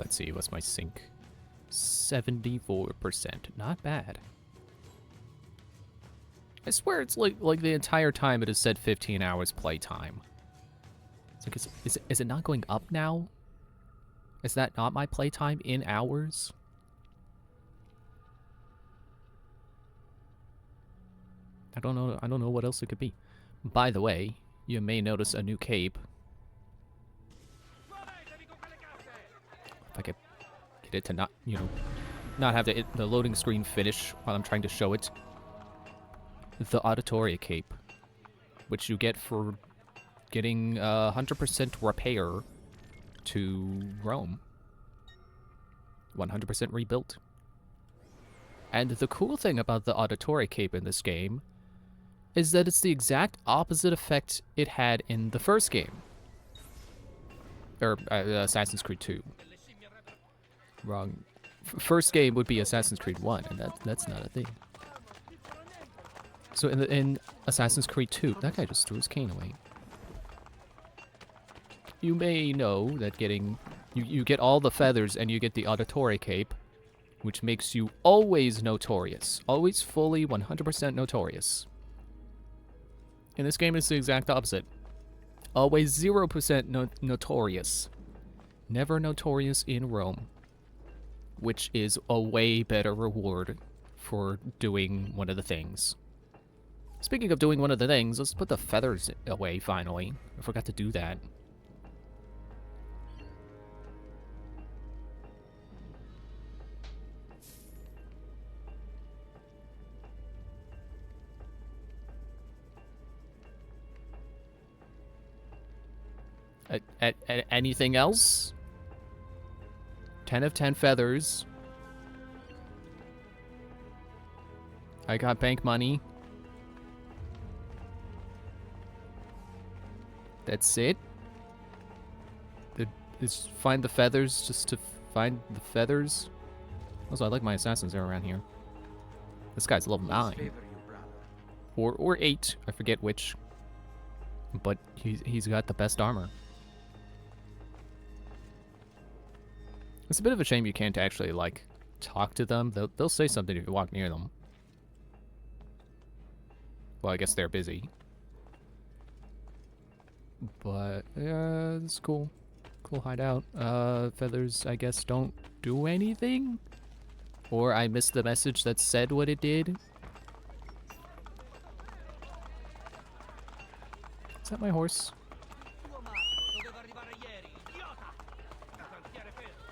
Let's see, what's my sync? 74%. Not bad. I swear it's like the entire time it has said 15 hours playtime. It's like, is it not going up now? Is that not my playtime in hours? I don't know what else it could be. By the way, you may notice a new cape. If I could get it to not, you know, not have the loading screen finish while I'm trying to show it. The Auditoria cape, which you get for getting 100% repair to Rome. 100% rebuilt. And the cool thing about the Auditoria cape in this game is that it's the exact opposite effect it had in the first game. Or Assassin's Creed 2. Wrong. First game would be Assassin's Creed 1, and that's not a thing. So in Assassin's Creed 2, that guy just threw his cane away. You may know that you get all the feathers and you get the Auditoria cape, which makes you always notorious. Always fully 100% notorious. In this game, it's the exact opposite. Always 0% notorious. Never notorious in Rome. Which is a way better reward for doing one of the things. Speaking of doing one of the things, let's put the feathers away, finally. I forgot to do that. Anything else? 10 of 10 feathers. I got bank money. That's it. Is find the feathers just to find the feathers. Also, I like my assassins that are around here. This guy's level 9. Or 8, I forget which. But he's got the best armor. It's a bit of a shame you can't actually, like, talk to them. They'll say something if you walk near them. Well, I guess they're busy. But, yeah, it's cool. Cool hideout. Feathers, I guess, don't do anything? Or I missed the message that said what it did? Is that my horse?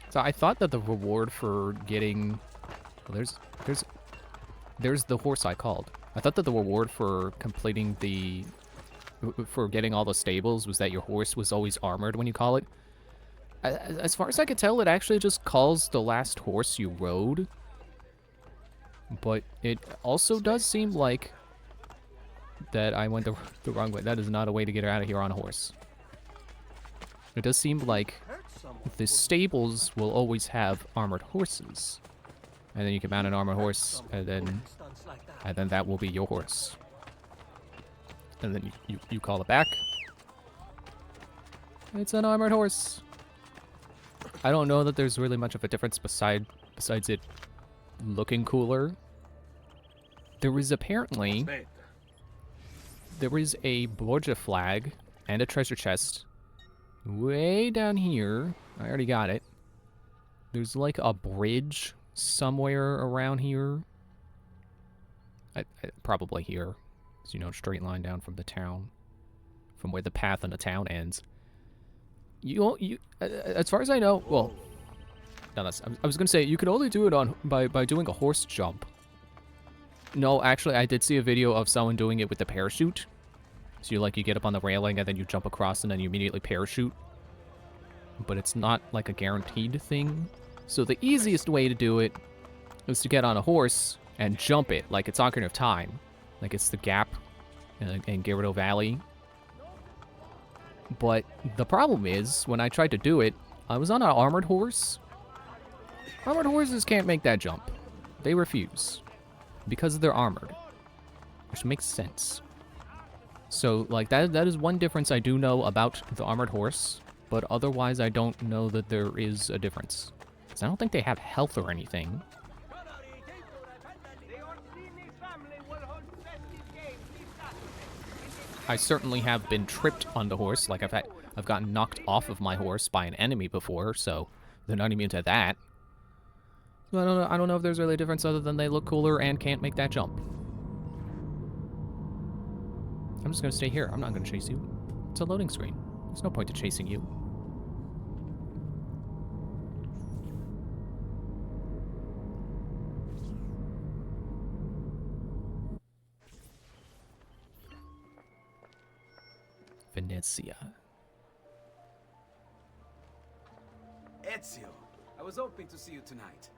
So I thought that the reward for getting... Well, there's the horse I called. I thought that the reward for completing the... For getting all the stables was that your horse was always armored when you call it. As far as I could tell, it actually just calls the last horse you rode. But it also does seem like that I went the wrong way. That is not a way to get out of here on a horse. It does seem like the stables will always have armored horses. And then you can mount an armored horse, and then that will be your horse. And then you call it back. It's an armored horse. I don't know that there's really much of a difference besides it looking cooler. There is apparently... There is a Borgia flag and a treasure chest way down here. I already got it. There's like a bridge somewhere around here. Probably here. So, you know, straight line down from the town. From where the path in the town ends. As far as I know, well, no, I was gonna say you could only do it by doing a horse jump. No, actually, I did see a video of someone doing it with the parachute. So you get up on the railing and then you jump across and then you immediately parachute. But it's not like a guaranteed thing. So the easiest way to do it is to get on a horse and jump it like it's Ocarina of Time. Like it's the Gap in Gerudo Valley. But the problem is, when I tried to do it, I was on an armored horse. Armored horses can't make that jump. They refuse. Because they're armored. Which makes sense. So, like, that is one difference I do know about the armored horse. But otherwise, I don't know that there is a difference. Because I don't think they have health or anything. I certainly have been tripped on the horse. Like, I've gotten knocked off of my horse by an enemy before, so they're not immune to that. So I don't know if there's really a difference other than they look cooler and can't make that jump. I'm just gonna stay here. I'm not gonna chase you. It's a loading screen. There's no point to chasing you. Venezia. Ezio, I was hoping to see you tonight.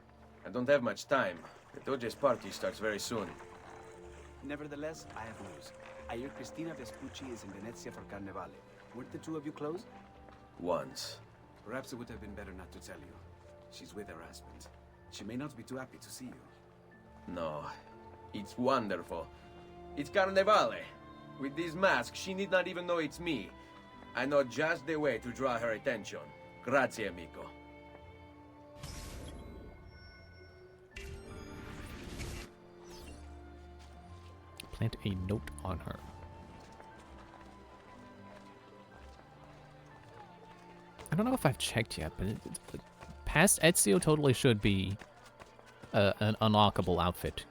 I don't have much time. The Doge's party starts very soon. Nevertheless, I have news. I hear Cristina Vespucci is in Venezia for Carnevale. Weren't the two of you close? Once. Perhaps it would have been better not to tell you. She's with her husband. She may not be too happy to see you. No. It's wonderful. It's Carnevale. With this mask, she need not even know it's me. I know just the way to draw her attention. Grazie, amico. Plant a note on her. I don't know if I've checked yet, but past Ezio totally should be an unlockable outfit.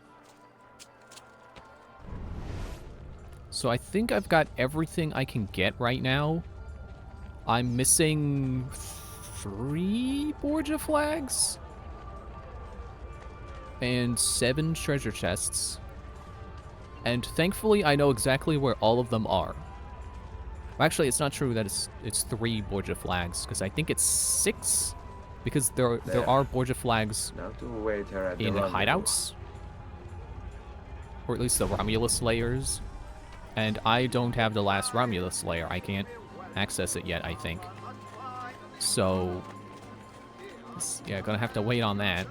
So I think I've got everything I can get right now. I'm missing 3 Borgia flags and 7 treasure chests. And thankfully, I know exactly where all of them are. Actually, it's not true that it's 3 Borgia flags, because I think it's 6, because there are Borgia flags Now to await her at in the hideouts, or at least the Romulus layers. And I don't have the last Romulus layer. I can't access it yet, I think. So, yeah, gonna have to wait on that.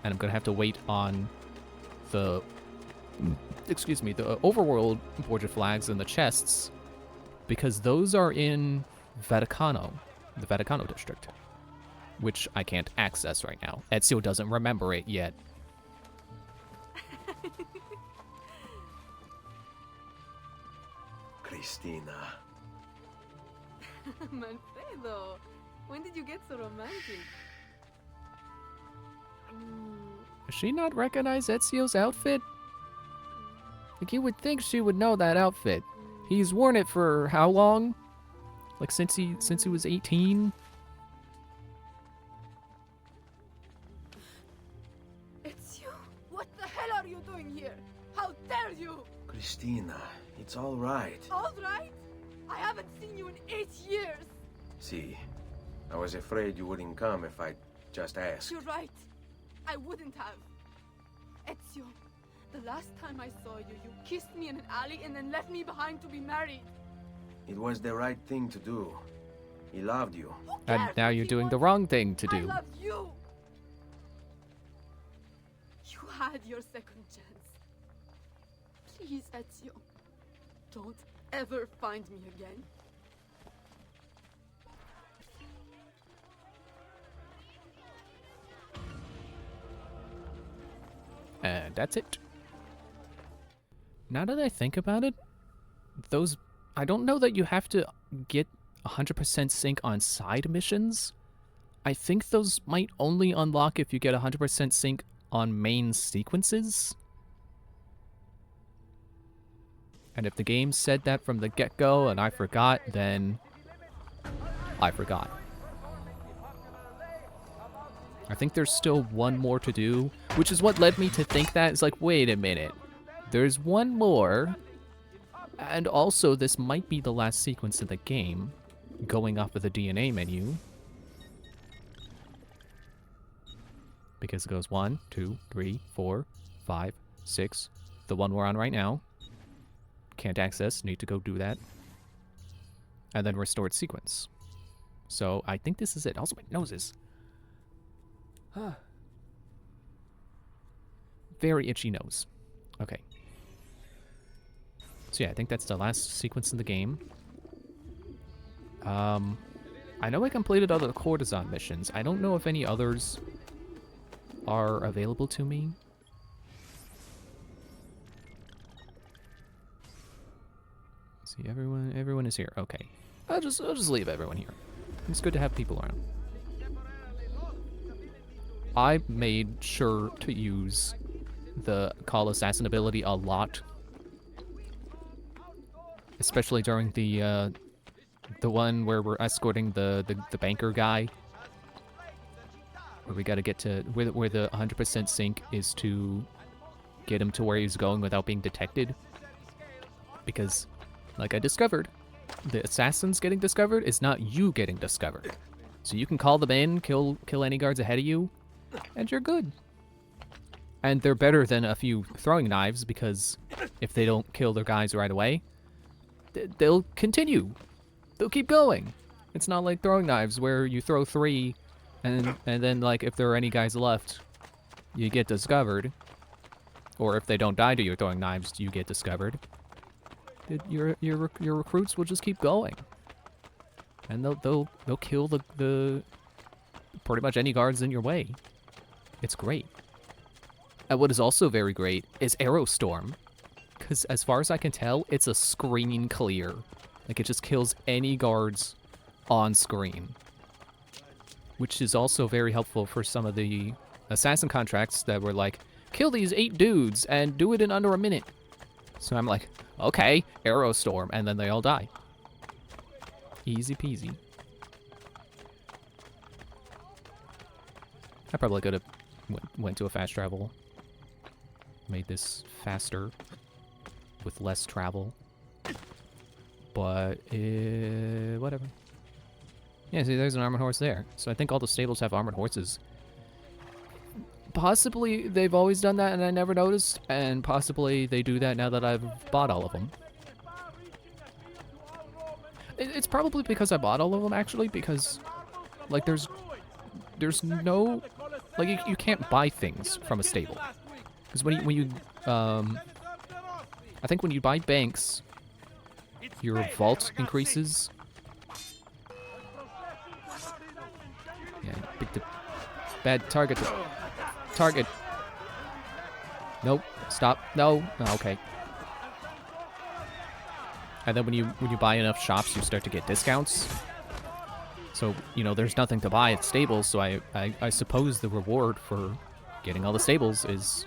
And I'm gonna have to wait on the, excuse me, the overworld Borgia flags and the chests, because those are in Vaticano, the Vaticano district, which I can't access right now. Ezio doesn't remember it yet. Cristina. Manfredo, when did you get so romantic? Does she not recognize Ezio's outfit? Like, you would think she would know that outfit. He's worn it for how long? Like, since he was 18? Ezio, what the hell are you doing here? How dare you? Cristina, it's all right. All right? I haven't seen you in 8 years. See, I was afraid you wouldn't come if I just asked. You're right. I wouldn't have. Ezio, the last time I saw you, you kissed me in an alley and then left me behind to be married. It was the right thing to do. He loved you. Who And cares now if you're he doing the wants- wrong thing to I do. love you. You had your second chance. Please, Ezio, don't ever find me again. And that's it. Now that I think about it, I don't know that you have to get 100% sync on side missions. I think those might only unlock if you get 100% sync on main sequences. And if the game said that from the get-go and I forgot, then I forgot. I think there's still one more to do, which is what led me to think that. It's like, wait a minute. There's one more. And also, this might be the last sequence of the game, going off of the DNA menu. Because it goes 1, 2, 3, 4, 5, 6. The one we're on right now. Can't access, need to go do that. And then restored sequence. So I think this is it. Also, my nose is very itchy nose. Okay. So yeah, I think that's the last sequence in the game. I know I completed other courtesan missions. I don't know if any others are available to me. See, everyone is here. Okay. I'll just leave everyone here. It's good to have people around. I made sure to use the call assassin ability a lot, especially during the one where we're escorting the banker guy, where we got to get to where the 100% sync is to get him to where he's going without being detected. Because, like I discovered, the assassins getting discovered is not you getting discovered. So you can call them in, kill any guards ahead of you, and you're good. And they're better than a few throwing knives, because if they don't kill their guys right away, they'll continue. They'll keep going. It's not like throwing knives where you throw 3 and then, like, if there are any guys left, you get discovered. Or if they don't die to your throwing knives, you get discovered. Your recruits will just keep going. And they'll kill the pretty much any guards in your way. It's great. And what is also very great is Arrow Storm. Because as far as I can tell, it's a screen clear. Like, it just kills any guards on screen. Which is also very helpful for some of the assassin contracts that were like, kill these 8 dudes and do it in under a minute. So I'm like, okay, Arrow Storm, and then they all die. Easy peasy. I probably could have went to a fast travel. Made this faster with less travel. But, whatever. Yeah, see, there's an armored horse there. So I think all the stables have armored horses. Possibly they've always done that and I never noticed, and possibly they do that now that I've bought all of them. It's probably because I bought all of them, actually, because, like, there's no, like, you can't buy things from a stable. Because when you I think when you buy banks, your vault increases. Yeah, pick the bad target. Target. Nope. Stop. No. Oh, okay. And then when you buy enough shops, you start to get discounts. So, you know, there's nothing to buy at stables, so I suppose the reward for getting all the stables is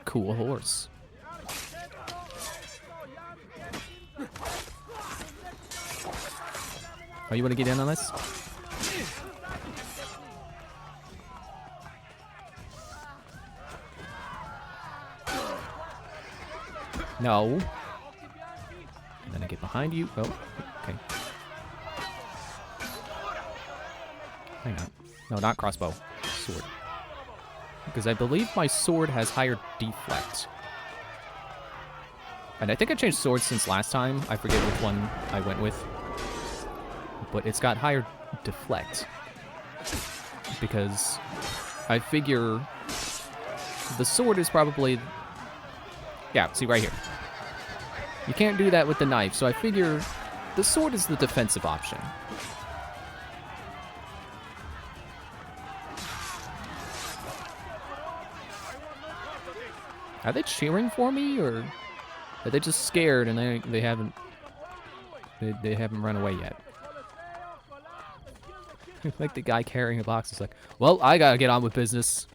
cool horse. Oh, you want to get in on this? No. And then I get behind you. Oh, okay. Hang on. No, not crossbow. Sword. Because I believe my sword has higher deflect. And I think I changed swords since last time. I forget which one I went with. But it's got higher deflect. Because I figure the sword is probably... Yeah, see right here. You can't do that with the knife, so I figure the sword is the defensive option. Are they cheering for me, or are they just scared and they haven't run away yet? Like the guy carrying a box is like, well, I gotta get on with business.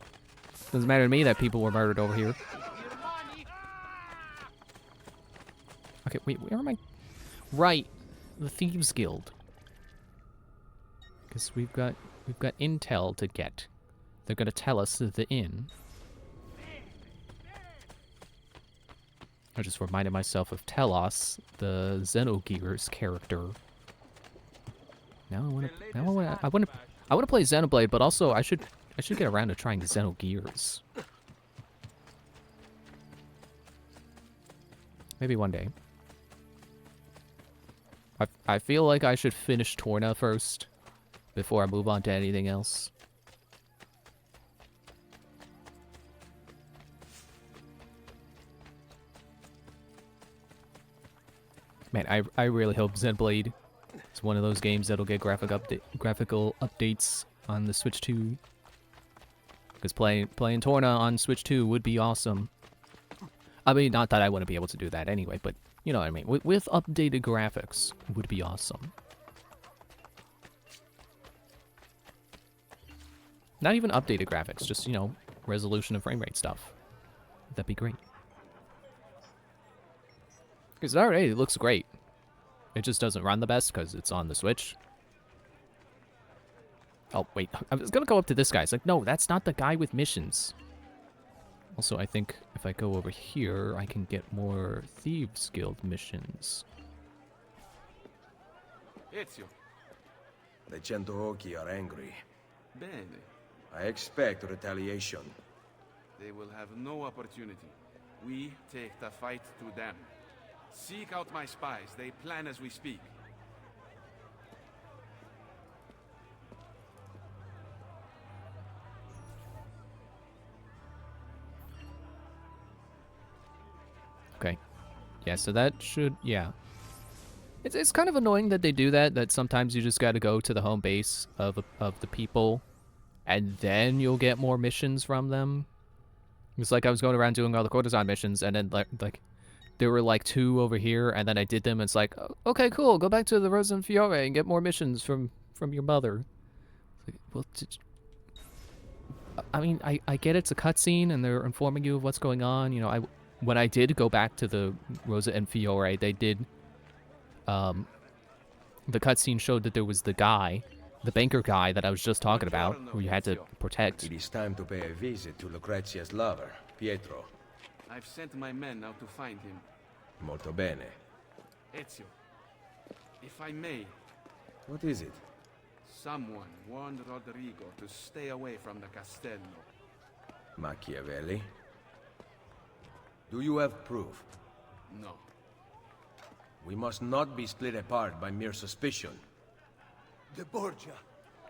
Doesn't matter to me that people were murdered over here. Okay, wait, where am I? Right, the Thieves Guild. Because we've got intel to get. They're gonna tell us the inn. I just reminded myself of Telos, the Xenogears character. Now I wanna play Xenoblade, but also I should get around to trying Xenogears. Maybe one day. I feel like I should finish Torna first before I move on to anything else. Man, I really hope Xenoblade It's one of those games that'll get graphical updates on the Switch 2. Because playing Torna on Switch 2 would be awesome. I mean, not that I wouldn't be able to do that anyway, but you know what I mean. With updated graphics, would be awesome. Not even updated graphics, just, you know, resolution and frame rate stuff. That'd be great. Because already it looks great. It just doesn't run the best because it's on the Switch. Oh, wait. I was going to go up to this guy. It's like, no, that's not the guy with missions. Also, I think if I go over here, I can get more Thieves Guild missions. Ezio. The Centoocchi are angry. Bene. I expect retaliation. They will have no opportunity. We take the fight to them. Seek out my spies. They plan as we speak. Okay. Yeah, so that should... Yeah. It's kind of annoying that they do that, that sometimes you just gotta go to the home base of the people, and then you'll get more missions from them. It's like I was going around doing all the courtesan missions, and then, like there were, like, 2 over here, and then I did them, and it's like, oh, okay, cool, go back to the Rosa and Fiore and get more missions from your mother. Like, well, I mean, I get it's a cutscene, and they're informing you of what's going on, you know, when I did go back to the Rosa and Fiore, they did... the cutscene showed that there was the guy, the banker guy that I was just talking about, who you had to protect. It is time to pay a visit to Lucrezia's lover, Pietro. I've sent my men out to find him. Molto bene. Ezio, if I may, What is it? someone warned Rodrigo to stay away from the castello. Machiavelli? Do you have proof? No. We must not be split apart by mere suspicion. The Borgia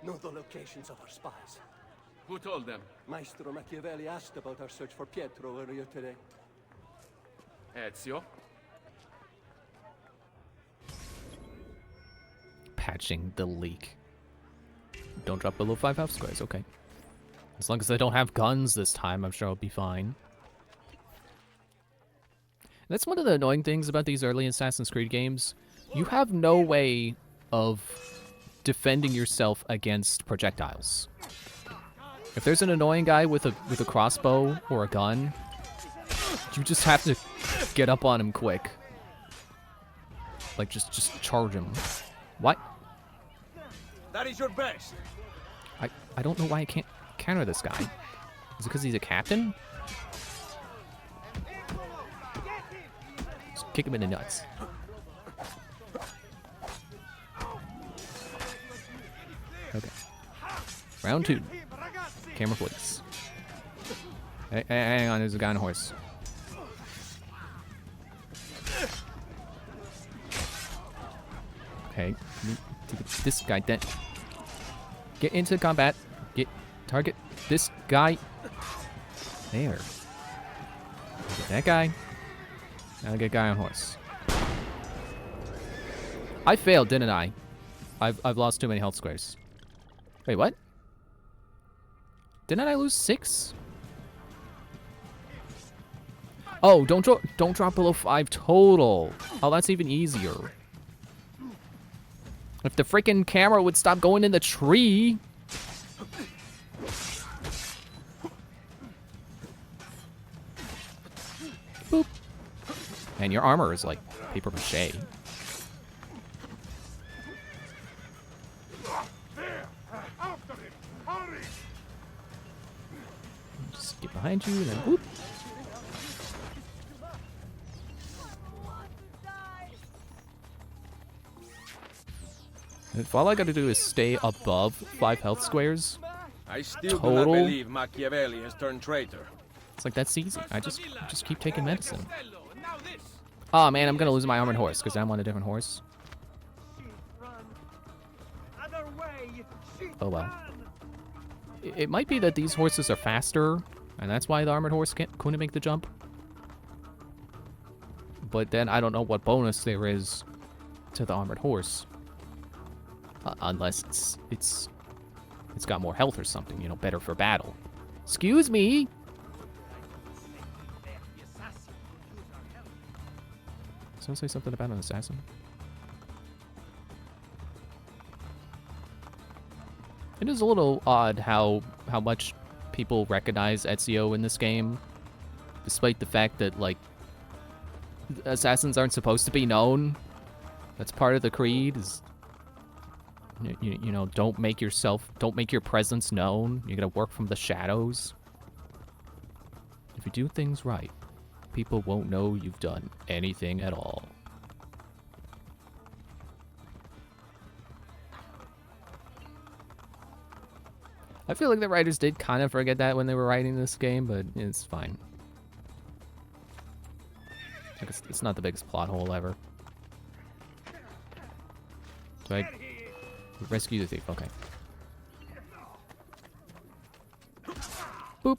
know the locations of our spies. Who told them? Maestro Machiavelli asked about our search for Pietro earlier today. Ezio? Patching the leak. Don't drop below 5 health squares, okay. As long as they don't have guns this time, I'm sure I'll be fine. That's one of the annoying things about these early Assassin's Creed games. You have no way of defending yourself against projectiles. If there's an annoying guy with a crossbow or a gun, you just have to get up on him quick. Like, just charge him. What? That is your best! I don't know why I can't counter this guy. Is it because he's a captain? Just kick him in the nuts. Okay. Round 2. Camera please. Hey, hang on, there's a guy on a horse. Okay. This guy then. Get into combat. Target this guy. There. Get that guy. Now get guy on horse. I failed, didn't I? I've lost too many health squares. Wait, what? Didn't I lose 6? Oh, don't drop below 5 total. Oh, that's even easier. If the freaking camera would stop going in the tree. Boop. And your armor is like paper mache. Just get behind you and then whoop. If all I gotta do is stay above 5 health squares, I still do Total? not believe Machiavelli has turned traitor. it's like that's easy. I just keep taking medicine. Oh man, I'm gonna lose my armored horse because I'm on a different horse. Oh well. It might be that these horses are faster, and that's why the armored horse couldn't make the jump. But then I don't know what bonus there is to the armored horse. Unless it's got more health or something, you know, better for battle. Excuse me. Someone say something about an assassin? It is a little odd how much people recognize Ezio in this game, despite the fact that, like, assassins aren't supposed to be known. That's part of the creed, is, you know, don't make your presence known. You gotta work from the shadows. If you do things right, people won't know you've done anything at all. I feel like the writers did kind of forget that when they were writing this game, but it's fine. I guess it's not the biggest plot hole ever. So I rescue the thief, okay. Boop.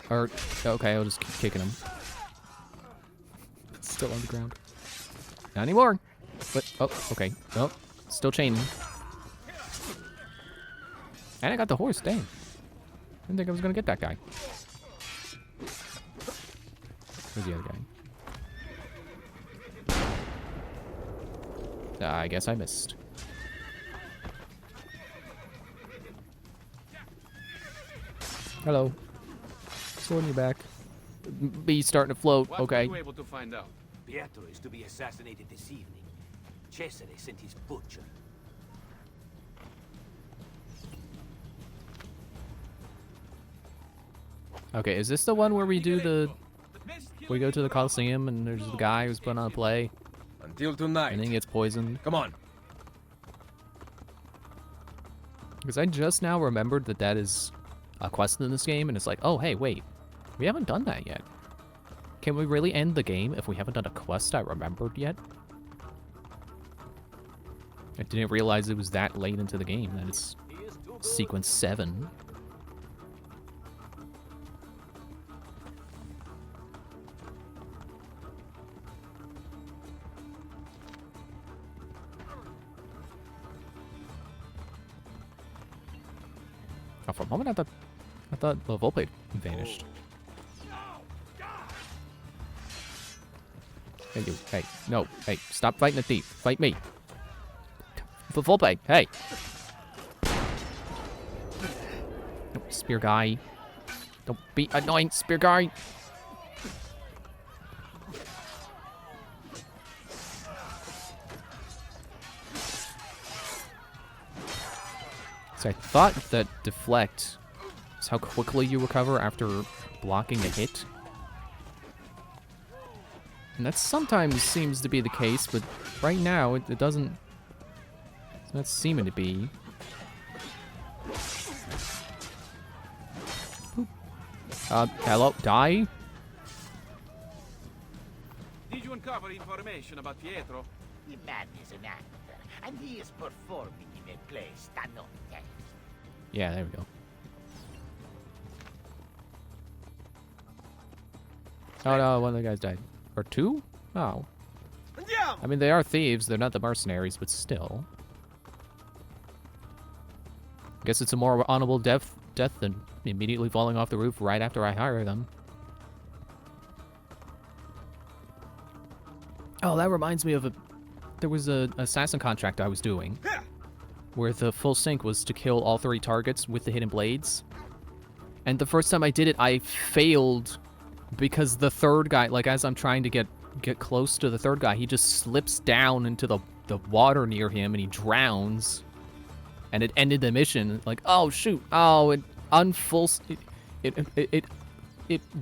Or, okay, I'll just keep kicking him. Still on the ground. Not anymore. But, oh, okay. Oh, still chaining. And I got the horse, dang. Didn't think I was gonna get that guy. Where's the other guy? I guess I missed. Hello. Sword in your back. Bee starting to float. What Okay. were you able to find out? Pietro is to be assassinated this evening. Cesare sent his butcher. Okay, is this the one where we do the... We go to the Coliseum and there's the guy who's putting on a play Until tonight. and then he gets poisoned? Come on. Because I just now remembered that that is a quest in this game, and it's like, oh, hey, wait. We haven't done that yet. Can we really end the game if we haven't done a quest I remembered yet? I didn't realize it was that late into the game, that it's sequence 7. Oh, for a moment I thought the Volpe vanished. Hey, you. Hey, no. Hey, stop fighting the thief. Fight me. The Volpe, hey. No, spear guy. Don't be annoying, spear guy. So I thought that deflect is how quickly you recover after blocking a hit. And that sometimes seems to be the case, but right now it doesn't... It's not seeming to be. Boop. Hello? Die? Did you uncover information about Pietro? The man is an actor, and he is performing in a play stanotte. Yeah, there we go. Oh no, one of the guys died. Or two? Oh. I mean, they are thieves. They're not the mercenaries, but still. Guess it's a more honorable death than immediately falling off the roof right after I hire them. Oh, that reminds me of a... There was an assassin contract I was doing where the full sync was to kill all 3 targets with the hidden blades. And the first time I did it, I failed because the third guy, like as I'm trying to get close to the third guy, he just slips down into the water near him and he drowns. And it ended the mission. Like, oh shoot, oh, it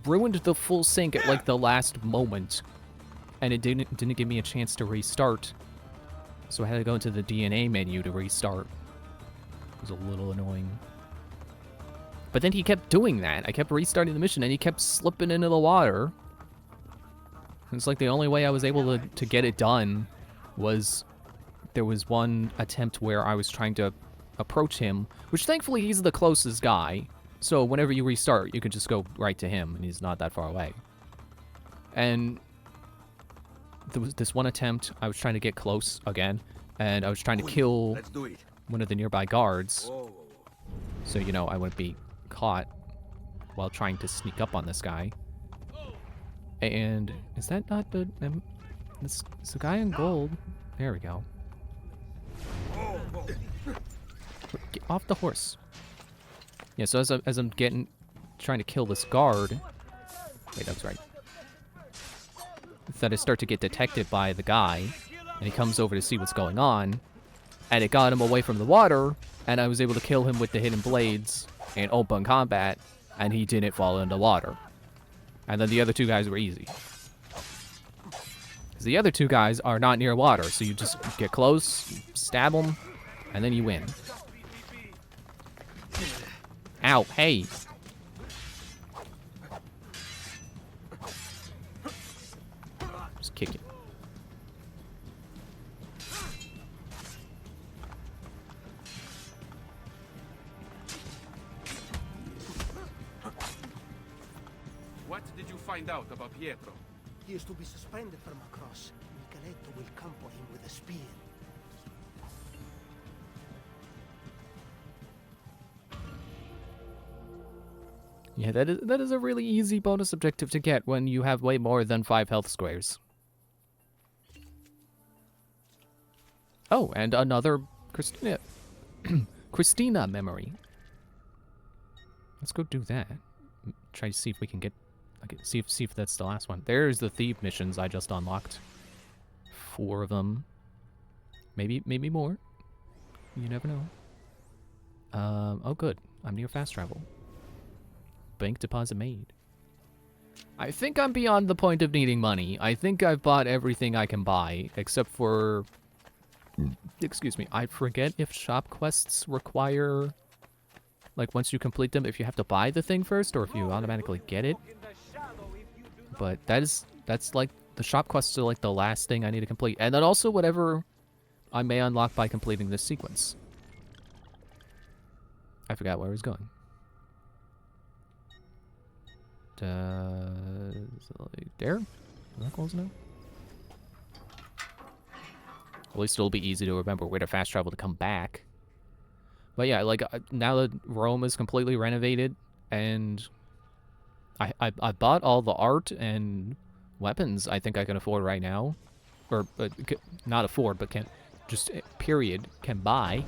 ruined the full sync at like the last moment. And it didn't give me a chance to restart. So I had to go into the DNA menu to restart. It was a little annoying. But then he kept doing that. I kept restarting the mission and he kept slipping into the water. It's like the only way I was able to get it done was there was one attempt where I was trying to approach him, which thankfully he's the closest guy. So whenever you restart, you can just go right to him and he's not that far away. And there was this one attempt, I was trying to get close again, and I was trying to kill Let's do it. one of the nearby guards, Whoa. so, you know, I wouldn't be caught while trying to sneak up on this guy. And is that not the... this is the guy in gold. There we go. Get off the horse. Yeah, so as I'm trying to kill this guard... Wait, that was right. That I start to get detected by the guy, and he comes over to see what's going on, and it got him away from the water, and I was able to kill him with the hidden blades in open combat, and he didn't fall into water. And then the other two guys were easy. Because the other two guys are not near water, so you just get close, stab them, and then you win. Ow, hey! Just kick it. What did you find out about Pietro? He is to be suspended from a cross. Micheletto will come for him with a spear. Yeah, that is a really easy bonus objective to get when you have way more than 5 health squares. Oh, and another Christina Christina memory. Let's go do that. Try to see if we can get see if that's the last one. There's the thief missions I just unlocked. 4 of them. Maybe more. You never know. Oh good. I'm near fast travel. Bank deposit made. I think I'm beyond the point of needing money. I think I've bought everything I can buy, except for... Excuse me, I forget if shop quests require... Like, once you complete them, if you have to buy the thing first, or if you automatically get it. But that's like, the shop quests are like the last thing I need to complete. And then also whatever I may unlock by completing this sequence. I forgot where I was going. Like there? Is that close enough? At least it'll be easy to remember where to fast travel to come back. But yeah, like, now that Rome is completely renovated, and I bought all the art and weapons I think I can afford right now. Or, not afford, but can, just, period, can buy.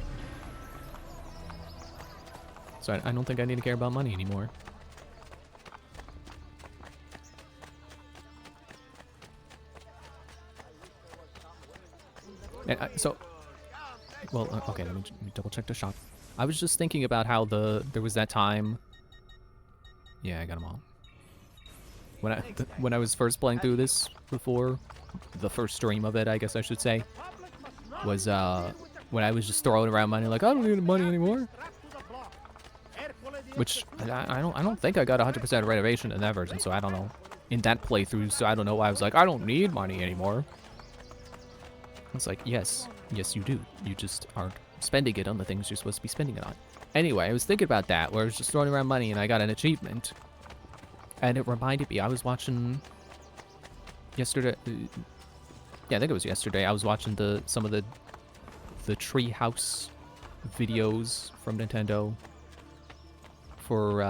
So I don't think I need to care about money anymore. And okay, let me double check the shop. I was just thinking about how there was that time. Yeah, I got them all. When I was first playing through this before, the first stream of it, I guess I should say, was when I was just throwing around money like I don't need money anymore. Which I don't think I got 100% renovation in that version, so I don't know. In that playthrough, so I don't know why I was like I don't need money anymore. It's like, yes, you do. You just aren't spending it on the things you're supposed to be spending it on. Anyway, I was thinking about that, where I was just throwing around money and I got an achievement. And it reminded me, I was watching yesterday. Yeah, I think it was yesterday. I was watching some of the Treehouse videos from Nintendo. For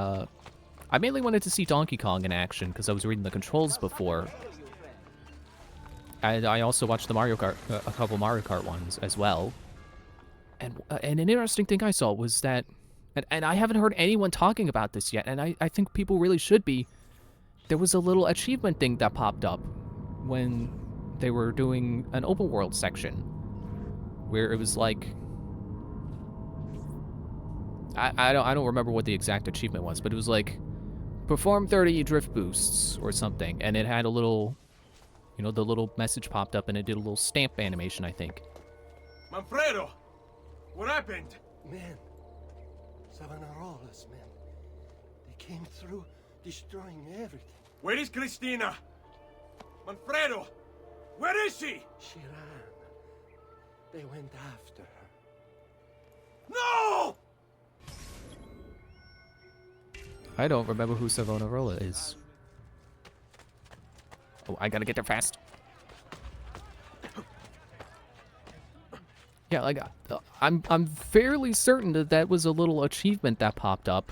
I mainly wanted to see Donkey Kong in action because I was reading the controls before. And I also watched the Mario Kart, a couple Mario Kart ones as well. And an interesting thing I saw was that, and I haven't heard anyone talking about this yet, and I think people really should be, there was a little achievement thing that popped up when they were doing an open world section, where it was like, I don't remember what the exact achievement was, but it was like, perform 30 drift boosts or something, and it had a little... You know, the little message popped up and it did a little stamp animation, I think. Manfredo! What happened? Men. Savonarola's men. They came through, destroying everything. Where is Cristina? Manfredo! Where is she? She ran. They went after her. No! I don't remember who Savonarola is. Oh, I gotta get there fast. Yeah, like I'm fairly certain that that was a little achievement that popped up,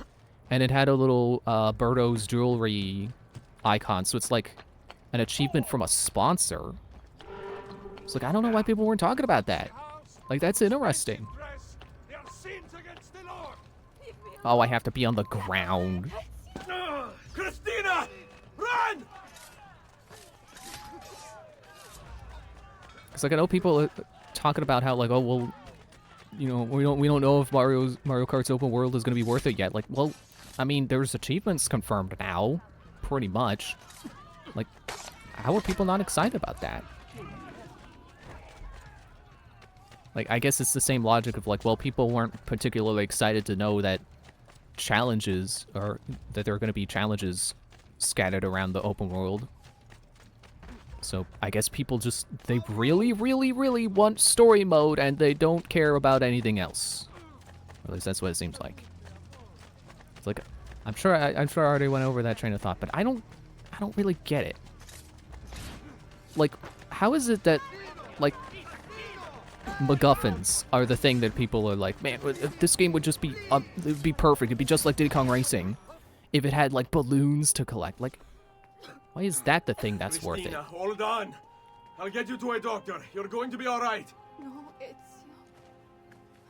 and it had a little Birdo's jewelry icon. So it's like an achievement from a sponsor. It's like I don't know why people weren't talking about that. Like that's interesting. Oh, I have to be on the ground. Christina! Run! It's like I know people are talking about how like, oh well, you know, we don't know if Mario Kart's open world is gonna be worth it yet. Like, well, I mean, there's achievements confirmed now, pretty much. Like, how are people not excited about that? Like, I guess it's the same logic of like, well, people weren't particularly excited to know that challenges or that there are going to be challenges scattered around the open world. So I guess people just, they really, really, really want story mode and they don't care about anything else. At least that's what it seems like. It's like, I'm sure I already went over that train of thought, but I don't really get it. Like, how is it that, like, MacGuffins are the thing that people are like, man, this game would just be, it would be perfect. It'd be just like Diddy Kong Racing if it had, like, balloons to collect. Like, why is that the thing that's worth it? Christina, hold on. I'll get you to a doctor. You're going to be all right. No, Ezio.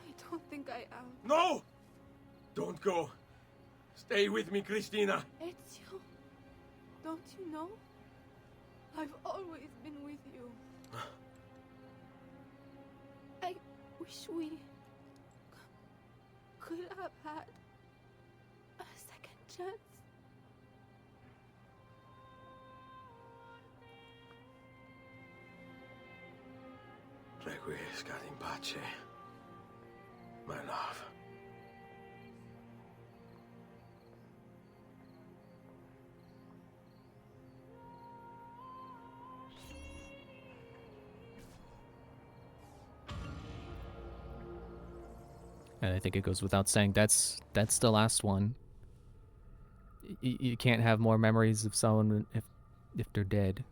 I don't think I am. No! Don't go. Stay with me, Christina. Ezio, don't you know? I've always been with you. I wish we could have had a second chance. Requiescat in pace, my love. And I think it goes without saying, that's the last one. You can't have more memories of someone if they're dead.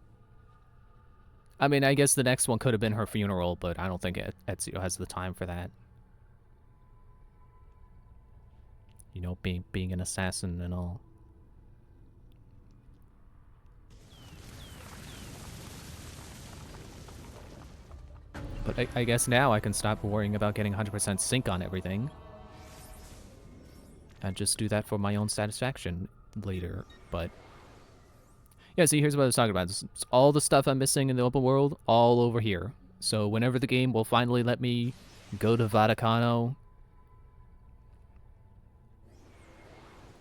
I mean, I guess the next one could have been her funeral, but I don't think Ezio has the time for that. You know, being an assassin and all. But I guess now I can stop worrying about getting 100% sync on everything. And just do that for my own satisfaction later, but... Yeah, see, here's what I was talking about. It's all the stuff I'm missing in the open world, all over here. So whenever the game will finally let me go to Vaticano...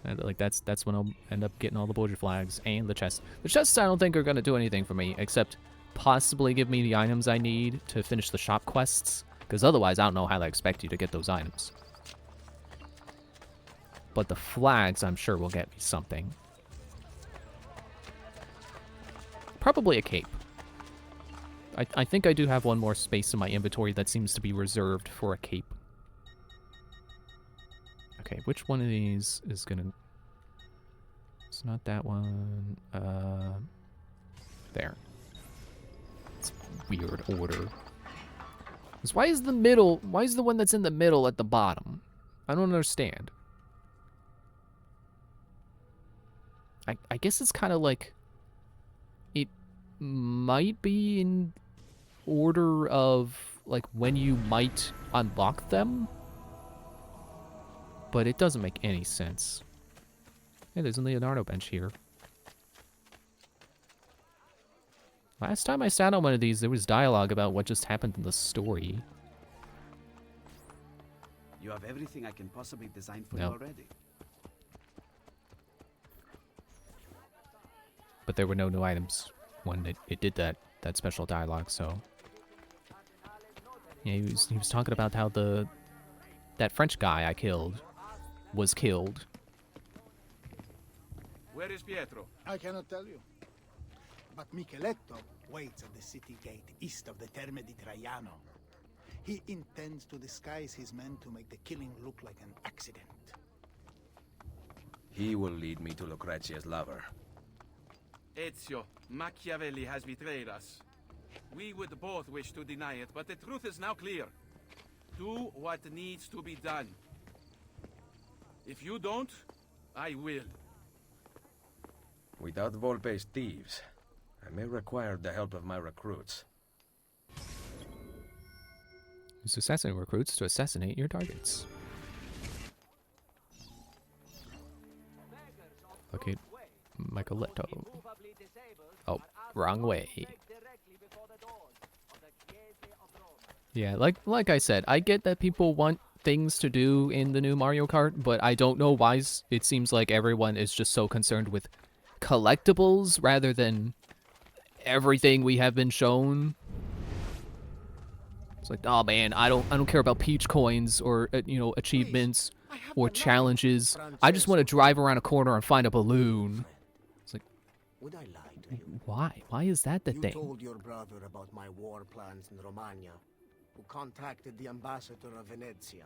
And, like, that's when I'll end up getting all the border flags and the chests. The chests I don't think are going to do anything for me, except... possibly give me the items I need to finish the shop quests, because otherwise I don't know how they expect you to get those items. But the flags, I'm sure, will get me something. Probably a cape. I think I do have one more space in my inventory that seems to be reserved for a cape. Okay, which one of these is gonna... It's not that one. There. Weird order. Why is the one that's in the middle at the bottom? I don't understand. I guess it's kind of like it might be in order of like when you might unlock them, but it doesn't make any sense. Hey, there's a Leonardo bench here. Last time I sat on one of these, there was dialogue about what just happened in the story. You have everything I can possibly design for No. you already. But there were no new items when it did that special dialogue, so... Yeah, he was talking about how that French guy I killed was killed. Where is Pietro? I cannot tell you. But Micheletto waits at the city gate east of the Terme di Traiano. He intends to disguise his men to make the killing look like an accident. He will lead me to Lucrezia's lover. Ezio, Machiavelli has betrayed us. We would both wish to deny it, but the truth is now clear. Do what needs to be done. If you don't, I will. Without Volpe's thieves, I may require the help of my recruits. Use assassin recruits to assassinate your targets. Okay, Micheletto. Oh, wrong way. Yeah, like I said, I get that people want things to do in the new Mario Kart, but I don't know why it seems like everyone is just so concerned with collectibles rather than everything we have been shown. It's like, oh man, I don't care about Peach coins or you know, achievements or challenges. I just want to drive around a corner and find a balloon. It's like, Would I lie to you? why? Why is that the You thing? told your brother about my war plans in Romagna, who contacted the ambassador of Venezia.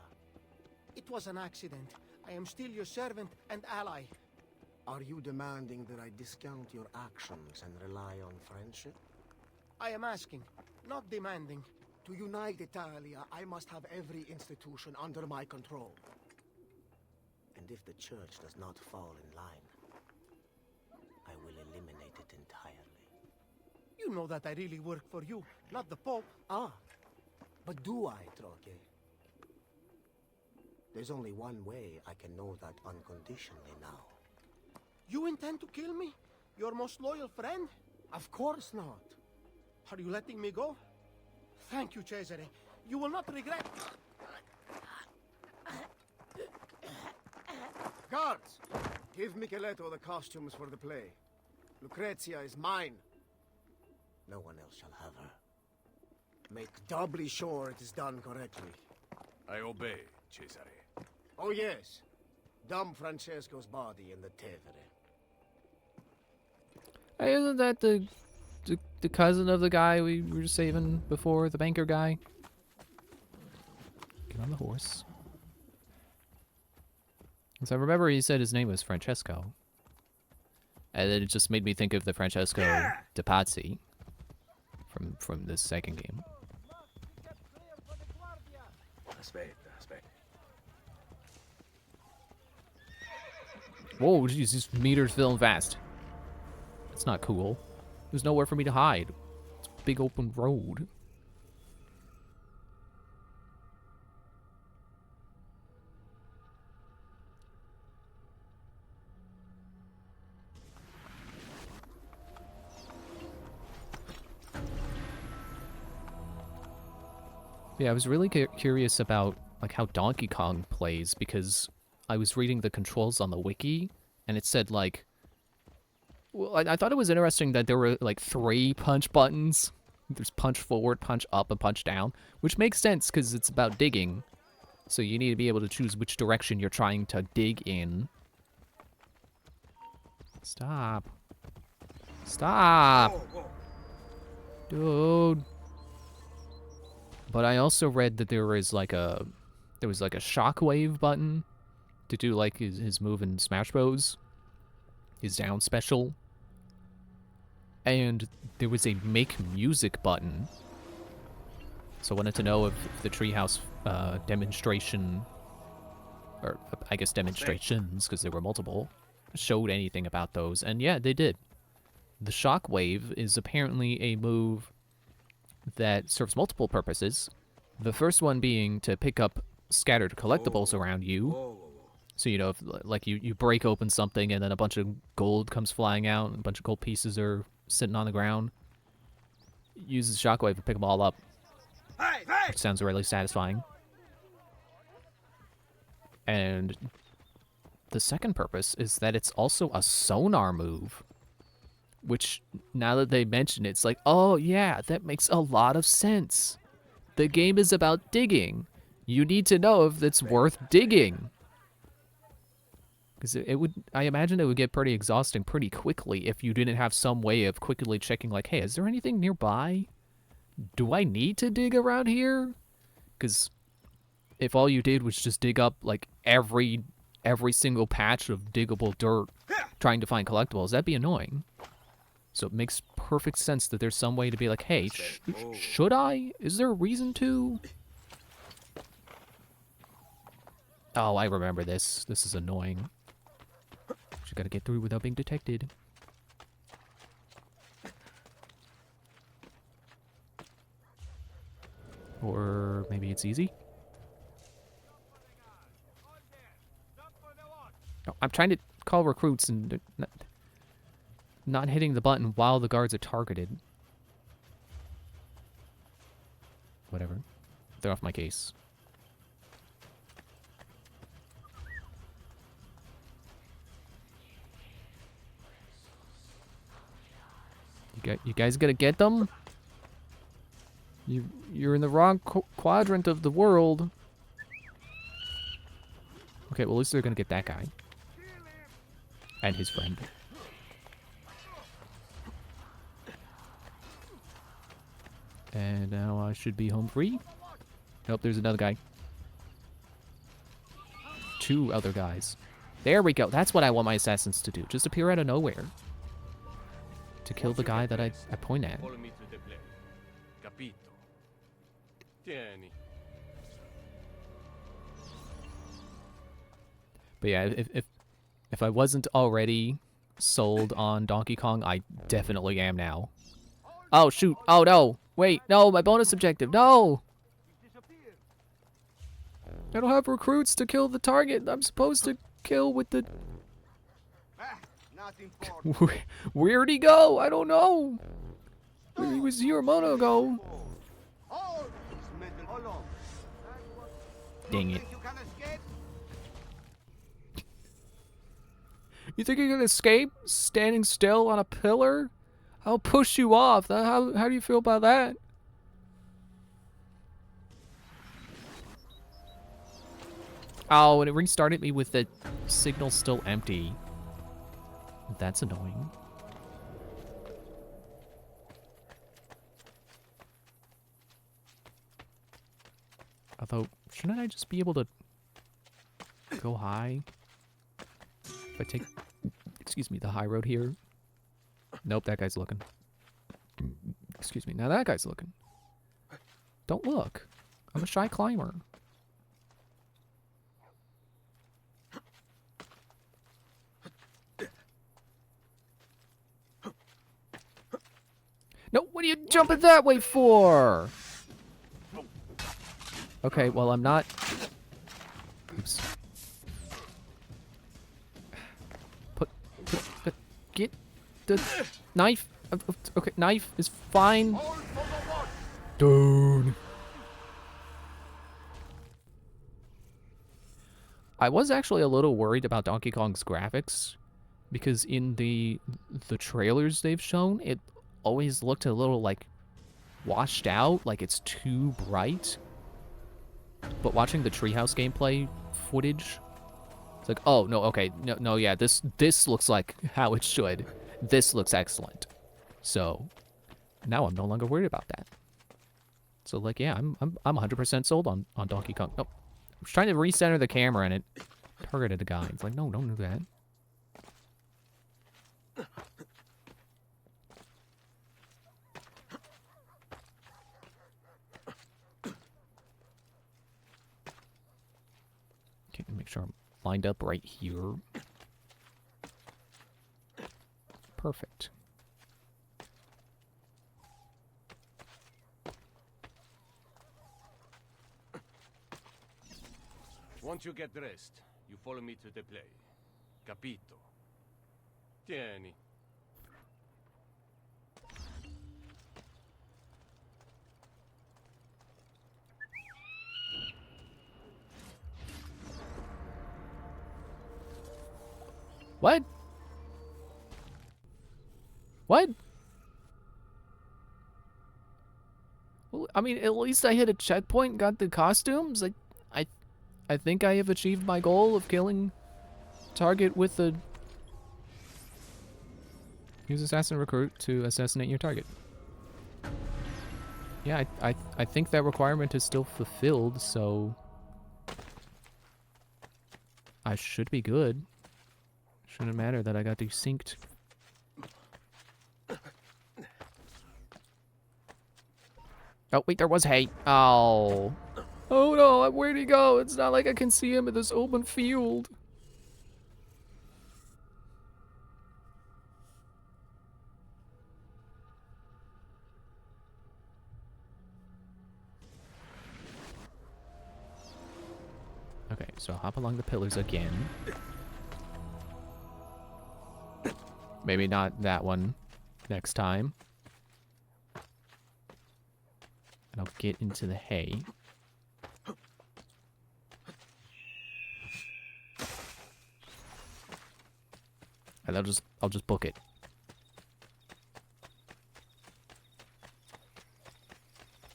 It was an accident. I am still your servant and ally. Are you demanding that I discount your actions and rely on friendship? I am asking, not demanding. To unite Italia, I must have every institution under my control. And if the church does not fall in line, I will eliminate it entirely. You know that I really work for you, not the Pope. Ah, but do I, Troche? There's only one way I can know that unconditionally now. You intend to kill me? Your most loyal friend? Of course not. Are you letting me go? Thank you, Cesare. You will not regret. Guards! Give Micheletto the costumes for the play. Lucrezia is mine. No one else shall have her. Make doubly sure it is done correctly. I obey, Cesare. Oh yes. Dump Francesco's body in the Tevere. Hey, isn't that the cousin of the guy we were just saving before, the banker guy? Get on the horse. So I remember he said his name was Francesco. And then it just made me think of the Francesco de Pazzi from this second game. Aspetta, aspetta. Whoa, jeez, these meters filling fast. That's not cool. There's nowhere for me to hide. It's a big open road. Yeah, I was really curious about like how Donkey Kong plays because I was reading the controls on the wiki and it said like, well, I thought it was interesting that there were like 3 punch buttons. There's punch forward, punch up, and punch down, which makes sense because it's about digging. So you need to be able to choose which direction you're trying to dig in. Stop. Stop. Dude. But I also read that there was like a shockwave button to do like his move in Smash Bros. His down special. And there was a make music button. So I wanted to know if the Treehouse demonstration, or I guess demonstrations, because there were multiple, showed anything about those. And yeah, they did. The shockwave is apparently a move that serves multiple purposes. The first one being to pick up scattered collectibles around you. So, you know, if like you break open something and then a bunch of gold comes flying out and a bunch of gold pieces are sitting on the ground, use the shockwave to pick them all up. Which sounds really satisfying. And the second purpose is that it's also a sonar move. Which, now that they mention it, it's like, oh yeah, that makes a lot of sense. The game is about digging. You need to know if it's worth digging. Because I imagine it would get pretty exhausting pretty quickly if you didn't have some way of quickly checking, like, hey, is there anything nearby? Do I need to dig around here? Because if all you did was just dig up, like, every single patch of diggable dirt trying to find collectibles, that'd be annoying. So it makes perfect sense that there's some way to be like, hey, should I? Is there a reason to? Oh, I remember this. This is annoying. Just gotta get through without being detected. Or maybe it's easy? No, I'm trying to call recruits and not hitting the button while the guards are targeted. Whatever. They're off my case. You guys gonna get them? You're in the wrong quadrant of the world. Okay, well at least they're gonna get that guy. And his friend. And now I should be home free. Nope, there's another guy. 2 other guys. There we go. That's what I want my assassins to do. Just appear out of nowhere. To kill the guy that I point at. Follow me to the play. Capito. Tieni. But yeah, if I wasn't already sold on Donkey Kong, I definitely am now. Oh shoot! Oh no! Wait, no, my bonus objective, no! I don't have recruits to kill the target I'm supposed to kill with the... Where'd he go? I don't know. He was here a moment ago. Dang it. You think you can escape standing still on a pillar? I'll push you off. How do you feel about that? Oh, and it restarted me with the signal still empty. That's annoying. Although, shouldn't I just be able to go high? If I take, excuse me, the high road here. Nope, that guy's looking. Excuse me, now that guy's looking. Don't look. I'm a shy climber. No, what are you jumping that way for? Okay, well, I'm not... Oops. Get the knife. Okay, knife is fine. Dude. I was actually a little worried about Donkey Kong's graphics because in the trailers they've shown, it always looked a little like washed out, like it's too bright. But watching the treehouse gameplay footage, it's like, oh no, okay, no, yeah, this looks like how it should. This looks excellent. So now I'm no longer worried about that. So like, yeah, I'm 100% sold on Donkey Kong. Nope. I was trying to recenter the camera and it targeted a guy. It's like, no, don't do that. Okay, make sure I'm lined up right here. Perfect. Once you get dressed, you follow me to the play. Capito. Tieni. What? What? Well, I mean, at least I hit a checkpoint and got the costumes. I think I have achieved my goal of killing target with the... Use assassin recruit to assassinate your target. Yeah, I think that requirement is still fulfilled, so... I should be good. Shouldn't matter that I got desynced. Oh, wait, there was hay. Oh. Oh no, where'd he go? It's not like I can see him in this open field. Okay, so I'll hop along the pillars again. Maybe not that one next time. And I'll get into the hay. And I'll just book it.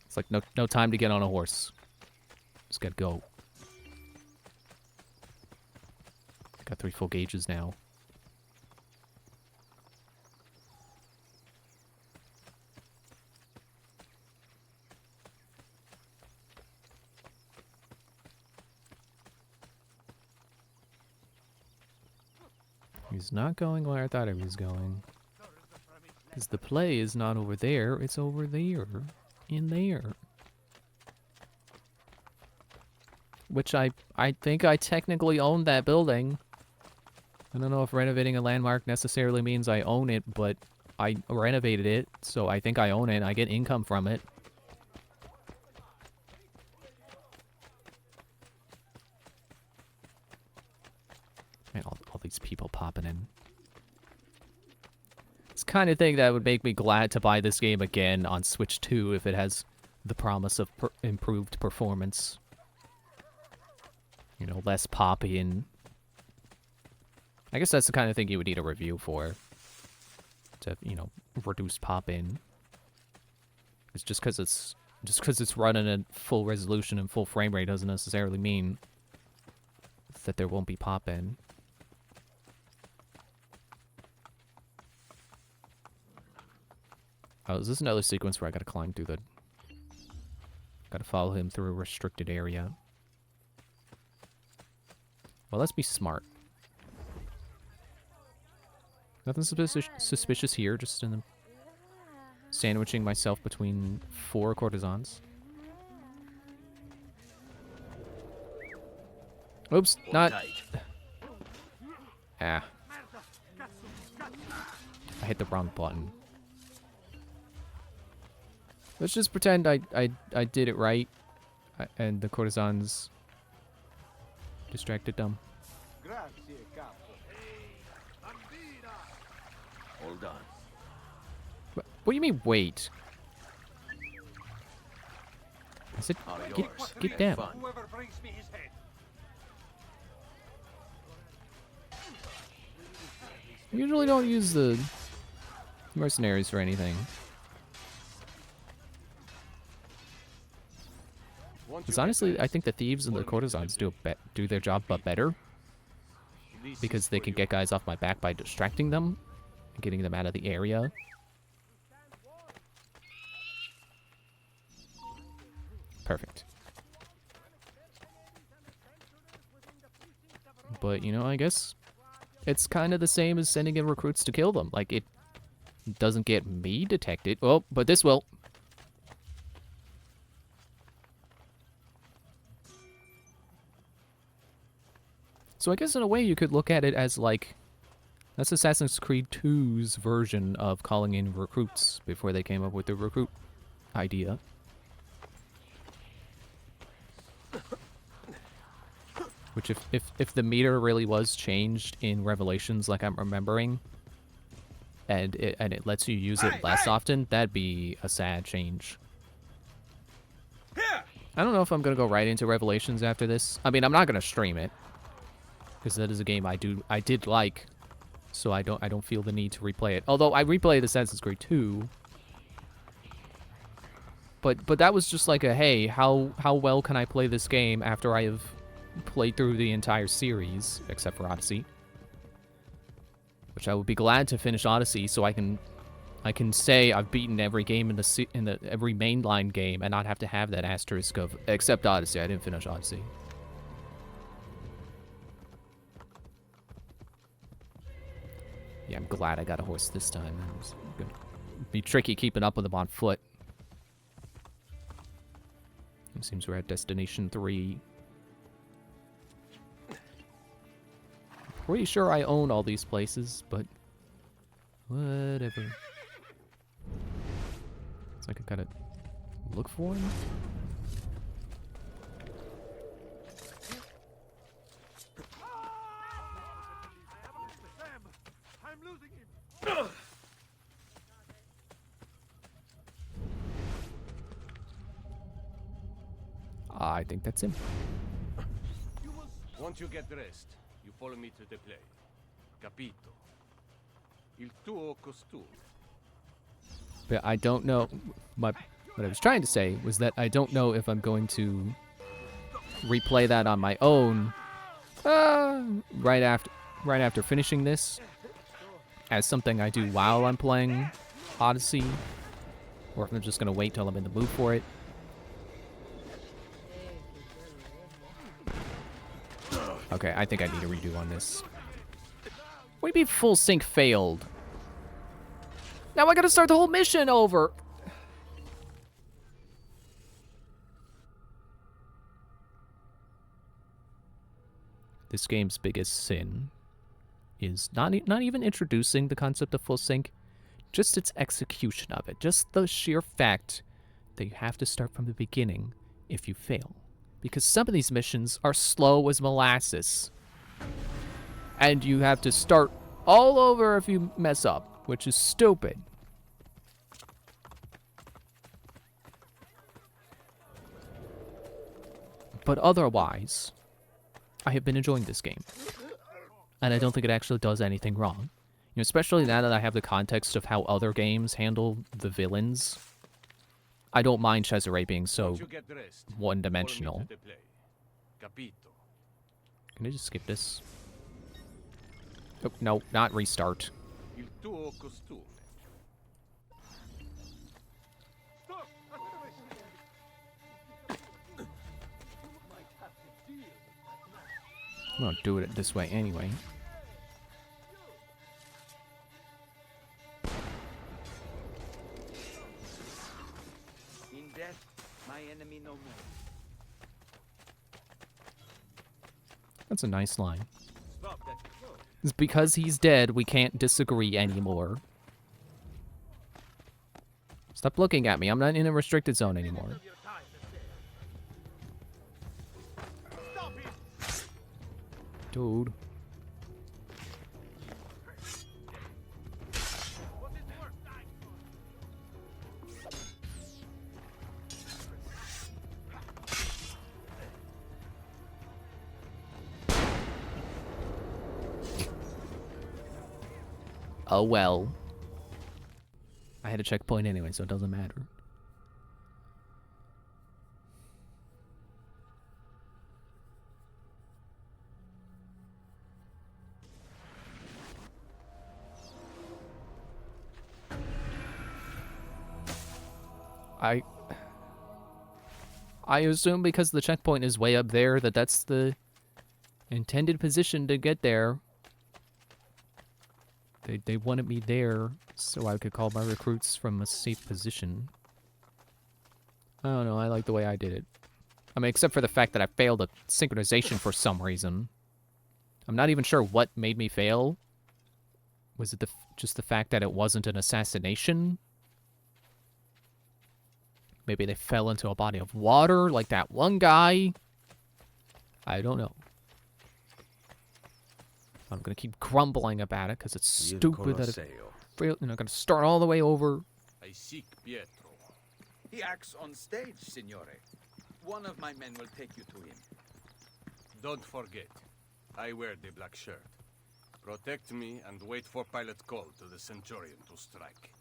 It's like no time to get on a horse. Just gotta go. Got 3 full gauges now. He's not going where I thought he was going. Because the play is not over there, it's over there. In there. Which I think I technically own that building. I don't know if renovating a landmark necessarily means I own it, but I renovated it, so I think I own it. I get income from it. Man, all these people popping in. It's the kind of thing that would make me glad to buy this game again on Switch 2 if it has the promise of improved performance. You know, less poppy and... I guess that's the kind of thing you would need a review for. To, you know, reduce pop-in. It's just because it's running at full resolution and full frame rate doesn't necessarily mean that there won't be pop-in. Oh, is this another sequence where I gotta climb through the... Gotta follow him through a restricted area? Well, let's be smart. Nothing suspicious here, just in the... Sandwiching myself between 4 courtesans. Oops, not... Ah. I hit the wrong button. Let's just pretend I did it right, and the courtesans distracted them. Hold on. What do you mean, wait? I said, get down. Whoever brings me his head. I usually don't use the mercenaries for anything. Because honestly, I think the thieves and the courtesans do their job but better. Because they can get guys off my back by distracting them. And getting them out of the area. Perfect. But, you know, I guess it's kind of the same as sending in recruits to kill them. Like, it doesn't get me detected. Oh, but this will. So I guess in a way you could look at it as like, that's Assassin's Creed 2's version of calling in recruits before they came up with the recruit idea. Which if the meter really was changed in Revelations like I'm remembering, and it lets you use it less often, that'd be a sad change. I don't know if I'm gonna go right into Revelations after this. I mean, I'm not gonna stream it. Because that is a game I did like, so I don't feel the need to replay it. Although I replayed Assassin's Creed 2, but that was just like a hey, how well can I play this game after I have played through the entire series, except for Odyssey, which I would be glad to finish Odyssey so I can say I've beaten every game in the every mainline game and not have to have that asterisk of except Odyssey. I didn't finish Odyssey. Yeah, I'm glad I got a horse this time. It's gonna be tricky keeping up with them on foot. Seems we're at Destination 3. Pretty sure I own all these places, but whatever. It's like I gotta look for him. I think that's him. Once you get dressed, you follow me to the play. Capito? Il tuo costume. But I don't know. What I was trying to say was that I don't know if I'm going to replay that on my own right after finishing this as something I do while I'm playing Odyssey, or if I'm just gonna wait till I'm in the mood for it. Okay, I think I need a redo on this. What do you mean full sync failed? Now I gotta start the whole mission over. This game's biggest sin is not even introducing the concept of full sync, just its execution of it. Just the sheer fact that you have to start from the beginning if you fail. Because some of these missions are slow as molasses. And you have to start all over if you mess up, which is stupid. But otherwise, I have been enjoying this game. And I don't think it actually does anything wrong. You know, especially now that I have the context of how other games handle the villains. I don't mind Cesare being so one-dimensional. Can I just skip this? Oh, no, not restart. Il tuo costume. I'm gonna do it this way anyway. In death, my enemy no more. That's a nice line. It's because he's dead, we can't disagree anymore. Stop looking at me. I'm not in a restricted zone anymore. Dude. Oh well. I had a checkpoint anyway, so it doesn't matter. I assume because the checkpoint is way up there that that's the intended position to get there. They wanted me there so I could call my recruits from a safe position. I don't know, I like the way I did it. I mean, except for the fact that I failed a synchronization for some reason. I'm not even sure what made me fail. Was it just the fact that it wasn't an assassination? Maybe they fell into a body of water like that one guy. I don't know. I'm gonna keep grumbling about it because it's stupid that it failed. You know, I'm gonna start all the way over. I seek Pietro. He acts on stage, signore. One of my men will take you to him. Don't forget, I wear the black shirt. Protect me and wait for pilot call to the Centurion to strike.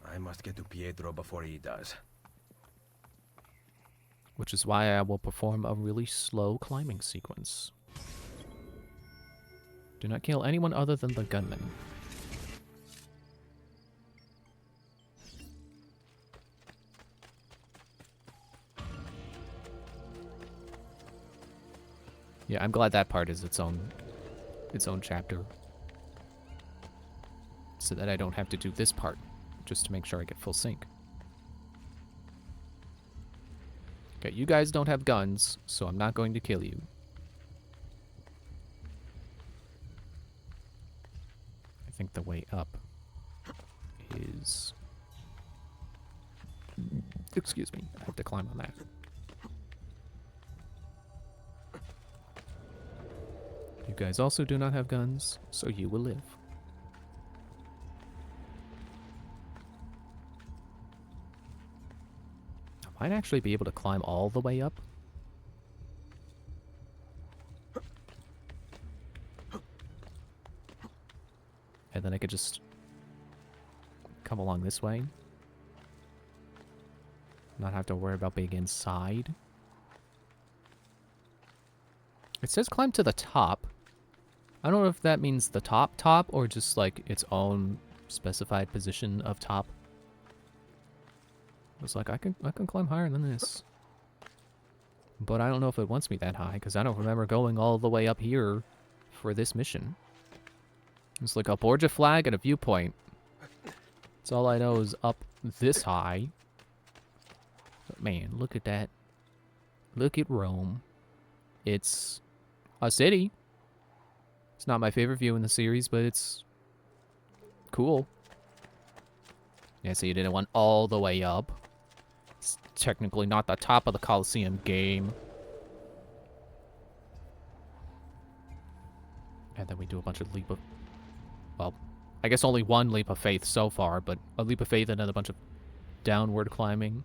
I must get to Pietro before he does. Which is why I will perform a really slow climbing sequence. Do not kill anyone other than the gunman. Yeah, I'm glad that part is its own chapter. So that I don't have to do this part, just to make sure I get full sync. Okay, you guys don't have guns, so I'm not going to kill you. I think the way up is... Excuse me, I have to climb on that. You guys also do not have guns, so you will live. I might actually be able to climb all the way up. And then I could just come along this way. Not have to worry about being inside. It says climb to the top. I don't know if that means the top or just like its own specified position of top. It's like I can climb higher than this. But I don't know if it wants me that high because I don't remember going all the way up here for this mission. It's like a Borgia flag and a viewpoint. That's all I know is up this high. But man, look at that. Look at Rome. It's a city. It's not my favorite view in the series, but it's cool. Yeah, so you didn't want all the way up. It's technically not the top of the Colosseum game. And then we do a bunch of leap of... Well, I guess only one leap of faith so far, but a leap of faith and then a bunch of downward climbing.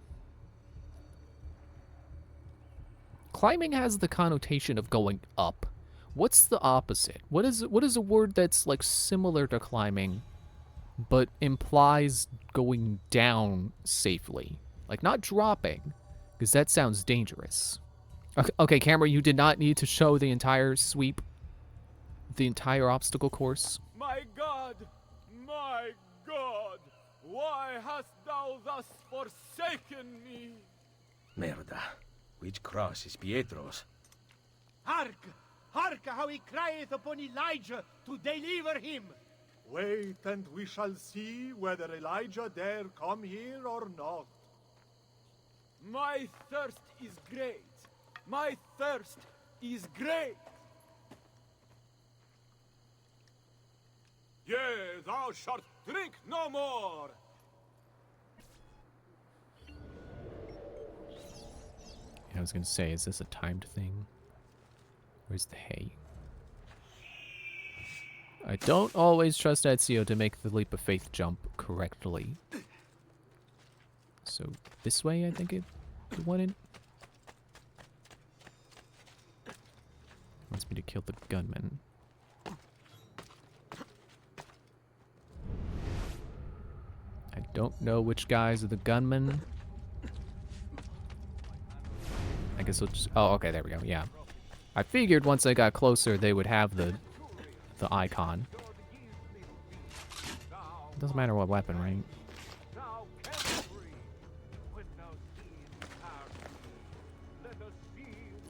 Climbing has the connotation of going up. What's the opposite? What is a word that's like similar to climbing, but implies going down safely? Like not dropping, because that sounds dangerous. Okay, camera, you did not need to show the entire sweep, the entire obstacle course. My God, why hast thou thus forsaken me? Merda. Which cross is Pietro's? Hark! Hark how he crieth upon Elijah to deliver him! Wait, and we shall see whether Elijah dare come here or not. My thirst is great. My thirst is great. Yea, thou shalt drink no more. I was gonna say, is this a timed thing? Where's the hay? I don't always trust Ezio to make the leap of faith jump correctly. So this way, I think it wanted. Wants me to kill the gunman. I don't know which guys are the gunmen. I guess we'll just... Oh, okay, there we go, yeah. I figured once I got closer, they would have the icon. Doesn't matter what weapon, right?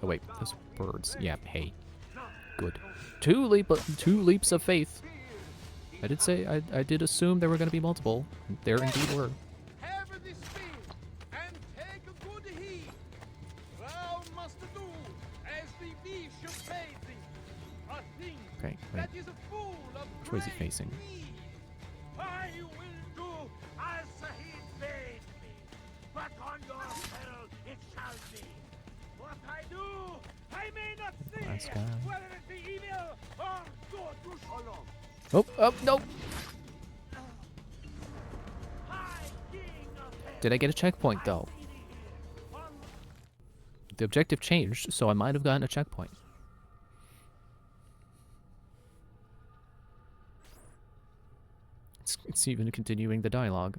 Oh wait, those birds. Yeah, hay. Good. Two leaps of faith. I did say, I did assume there were going to be multiple. There indeed were. Okay, wait. Which way is he facing? I will do as he bade me, but on your peril it shall be. What I do, I may not see, Last guy. whether it be evil or good. Oh, no! Did I get a checkpoint, though? The objective changed, so I might have gotten a checkpoint. It's even continuing the dialogue.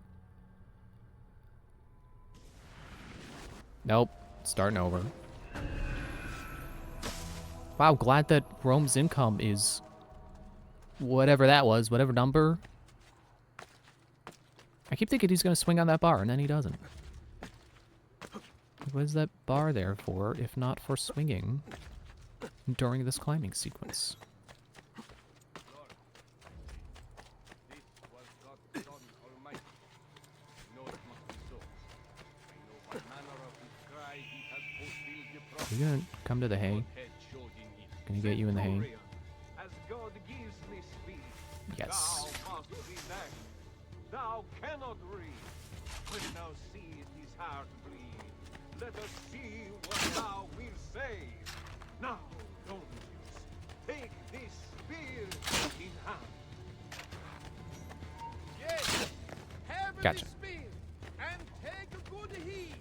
Nope. Starting over. Wow, glad that Rome's income is whatever that was, whatever number. I keep thinking he's going to swing on that bar, and then he doesn't. What is that bar there for, if not for swinging during this climbing sequence? You gonna come to the hay? Can you get you in the hay? As God gives me speed, Yes. thou must be next. Thou cannot read. When thou seest his heart bleed, let us see what thou wilt say. Now, Longius, take this spear in hand. Yes, have Gotcha. this spear, and take good heed.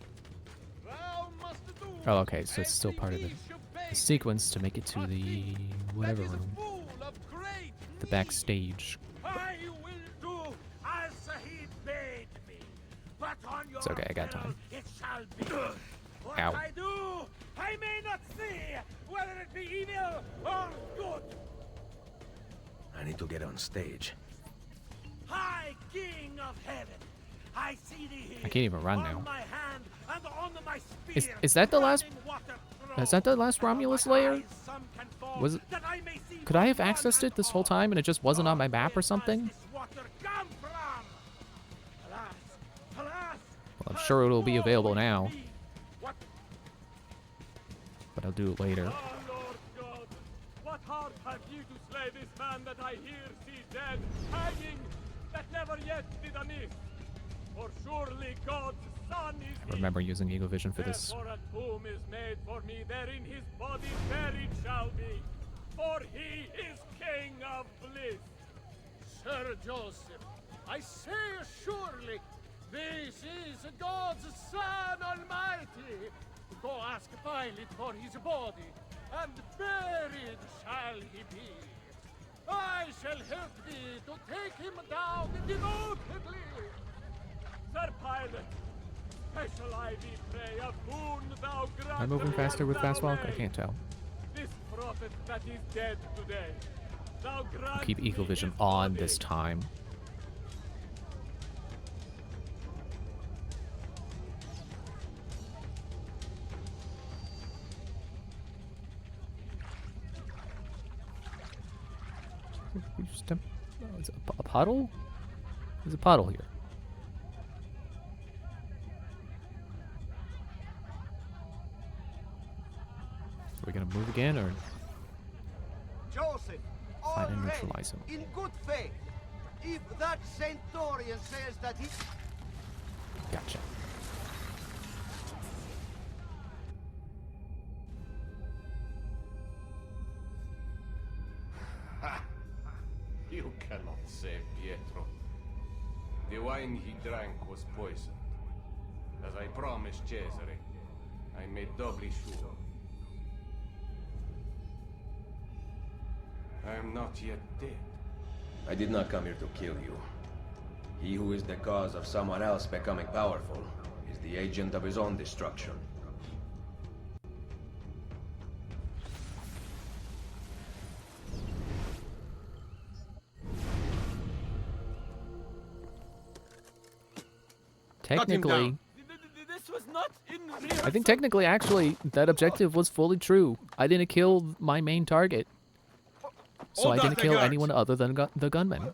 Thou must do Oh, okay, so it's as still part of the me should beg thee. sequence to make it to the whatever That is room. full of great The need. backstage. I will do as he bade me, but on your It's okay, I got peril time. it shall be. What Ow. I do, I may not see, whether it be evil or good. I need to get on stage. High King of Heaven, I see thee here. I can't even run on now. my hand and on my spear, Is that the last? running water Is that the last through. Romulus My layer? eyes some can fall, Was it? that I may see Could I have one accessed and it this whole all. time and it just wasn't on my map or Where something? does this water come from? Alas, alas, Well, I'm sure it'll be woe available is now, me. What? but I'll do it later. Ah, Lord God, what heart have ye to slay this man that I here see dead, hanging, that never yet did amiss? For surely God's Son is I he. remember using Eagle Vision for this. Therefore a tomb is made for me, therein his body buried shall be, for he is King of bliss. Sir Joseph, I say surely, this is God's Son Almighty. Go ask Pilate for his body, and buried shall he be. I shall help thee to take him down devotedly. Sir Pilate, special I thee pray, a boon thou grant. Am I moving me faster as with thou fast walk? I may. can't tell. This prophet that is dead today, thou grant I'll keep me Eagle Vision his on body. this time. We just it's a puddle? There's a puddle here. Are we gonna move again or Joseph, try to already, neutralize him? in good faith, if that Centurion says that he... Gotcha. You cannot save Pietro. The wine he drank was poisoned. As I promised Cesare, I made doubly sure. I am not yet dead. I did not come here to kill you. He who is the cause of someone else becoming powerful is the agent of his own destruction. Technically, This was not in real. I think technically, actually, that objective was fully true. I didn't kill my main target. So I didn't kill anyone other than the gunman.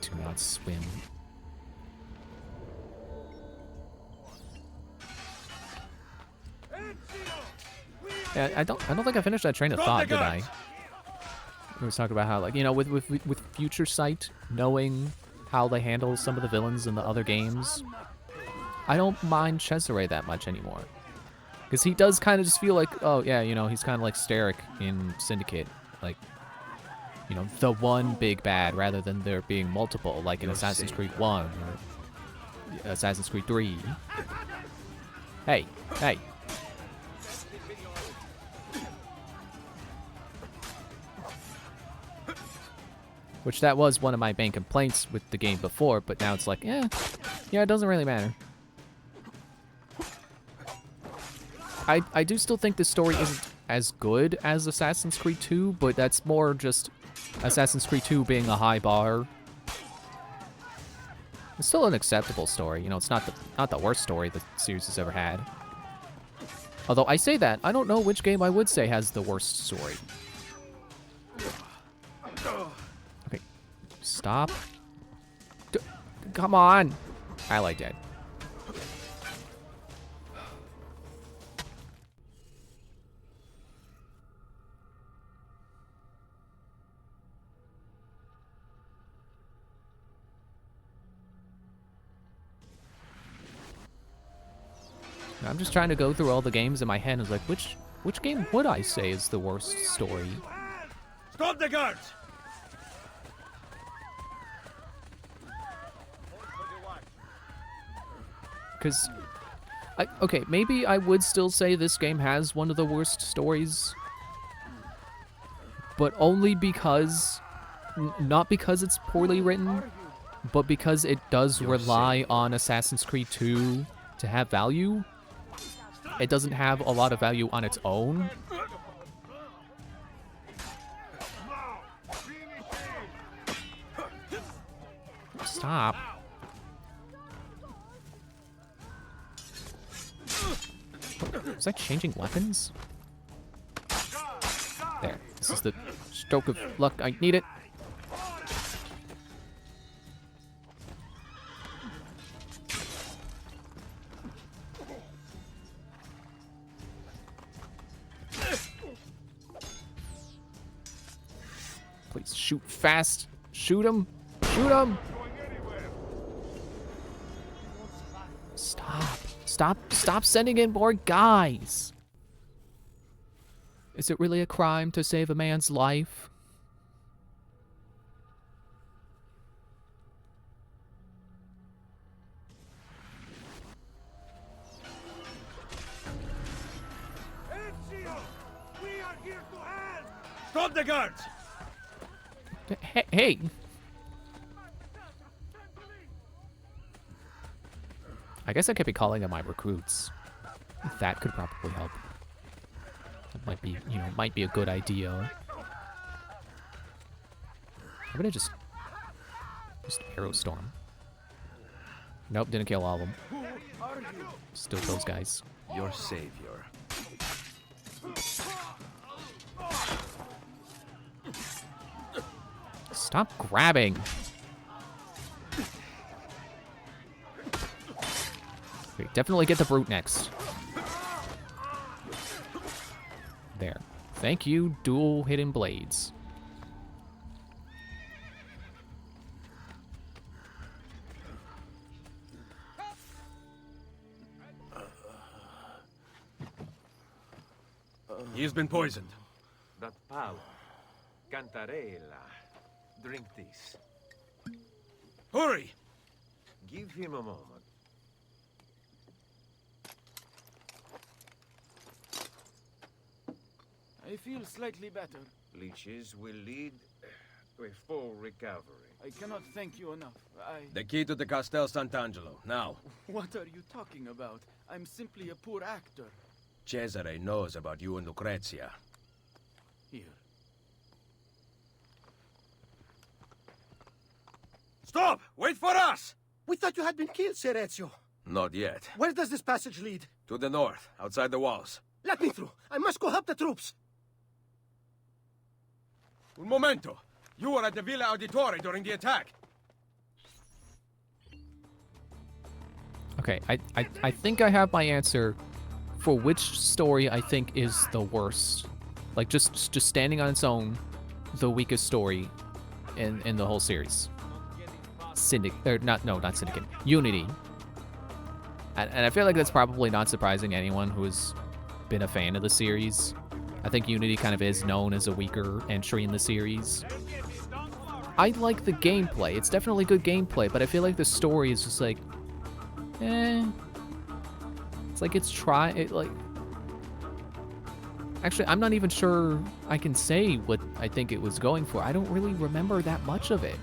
Do not swim. Yeah, I don't think I finished that train of thought, did I? We was talking about how, like, you know, with future sight, knowing how they handle some of the villains in the other games, I don't mind Cesare that much anymore. Because he does kind of just feel like, oh, yeah, you know, he's kind of like Starrick in Syndicate. Like, you know, the one big bad rather than there being multiple, like in Assassin's Creed 1 or Assassin's Creed 3. Hey, hey. Which that was one of my main complaints with the game before, but now it's like, yeah, it doesn't really matter. I do still think the story isn't as good as Assassin's Creed 2, but that's more just Assassin's Creed 2 being a high bar. It's still an acceptable story, you know, it's not the worst story the series has ever had. Although I say that, I don't know which game I would say has the worst story. Okay, stop. Come on! I like that. I'm just trying to go through all the games in my head and was like, which game would I say is the worst story? Stop the guards! Because, okay, maybe I would still say this game has one of the worst stories, but only because, not because it's poorly written, but because it does rely on Assassin's Creed 2 to have value. It doesn't have a lot of value on its own. Stop. Is that changing weapons? There. This is the stroke of luck. I need it. Please shoot fast. Shoot him. Shoot him. Stop sending in more guys. Is it really a crime to save a man's life? Ezio! We are here to help! Stop the guards! Hey. I guess I could be calling them my recruits. That could probably help. That might be, might be a good idea. I'm gonna just arrow storm. Nope, didn't kill all of them. Still those guys. Your savior. Stop grabbing. Okay, definitely get the brute next. There. Thank you, dual hidden blades. He's been poisoned. That power. Cantarella. Drink this. Hurry! Give him a moment. I feel slightly better. Leeches will lead to a full recovery. I cannot thank you enough. The key to the Castel Sant'Angelo, now. What are you talking about? I'm simply a poor actor. Cesare knows about you and Lucrezia. Here. Stop! Wait for us! We thought you had been killed, Ser Ezio. Not yet. Where does this passage lead? To the north, outside the walls. Let me through. I must go help the troops. Un momento! You were at the Villa Auditore during the attack. Okay, I think I have my answer for which story I think is the worst. Like, just standing on its own, the weakest story in the whole series. Not Syndicate. Unity. And I feel like that's probably not surprising anyone who has been a fan of the series. I think Unity kind of is known as a weaker entry in the series. I like the gameplay. It's definitely good gameplay, but I feel like the story is just like, It's like actually, I'm not even sure I can say what I think it was going for. I don't really remember that much of it.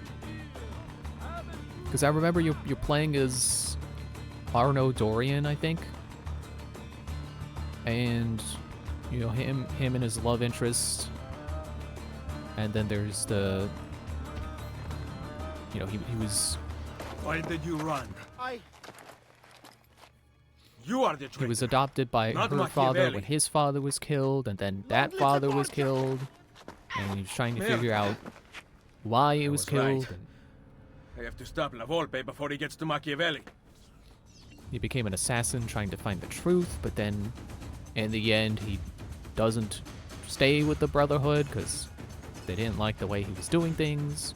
Because I remember you're playing as Arno Dorian, I think. And, him and his love interest. And then there's the... he was... Why did you run? I... You are the traitor. He was adopted by her father when his father was killed, and then that father was killed. And he was trying to figure out why he was killed. Right. I have to stop La Volpe before he gets to Machiavelli. He became an assassin trying to find the truth, but then in the end he doesn't stay with the Brotherhood because they didn't like the way he was doing things.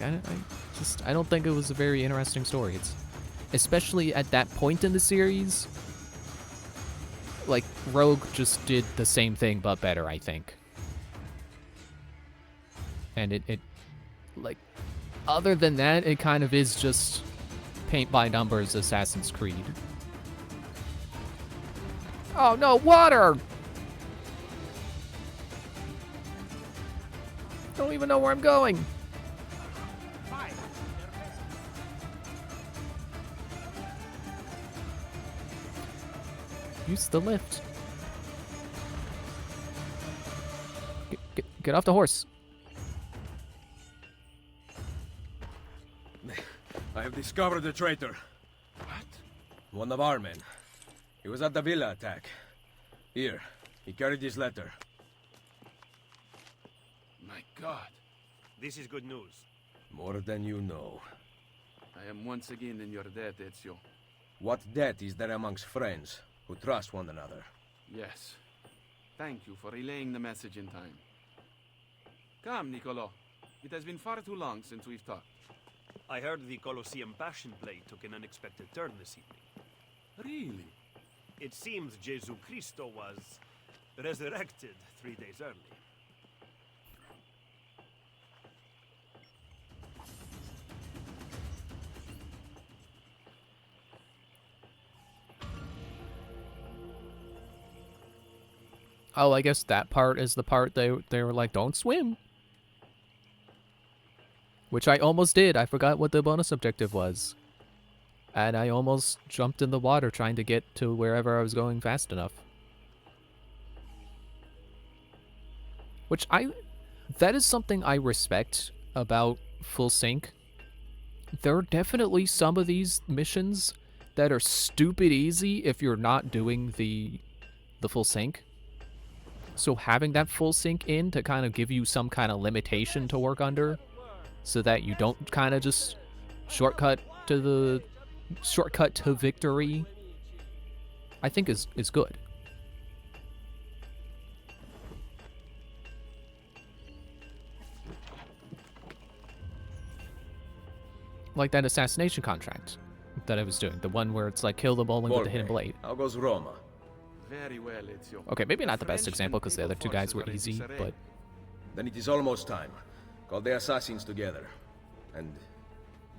I don't think it was a very interesting story. especially at that point in the series, like, Rogue just did the same thing but better, I think. And it like, other than that, it kind of is just paint by numbers Assassin's Creed. Oh no, water! Don't even know where I'm going. Use the lift. Get off the horse. I have discovered the traitor. What? One of our men. He was at the villa attack. Here, he carried this letter. My God. This is good news. More than you know. I am once again in your debt, Ezio. What debt is there amongst friends who trust one another? Yes. Thank you for relaying the message in time. Come, Niccolo. It has been far too long since we've talked. I heard the Colosseum Passion Play took an unexpected turn this evening. Really? It seems Jesu Cristo was resurrected 3 days early. Oh, I guess that part is the part they were like, don't swim. Which I almost did. I forgot what the bonus objective was. And I almost jumped in the water trying to get to wherever I was going fast enough. Which that is something I respect about full sync. There are definitely some of these missions that are stupid easy if you're not doing the full sync. So having that full sync in to kind of give you some kind of limitation to work under, so that you don't kind of just shortcut to victory, I think is good. Like that assassination contract that I was doing, the one where it's like kill the bowling with the hidden blade. How goes Roma? Very well, Ezio. Okay, maybe not the best example because the other two guys were easy, but... Then it is almost time. Call the assassins together. And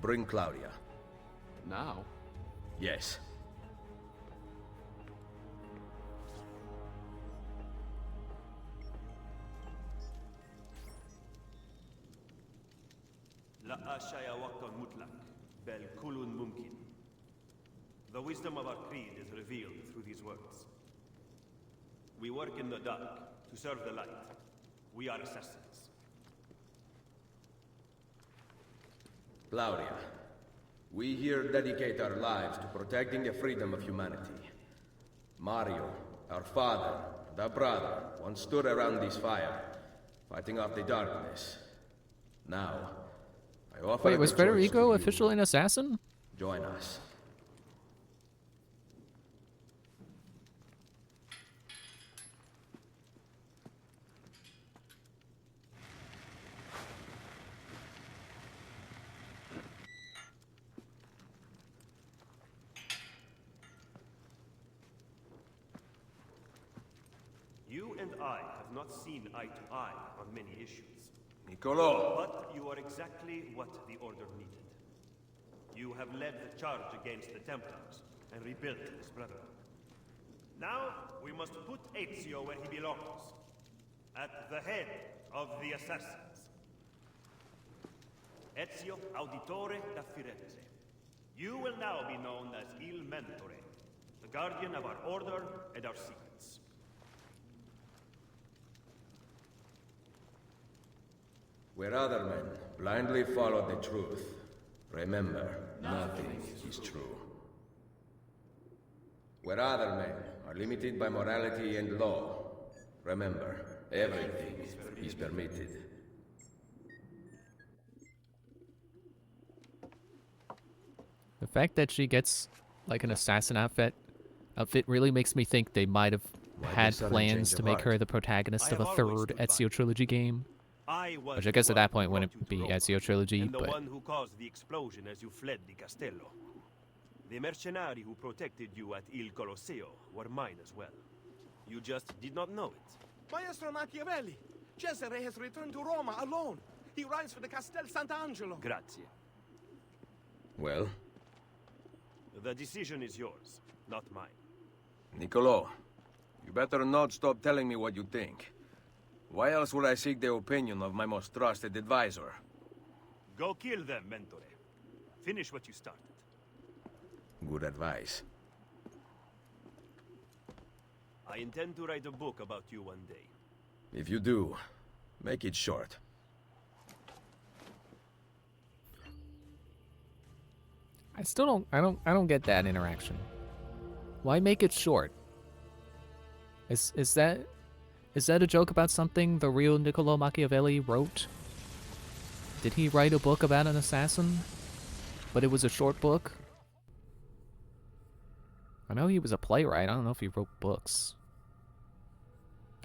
bring Claudia. Now? Yes. La ashaya wakon mutlak, bel kulun mumkin. The wisdom of our creed is revealed through these words. We work in the dark to serve the light. We are assassins. Claudia, we here dedicate our lives to protecting the freedom of humanity. Mario, our father, and our brother, once stood around this fire, fighting off the darkness. Now, I offer Wait, was the choice Federico to officially an assassin? join us. You and I have not seen eye to eye on many issues. Niccolo! But you are exactly what the Order needed. You have led the charge against the Templars and rebuilt this Brotherhood. Now, we must put Ezio where he belongs. At the head of the Assassins. Ezio Auditore da Firenze. You will now be known as Il Mentore, the guardian of our Order and our secrets. Where other men blindly follow the truth, remember, nothing is true. Where other men are limited by morality and law, remember, everything is permitted. The fact that she gets like an assassin outfit really makes me think they might have had plans to make her the protagonist of a third Ezio trilogy game. Which I guess at that point wouldn't be Ezio trilogy, and the but one who caused the explosion as you fled the castello. The mercenari who protected you at Il Colosseo were mine as well. You just did not know it. Maestro Machiavelli! Cesare has returned to Roma alone. He rides for the Castel Sant'Angelo. Grazie. Well, The decision is yours, not mine. Niccolo, you better not stop telling me what you think. Why else would I seek the opinion of my most trusted advisor? Go kill them, Mentore. Finish what you started. Good advice. I intend to write a book about you one day. If you do, make it short. I still don't. I don't get that interaction. Why make it short? Is that a joke about something the real Niccolo Machiavelli wrote? Did he write a book about an assassin? But it was a short book? I know he was a playwright. I don't know if he wrote books.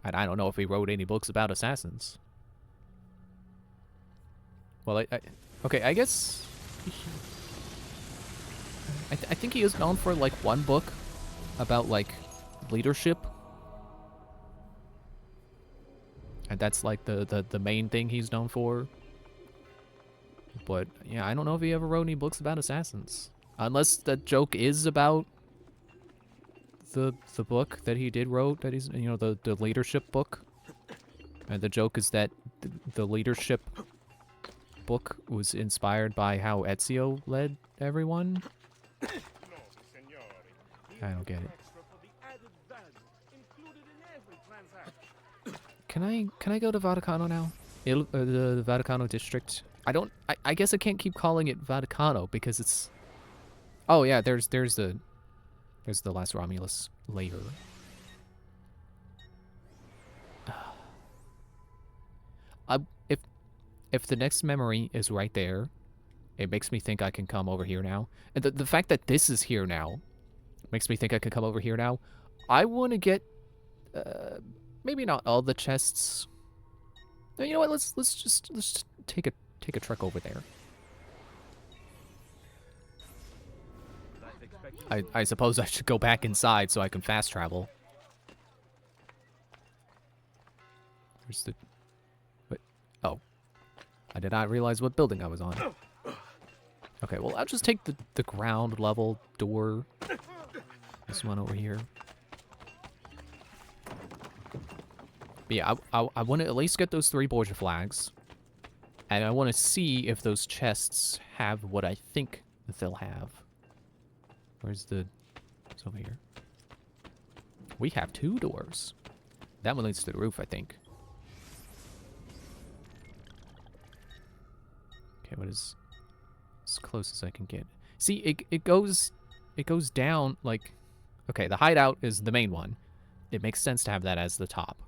And I don't know if he wrote any books about assassins. Well, okay, I guess... I think he is known for, like, one book about, like, leadership. And that's, like, the main thing he's known for. But, yeah, I don't know if he ever wrote any books about assassins. Unless the joke is about the book that he did wrote, that he's, you know, the leadership book. And the joke is that the leadership book was inspired by how Ezio led everyone. I don't get it. Can I go to Vaticano now? The Vaticano district. I guess I can't keep calling it Vaticano because it's. Oh yeah, there's the last Romulus layer. If the next memory is right there, it makes me think I can come over here now. And the fact that this is here now makes me think I can come over here now. I want to get maybe not all the chests. No, you know what? Let's just take a trek over there. I suppose I should go back inside so I can fast travel. Where's the... What? Oh. I did not realize what building I was on. Okay, well, I'll just take the ground level door. This one over here. But yeah, I want to at least get those 3 Borgia flags. And I want to see if those chests have what I think they'll have. Where's the... It's over here. We have 2 doors. That one leads to the roof, I think. Okay, what is... as close as I can get. See, it goes down, like... Okay, the hideout is the main one. It makes sense to have that as the top.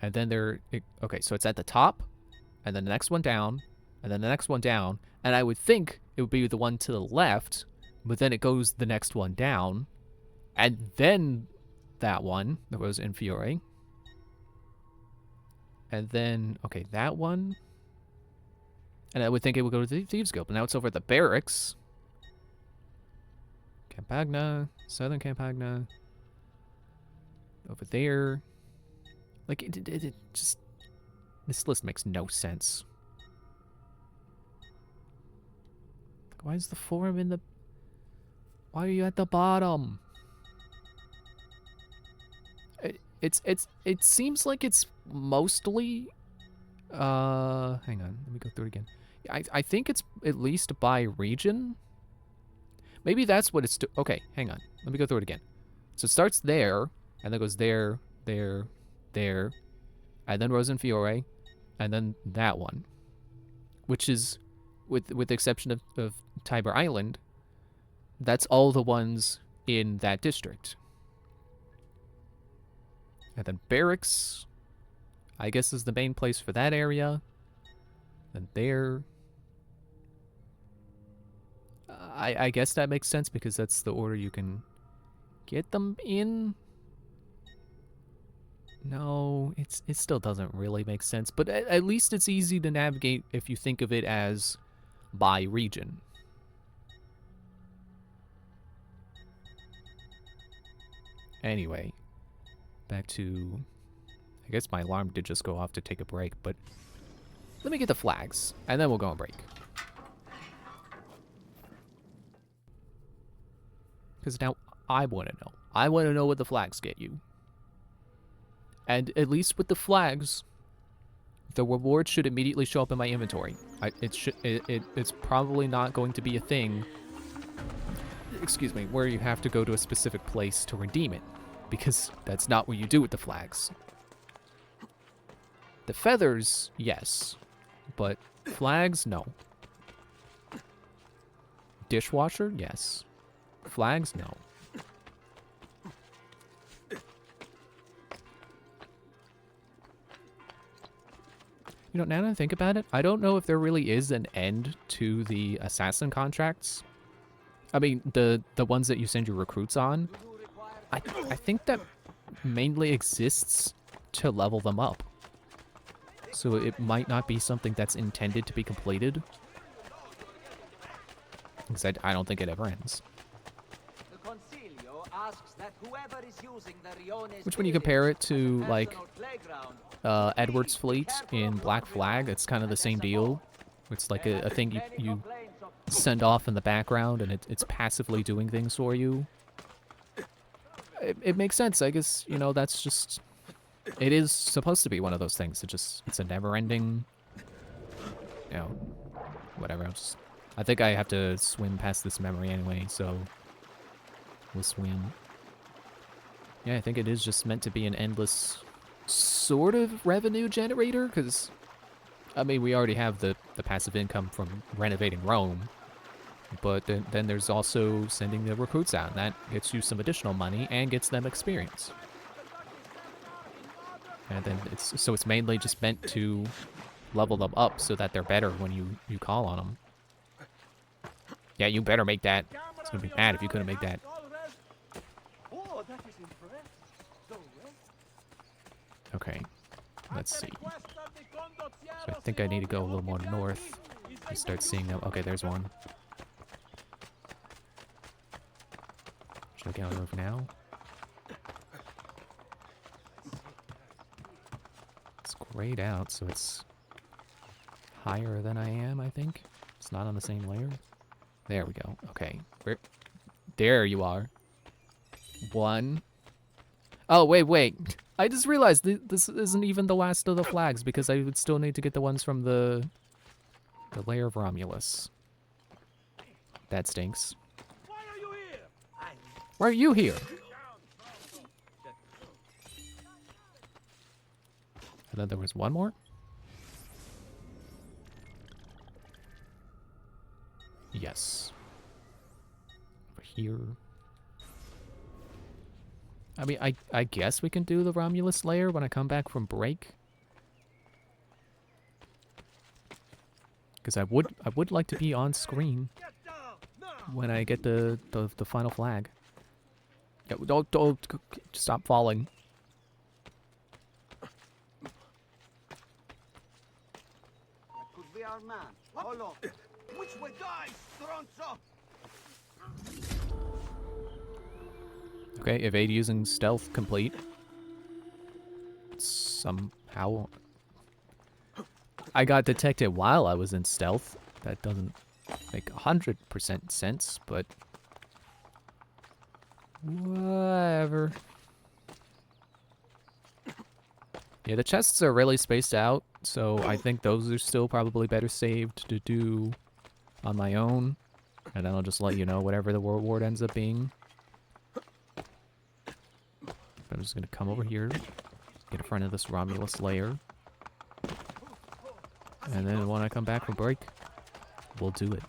And then okay, so it's at the top, and then the next one down, and then the next one down, and I would think it would be the one to the left, but then it goes the next one down, and then that one, that was in Fiore. And then, okay, that one. And I would think it would go to the Thieves Guild, but now it's over at the barracks. Campagna, Southern Campagna. Over there. Like, it just... This list makes no sense. Like, why is the forum in the... Why are you at the bottom? It seems like it's mostly... hang on, let me go through it again. I think it's at least by region. Maybe that's what it's... Okay, hang on. Let me go through it again. So it starts there, and then goes there, there, there, and then Rosenfiore, and then that one. Which is, with the exception of Tiber Island, that's all the ones in that district. And then Barracks, I guess, is the main place for that area. And there... I guess that makes sense because that's the order you can get them in. No, it still doesn't really make sense, but at least it's easy to navigate if you think of it as by region. Anyway, back to... I guess my alarm did just go off to take a break, but let me get the flags, and then we'll go on break. Because now I want to know. I want to know what the flags get you. And at least with the flags, the reward should immediately show up in my inventory. It's probably not going to be a thing, excuse me, where you have to go to a specific place to redeem it. Because that's not what you do with the flags. The feathers, yes. But flags, no. Dishwasher, yes. Flags, no. You know, now that I think about it, I don't know if there really is an end to the assassin contracts. I mean, the ones that you send your recruits on. I think that mainly exists to level them up. So it might not be something that's intended to be completed. Because I don't think it ever ends. Which, when you compare it to, like, Edward's fleet in Black Flag, it's kind of the same deal. It's like a thing you send off in the background, and it's passively doing things for you. It makes sense. I guess, you know, that's just... It is supposed to be one of those things. It's a never-ending... You know, whatever else. I think I have to swim past this memory anyway, so... We'll swim. Yeah, I think it is just meant to be an endless sort of revenue generator, because, I mean, we already have the passive income from renovating Rome, but then there's also sending the recruits out, and that gets you some additional money and gets them experience. And then it's mainly just meant to level them up so that they're better when you call on them. Yeah, you better make that. It's gonna be mad if you couldn't make that. Okay, let's see. So I think I need to go a little more north and start seeing them. Okay, there's one. Should I get on the roof now? It's grayed out, so it's higher than I am, I think. It's not on the same layer. There we go. Okay. There you are. One. Oh, wait. I just realized this isn't even the last of the flags, because I would still need to get the ones from the layer of Romulus. That stinks. Why are you here? And then there was one more? Yes. Over here. I mean, I guess we can do the Romulus layer when I come back from break. Because I would like to be on screen when I get the final flag. Yeah, don't stop falling. That could be our man. Hold on. Which way die, Stronzo? Okay, evade using stealth complete. Somehow I got detected while I was in stealth. That doesn't make 100% sense, but whatever. Yeah, the chests are really spaced out, so I think those are still probably better saved to do on my own. And then I'll just let you know whatever the reward ends up being. I'm just gonna come over here, get in front of this Romulus layer. And then when I come back from break, we'll do it.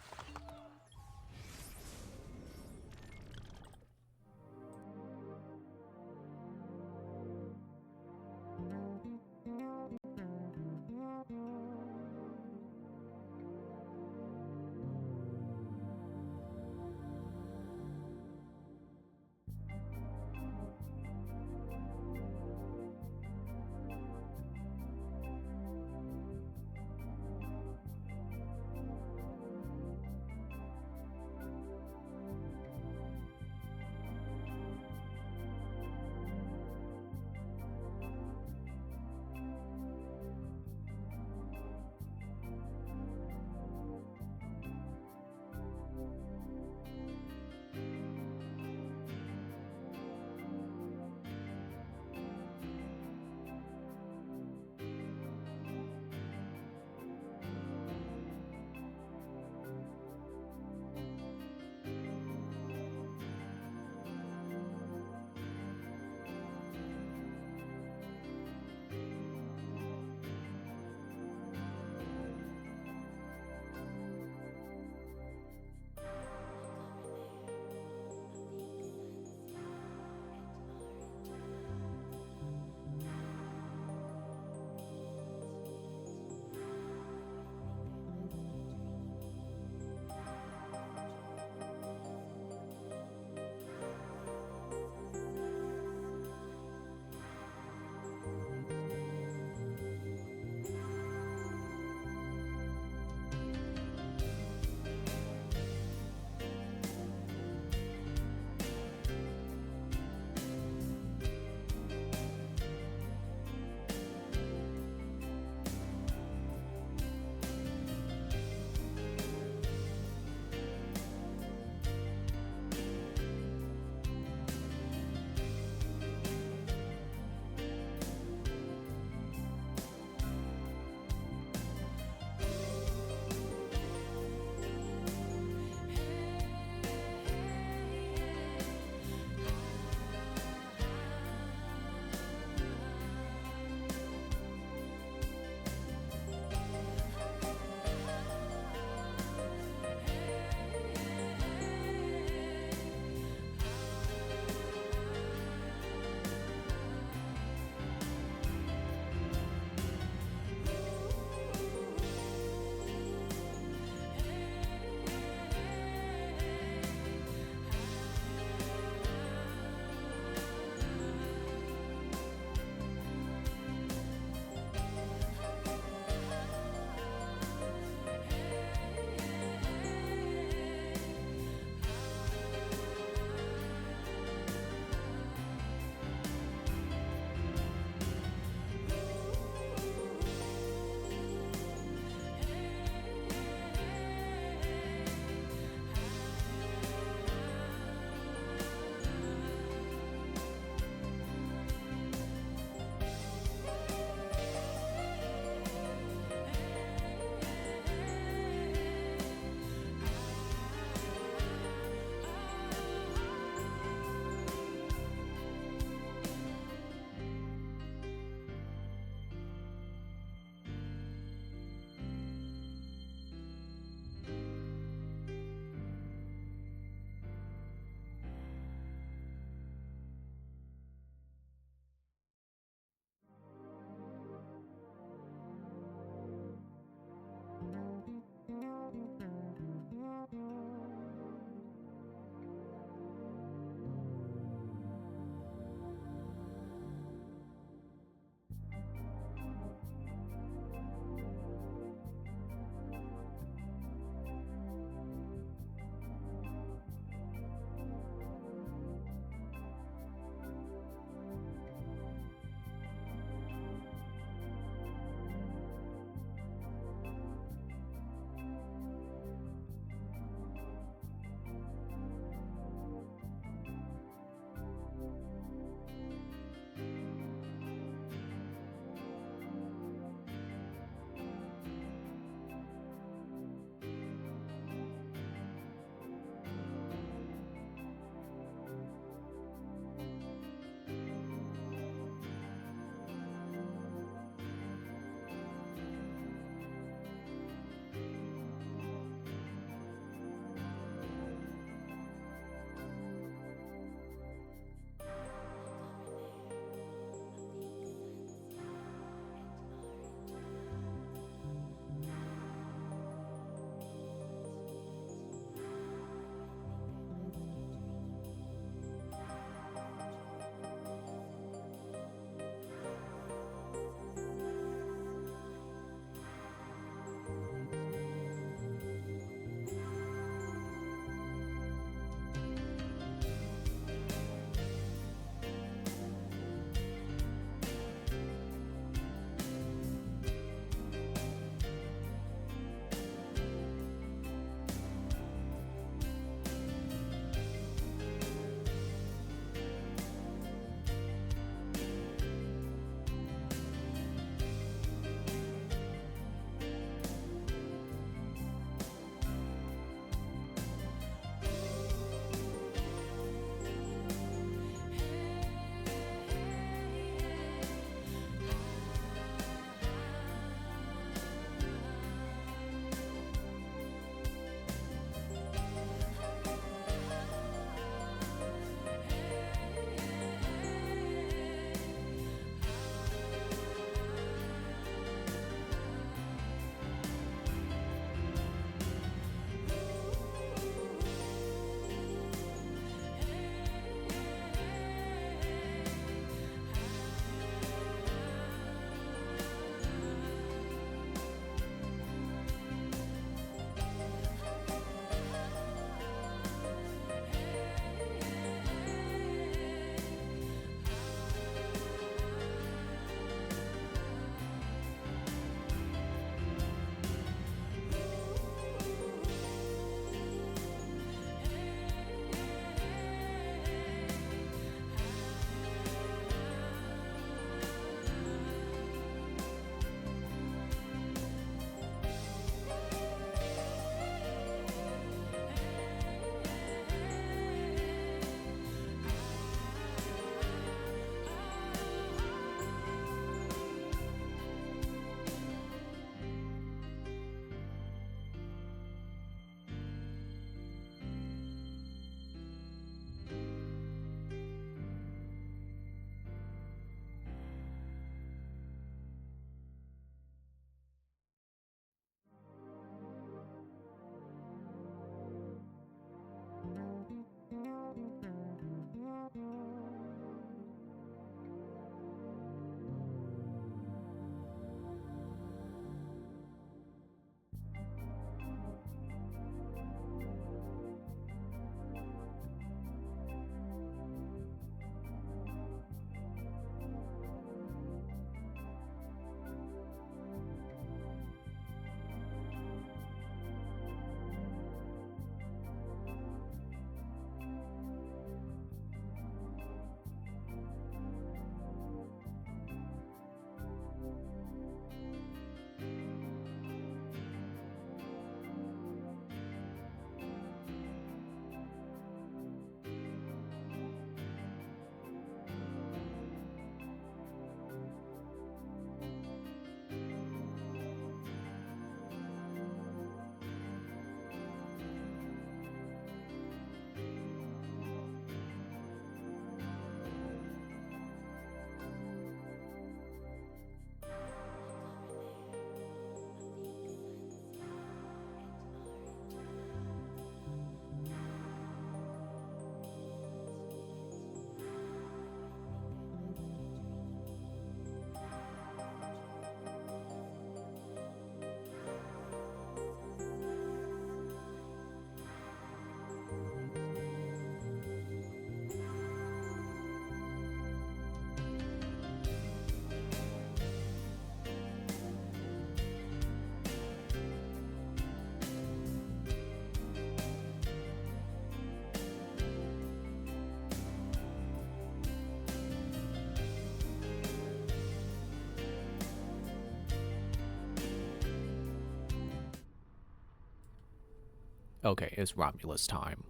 Okay, it's Romulus time.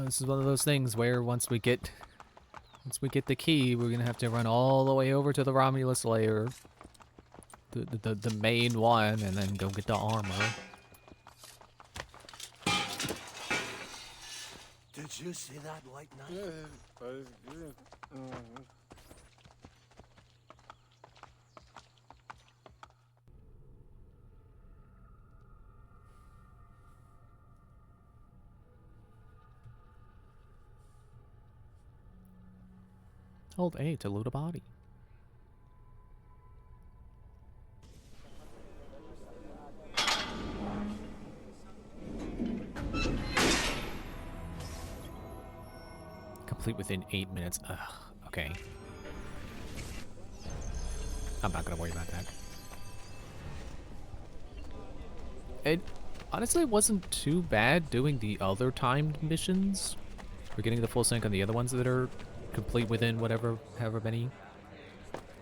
This is one of those things where once we get the key, we're gonna have to run all the way over to the Romulus lair, the main one, and then go get the armor. Did you see that white knight? Hold A to loot a body. Complete within 8 minutes. Ugh, okay. I'm not gonna worry about that. It honestly wasn't too bad doing the other timed missions. We're getting the full sync on the other ones that are complete within however many.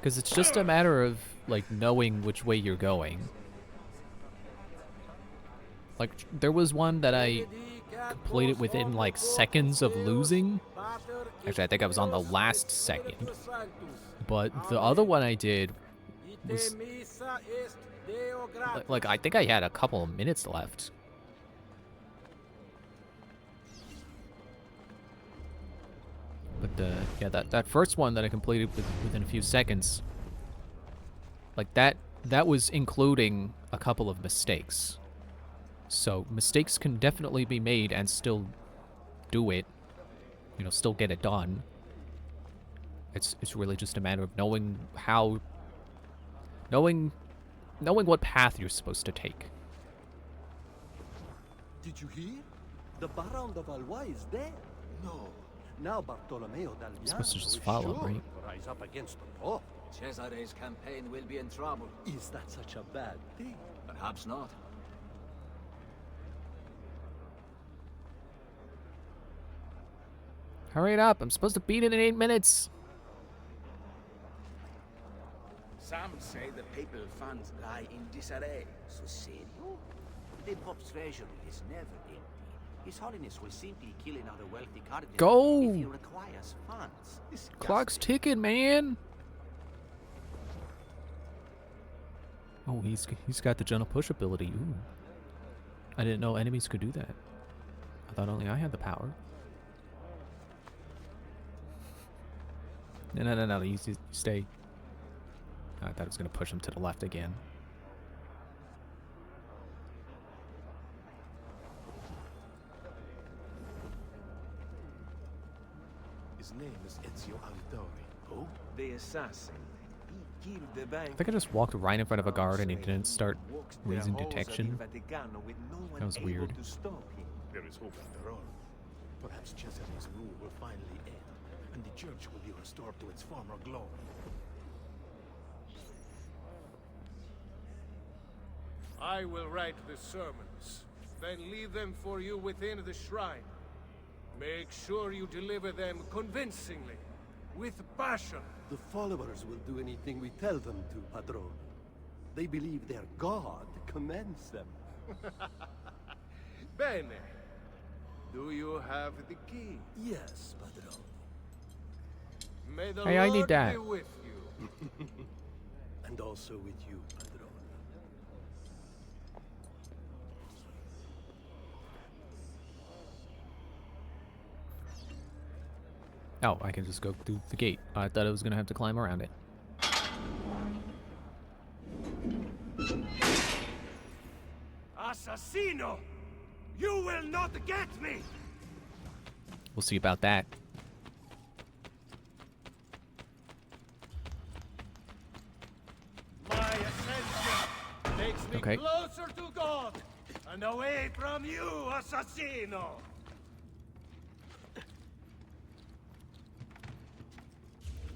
Because it's just a matter of, like, knowing which way you're going. Like, there was one that I completed within, like, seconds of losing. Actually, I think I was on the last second. But the other one I did was... Like, I think I had a couple of minutes left. But, yeah, that first one that I completed within a few seconds, like, that was including a couple of mistakes. So, mistakes can definitely be made and still do it. You know, still get it done. It's really just a matter of knowing how... Knowing what path you're supposed to take. Did you hear? The Baron de Valois is dead. No. Now Bartolomeo d'Alviano Supposed to just follow, is sure right? to rise up against the Pope. Cesare's campaign will be in trouble. Is that such a bad thing? Perhaps not. Hurry it up. I'm supposed to beat it in 8 minutes. Some say the papal funds lie in disarray. So serio? The Pope's treasury is never empty. His Holiness will simply kill another wealthy cardinal Go! if he requires funds. Clock's ticking, man. Oh, he's got the gentle push ability. Ooh. I didn't know enemies could do that. I thought only I had the power. No. You stay. I thought I was going to push him to the left again. His name is Ezio Auditore. Who? The assassin. He killed the bank. I think I just walked right in front of a guard and he didn't start raising detection. That was weird. There is hope after all. Perhaps Cesare's rule will finally end, and the church will be restored to its former glory. I will write the sermons, then leave them for you within the shrine. Make sure you deliver them convincingly, with passion. The followers will do anything we tell them to, Padron. They believe their God commands them. Bene. Do you have the key? Yes, Padron. May the Hey, I need Lord that. be with you. And also with you, Padron. Oh, I can just go through the gate. I thought I was going to have to climb around it. Assassino! You will not get me! We'll see about that. My ascension takes me Okay. closer to God and away from you, Assassino!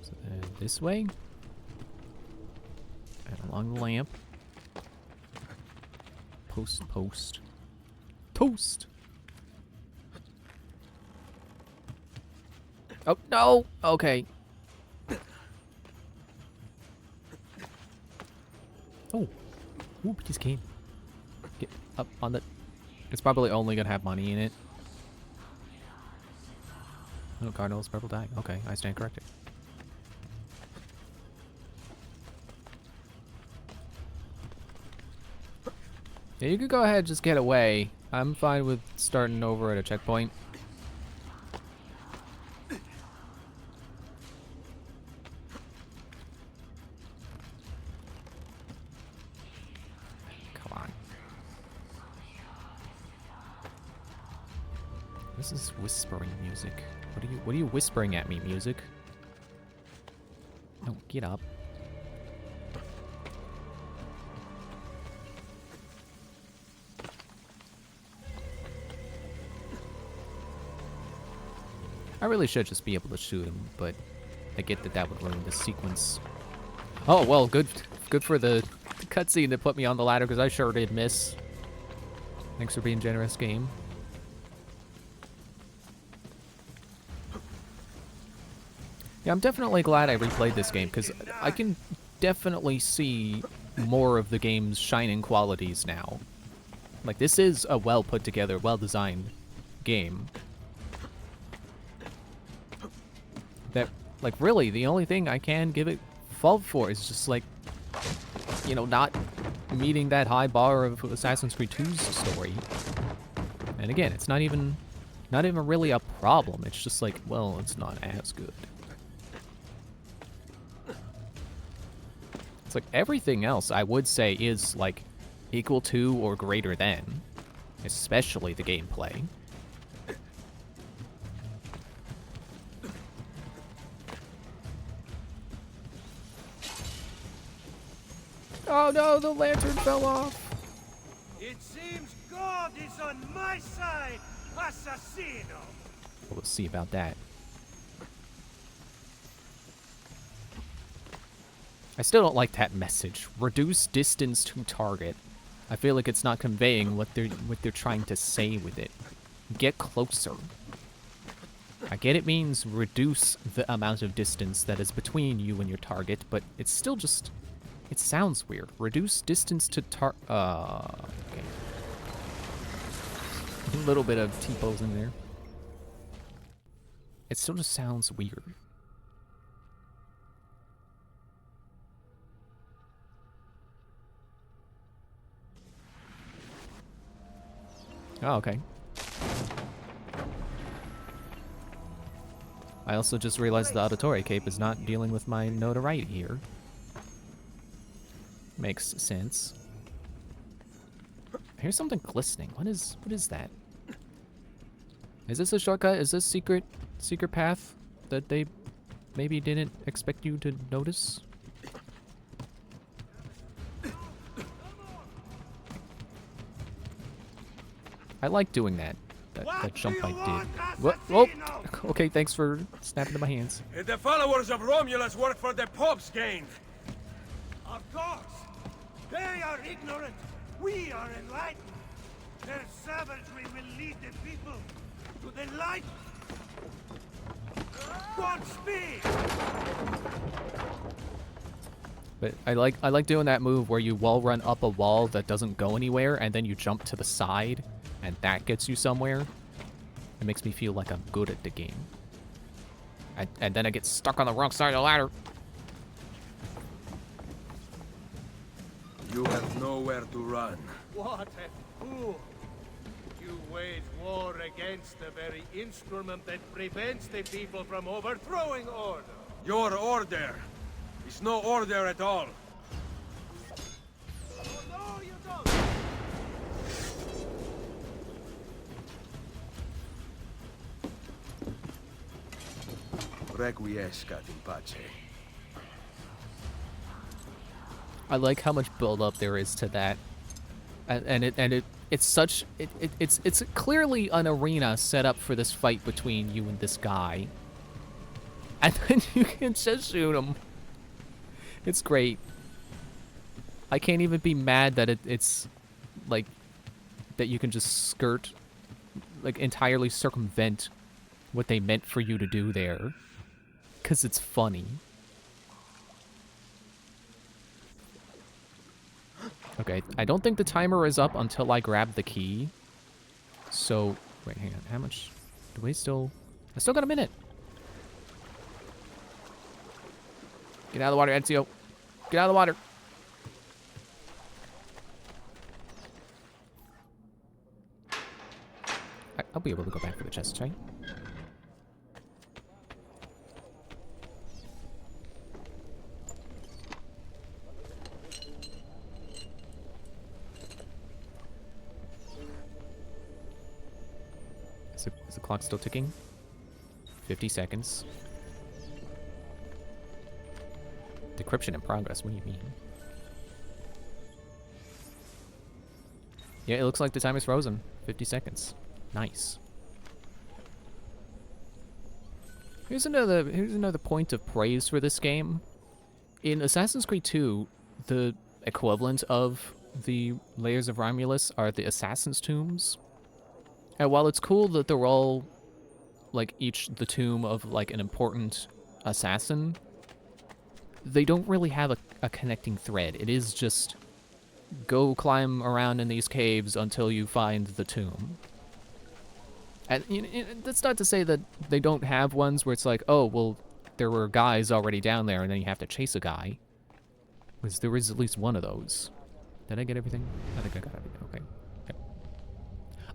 So, this way. And along the lamp. Post. Toast! Oh, no! Okay. Oh. Ooh, piece came. Get up on the... It's probably only gonna have money in it. No, Cardinals, purple die. Okay, I stand corrected. Yeah, you could go ahead and just get away. I'm fine with starting over at a checkpoint. Come on. This is whispering music. What are you whispering at me, music? No, get up. I really should just be able to shoot him, but I get that that would ruin the sequence. Oh, well, good for the cutscene that put me on the ladder, because I sure did miss. Thanks for being generous, game. Yeah, I'm definitely glad I replayed this game, because I can definitely see more of the game's shining qualities now. Like, this is a well-put-together, well-designed game. That, like, really, the only thing I can give it fault for is just, like, you know, not meeting that high bar of Assassin's Creed 2's story. And again, it's not even really a problem. It's just like, well, it's not as good. It's like everything else I would say is, like, equal to or greater than, especially the gameplay. Oh no, the lantern fell off. It seems God is on my side, assassino. We'll see about that. I still don't like that message. Reduce distance to target. I feel like it's not conveying what they're trying to say with it. Get closer. I get it means reduce the amount of distance that is between you and your target, but it's still just... It sounds weird. Reduce distance to okay. A little bit of T-pose in there. It still just sounds weird. Oh, okay. I also just realized the auditory cape is not dealing with my notoriety here. Makes sense. Here's something glistening. What is that? Is this a shortcut? Is this secret path that they maybe didn't expect you to notice? I like doing that jump I did. What? Oh! Okay, thanks for snapping to my hands. The followers of Romulus work for the Pope's gain. Of course. They are ignorant. We are enlightened. Their savagery will lead the people to the light. Godspeed. But I like doing that move where you wall run up a wall that doesn't go anywhere, and then you jump to the side, and that gets you somewhere. It makes me feel like I'm good at the game. And then I get stuck on the wrong side of the ladder. You have nowhere to run. What a fool! You wage war against the very instrument that prevents the people from overthrowing order. Your order is no order at all. Oh, no, you don't! Requiescat in pace. I like how much build-up there is to that, it's clearly an arena set up for this fight between you and this guy, and then you can just shoot him. It's great. I can't even be mad that it's like that you can just skirt, like entirely circumvent what they meant for you to do there, because it's funny. Okay, I don't think the timer is up until I grab the key. So, wait, hang on. How much do we still... I still got a minute. Get out of the water, Ezio. Get out of the water. I'll be able to go back for the chest, right? Is the clock still ticking? 50 seconds. Decryption in progress, what do you mean? Yeah, it looks like the time is frozen. 50 seconds. Nice. Here's another point of praise for this game. In Assassin's Creed 2, the equivalent of the layers of Romulus are the Assassin's Tombs. And while it's cool that they're all, like, each the tomb of, like, an important assassin, they don't really have a connecting thread. It is just go climb around in these caves until you find the tomb. And that's not to say that they don't have ones where it's like, oh, well, there were guys already down there and then you have to chase a guy. Because there is at least one of those. Did I get everything? I think I got everything. Okay.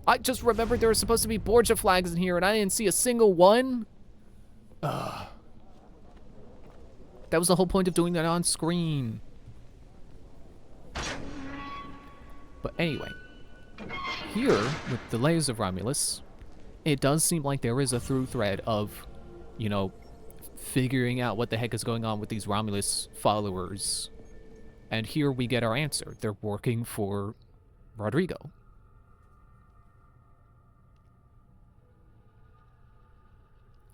I just remembered there were supposed to be Borgia flags in here and I didn't see a single one. Ugh. That was the whole point of doing that on screen. But anyway, here with the layers of Romulus, it does seem like there is a through thread of, you know, figuring out what the heck is going on with these Romulus followers. And here we get our answer. They're working for Rodrigo.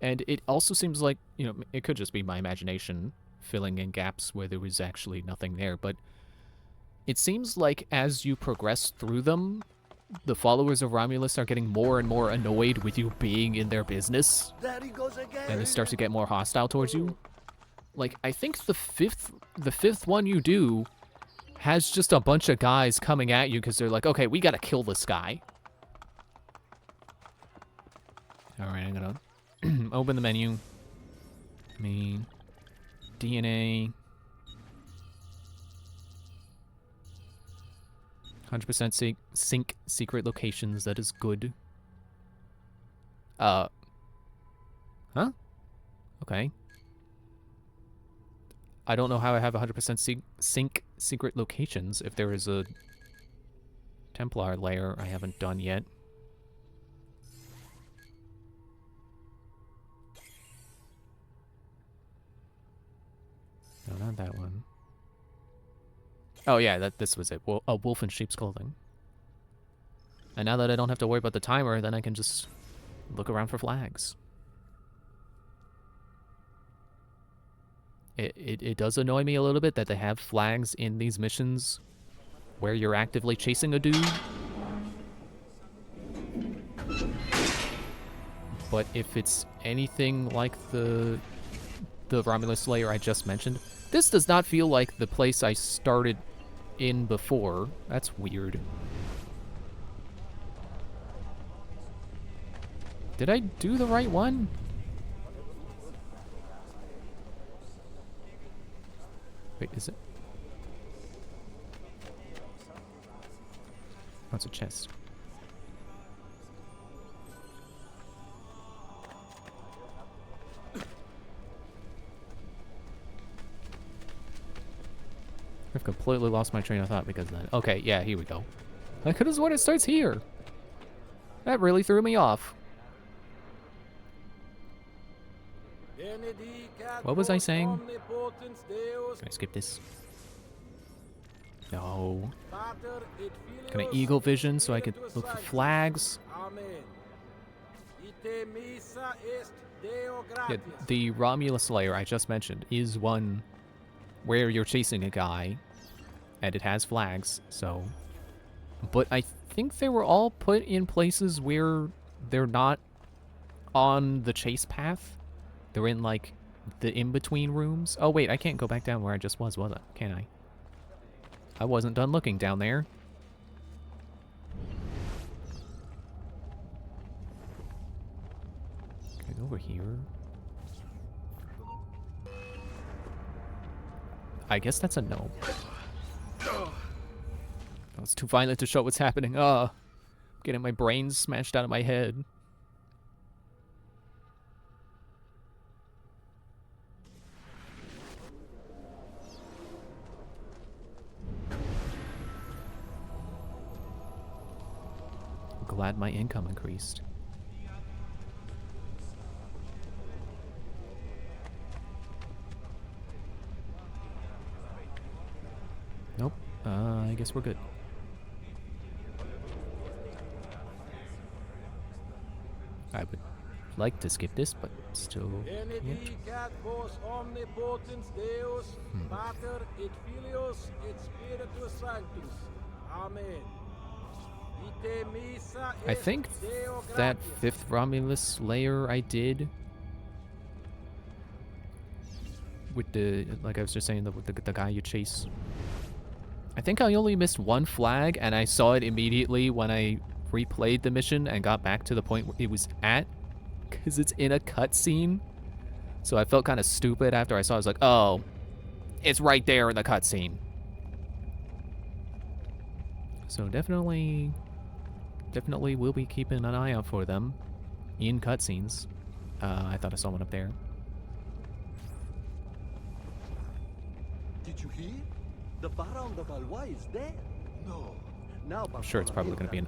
And it also seems like, you know, it could just be my imagination filling in gaps where there was actually nothing there, but it seems like as you progress through them, the followers of Romulus are getting more and more annoyed with you being in their business. There he goes again. And it starts to get more hostile towards you. Like, I think the fifth one you do has just a bunch of guys coming at you because they're like, okay, we gotta kill this guy. Alright, I'm gonna open the menu. DNA. 100% sync secret locations. That is good. Huh? Okay. I don't know how I have 100% sync secret locations if there is a Templar layer I haven't done yet. No, not that one. Oh yeah, this was it. A wolf in sheep's clothing. And now that I don't have to worry about the timer, then I can just look around for flags. It does annoy me a little bit that they have flags in these missions where you're actively chasing a dude. But if it's anything like the Romulus layer I just mentioned, this does not feel like the place I started in before. That's weird. Did I do the right one? Wait, is it? Oh, it's a chest. I've completely lost my train of thought because of that. Okay, yeah, here we go. I could have sworn it starts here. That really threw me off. What was I saying? Can I skip this? No. Can I eagle vision so I could look for flags? Yeah, the Romulus layer I just mentioned is one where you're chasing a guy, and it has flags, so... But I think they were all put in places where they're not on the chase path. They're in, like, the in-between rooms. Oh, wait, I can't go back down where I just was I? Can I? I wasn't done looking down there. Can I go over here? I guess that's a no. Oh, it's too violent to show what's happening. Getting my brains smashed out of my head. Glad my income increased. Nope. I guess we're good. I would like to skip this, but still can't. I think that 5th Romulus layer I did with the, like I was just saying, with the guy you chase. I think I only missed one flag, and I saw it immediately when I replayed the mission and got back to the point where it was at, because it's in a cutscene. So I felt kind of stupid after I saw it. I was like, oh, it's right there in the cutscene. So definitely will be keeping an eye out for them in cutscenes. I thought I saw one up there. Did you hear? The Baron de Valois is dead. No. Now I'm sure it's probably going to be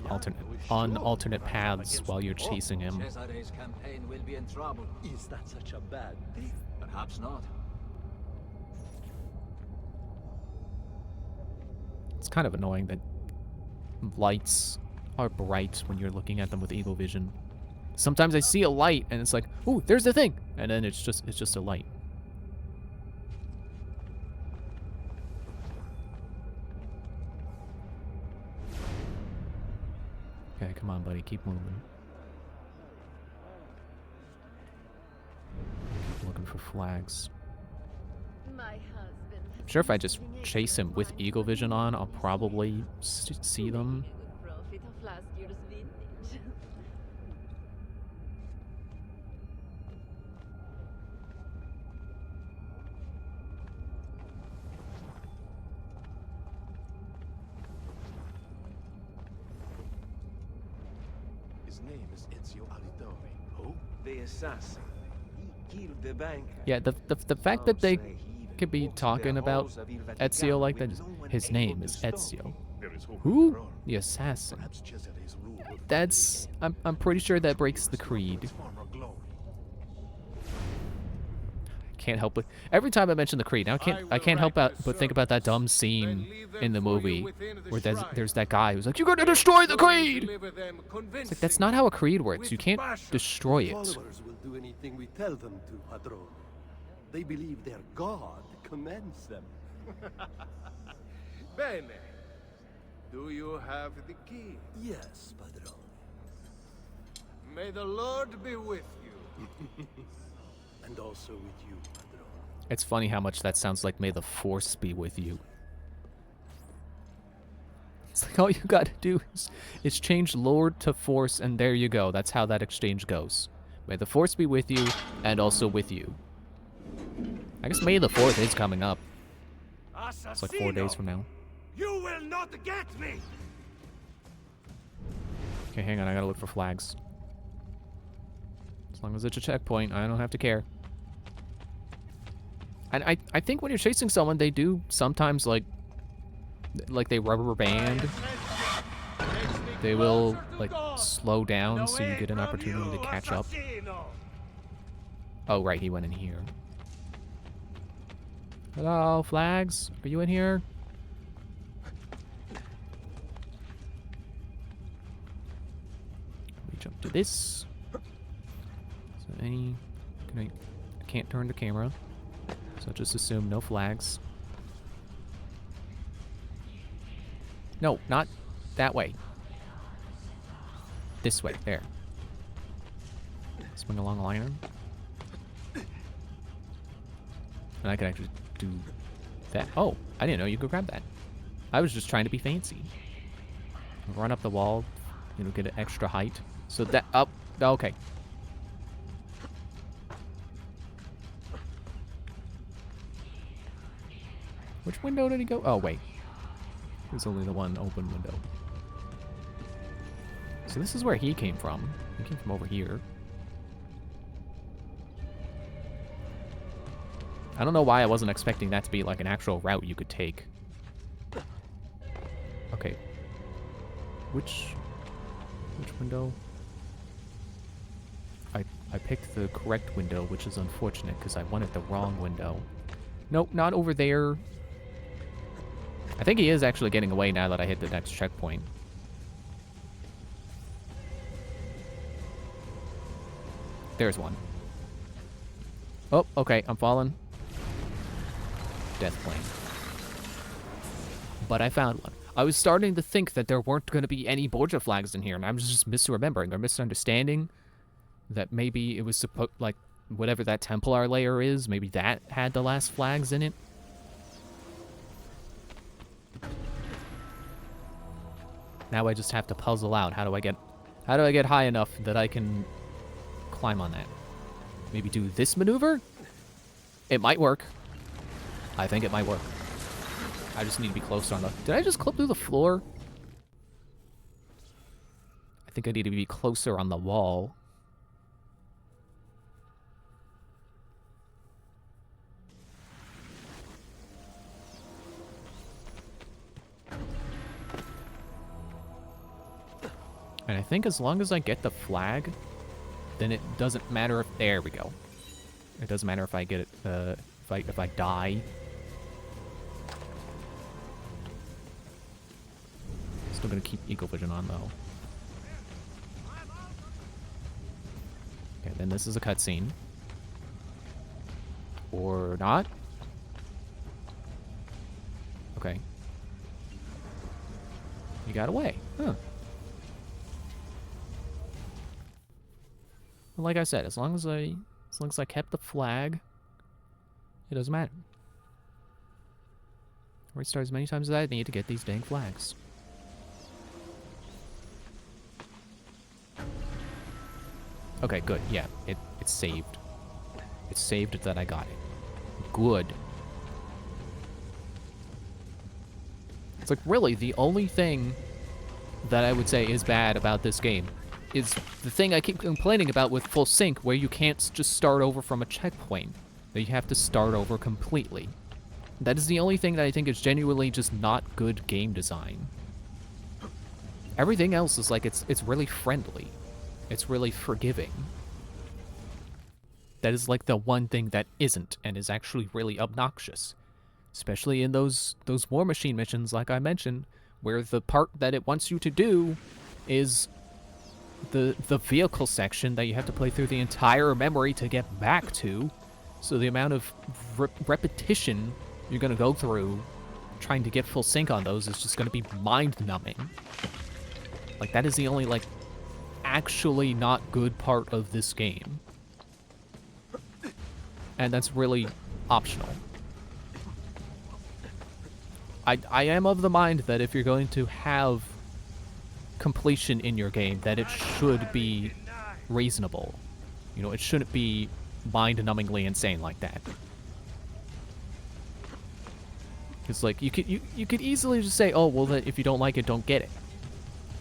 on alternate paths while you're chasing him. Cesare's campaign will be in trouble. Is that such a bad thing? Perhaps not. It's kind of annoying that lights are bright when you're looking at them with eagle vision. Sometimes I see a light and it's like, ooh, there's the thing, and then it's just a light. Okay, come on, buddy, keep moving. Keep looking for flags. My husband. I'm sure if I just chase him with eagle vision on, I'll probably see them. Profit of last year's vintage. His name is Ezio Auditore. Who? The assassin. He killed the banker. Yeah, the fact that they could be talking about Ezio like that. His name is Ezio. Who? The assassin. That's... I'm pretty sure that breaks the creed. Can't help it. Every time I mention the creed, now I can't help but think about that dumb scene in the movie where there's that guy who's like, "You're gonna destroy the creed!" It's like, that's not how a creed works. You can't destroy it. Followers will do anything we tell them to, Padron. They believe their God commands them. Bene. Do you have the key? Yes, Padron. May the Lord be with you. And also with you, Padron. It's funny how much that sounds like "May the Force be with you." It's like all you gotta do is change Lord to Force, and there you go. That's how that exchange goes. May the Force be with you, and also with you. I guess May the 4th is coming up. It's like 4 days from now. You will not get me. Okay, hang on. I gotta look for flags. As long as it's a checkpoint, I don't have to care. And I think when you're chasing someone, they do sometimes like they rubber band. They will like slow down so you get an opportunity to catch up. Oh right, he went in here. Hello, flags? Are you in here? Let me jump to this. So I can't turn the camera. So just assume no flags. No, not that way. This way, there. Swing along a liner. And I can actually do that. Oh, I didn't know you could grab that. I was just trying to be fancy. Run up the wall, you know, get an extra height. So that, oh, okay. Which window did he go? Oh, wait. There's only the one open window. So this is where he came from. He came from over here. I don't know why I wasn't expecting that to be like an actual route you could take. Okay. Which window? I picked the correct window, which is unfortunate because I wanted the wrong window. Nope, not over there. I think he is actually getting away now that I hit the next checkpoint. There's one. Oh, okay, I'm falling. Death plane. But I found one. I was starting to think that there weren't going to be any border flags in here, and I was just misremembering or misunderstanding that maybe it was supposed, like, whatever that Templar layer is, maybe that had the last flags in it. Now I just have to puzzle out how do I get high enough that I can climb on that. Maybe do this maneuver? It might work. I think it might work. I just need to be closer on the... Did I just clip through the floor? I think I need to be closer on the wall. And I think as long as I get the flag, then it doesn't matter if... There we go. It doesn't matter if I get it, if I die. Still gonna keep Eagle Vision on, though. Okay, then this is a cutscene. Or not? Okay. You got away. Huh. Well, like I said, as long as I kept the flag, it doesn't matter. Restart as many times as I need to get these dang flags. Okay, good. Yeah, it's saved. It's saved that I got it. Good. It's like, really, the only thing that I would say is bad about this game is the thing I keep complaining about with full sync, where you can't just start over from a checkpoint. That you have to start over completely. That is the only thing that I think is genuinely just not good game design. Everything else is like, it's really friendly. It's really forgiving. That is like the one thing that isn't, and is actually really obnoxious. Especially in those War Machine missions, like I mentioned, where the part that it wants you to do is the vehicle section that you have to play through the entire memory to get back to. So the amount of repetition you're going to go through trying to get full sync on those is just going to be mind-numbing. Like, that is the only, like, actually not good part of this game. And that's really optional. I am of the mind that if you're going to have completion in your game, that it should be reasonable. You know, it shouldn't be mind-numbingly insane like that. It's like, you could easily just say, oh, well, that if you don't like it, don't get it.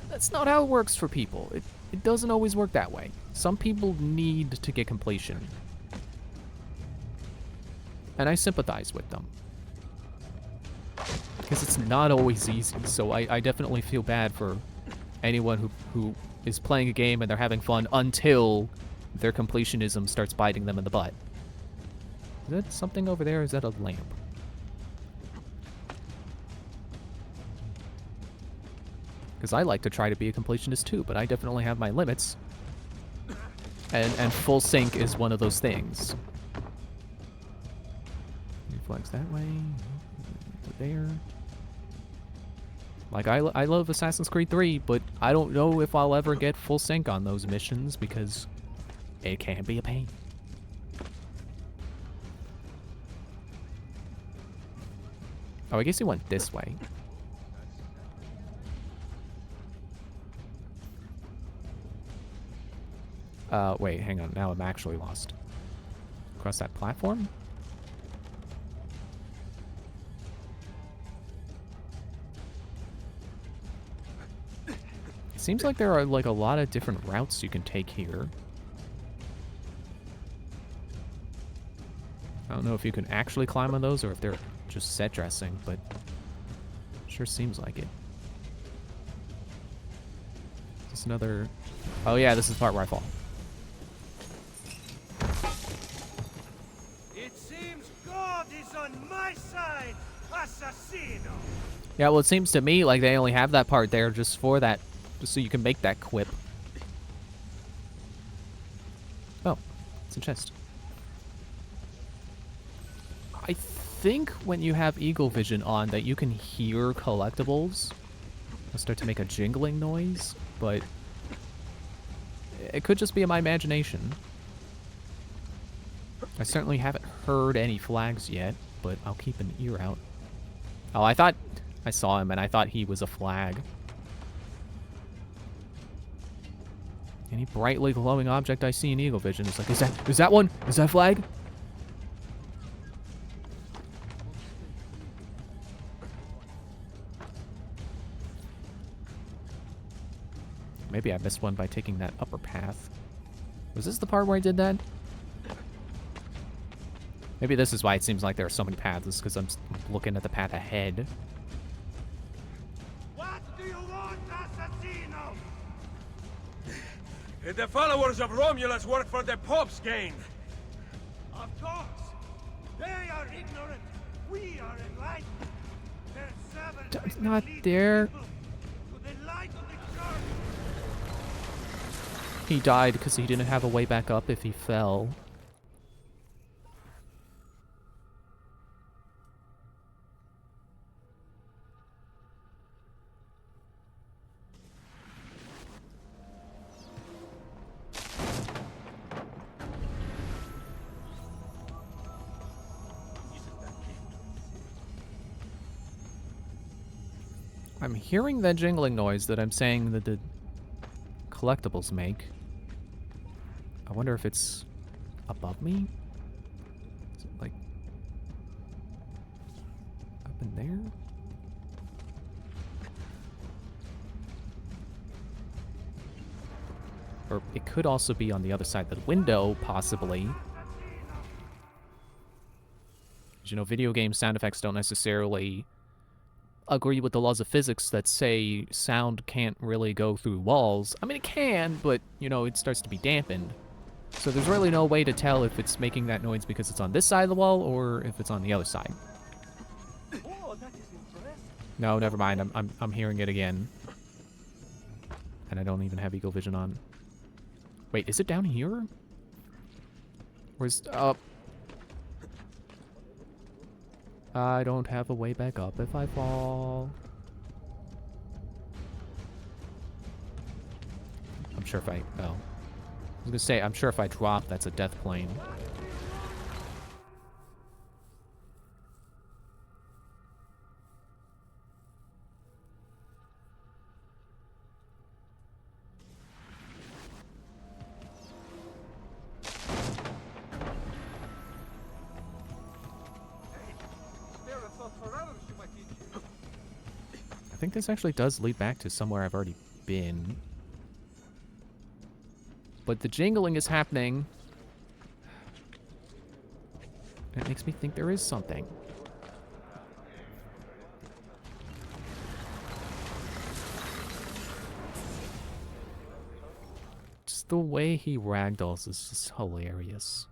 That's not how it works for people. It doesn't always work that way. Some people need to get completion. And I sympathize with them. Because it's not always easy, so I definitely feel bad for anyone who is playing a game and they're having fun until their completionism starts biting them in the butt. Is that something over there, or is that a lamp? Because I like to try to be a completionist too, but I definitely have my limits. And full sync is one of those things. Flags that way, there. Like, I love Assassin's Creed 3, but I don't know if I'll ever get full sync on those missions because it can be a pain. Oh, I guess he went this way. Wait, hang on. Now I'm actually lost. Across that platform? It seems like there are like a lot of different routes you can take here. I don't know if you can actually climb on those or if they're just set dressing, but sure seems like it. Just another... Oh yeah, this is the part where I fall. It seems God is on my side, assassino. Yeah, well, it seems to me like they only have that part there just for that, just so you can make that quip. Oh, it's a chest. I think when you have Eagle Vision on that you can hear collectibles. I'll start to make a jingling noise, but it could just be in my imagination. I certainly haven't heard any flags yet, but I'll keep an ear out. Oh, I thought I saw him and I thought he was a flag. Any brightly glowing object I see in Eagle Vision is like, is that one? Is that a flag? Maybe I missed one by taking that upper path. Was this the part where I did that? Maybe this is why it seems like there are so many paths, because I'm looking at the path ahead. What do you want, assassino? The followers of Romulus work for the Pope's gain. Of course. They are ignorant. We are enlightened. Their servants It's not there. to the light of the church. He died because he didn't have a way back up if he fell. I'm hearing that jingling noise that I'm saying that the collectibles make. I wonder if it's above me? Is it like up in there? Or it could also be on the other side of the window, possibly. 'Cause, you know, video game sound effects don't necessarily agree with the laws of physics that say sound can't really go through walls. I mean, it can, but, you know, it starts to be dampened. So there's really no way to tell if it's making that noise because it's on this side of the wall or if it's on the other side. Oh, that is impressive. No, never mind. I'm hearing it again. And I don't even have Eagle Vision on. Wait, is it down here? Where's up? I don't have a way back up if I fall. I'm sure if I... Oh. I was gonna say, I'm sure if I drop, that's a death plane. I think this actually does lead back to somewhere I've already been. But the jingling is happening. And it makes me think there is something. Just the way he ragdolls is just hilarious.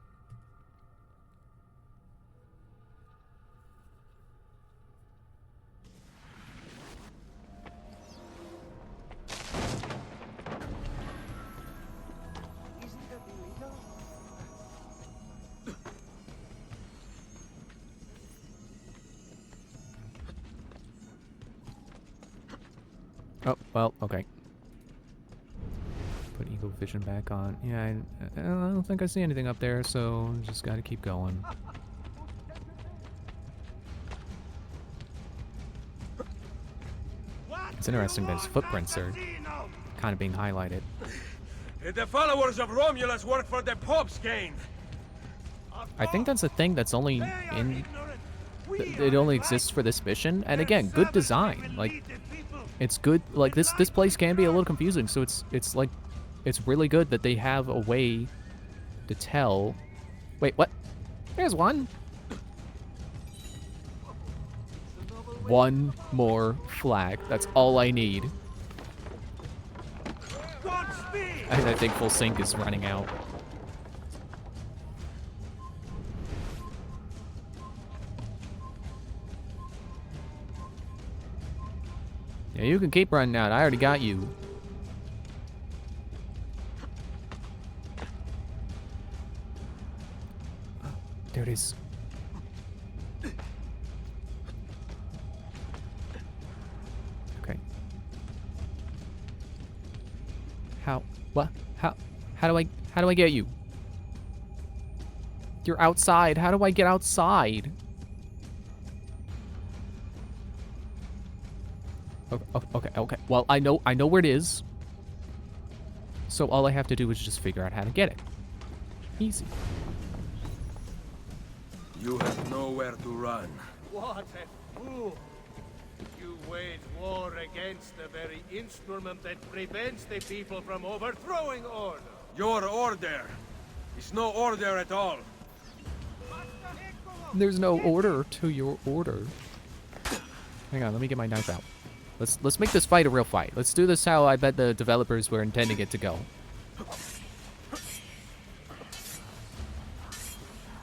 Oh, well, okay. Put Eagle Vision back on. Yeah, I don't think I see anything up there, so just gotta keep going. It's interesting that his footprints are kind of being highlighted. The followers of Romulus work for the Pope's gain. I think that's a thing that's only in... It only exists for this mission. And again, good design. Like, it's good. Like, this place can be a little confusing, so it's like... It's really good that they have a way to tell... Wait, what? There's one. One more flag. That's all I need. And I think full sync is running out. Yeah, you can keep running out. I already got you. There it is. Okay. How? What? How do I get you? You're outside. How do I get outside? Okay. Well, I know where it is. So all I have to do is just figure out how to get it. Easy. You have nowhere to run. What a fool! You wage war against the very instrument that prevents the people from overthrowing order. Your order is no order at all. There's no order to your order. Hang on, let me get my knife out. Let's make this fight a real fight. Let's do this how I bet the developers were intending it to go.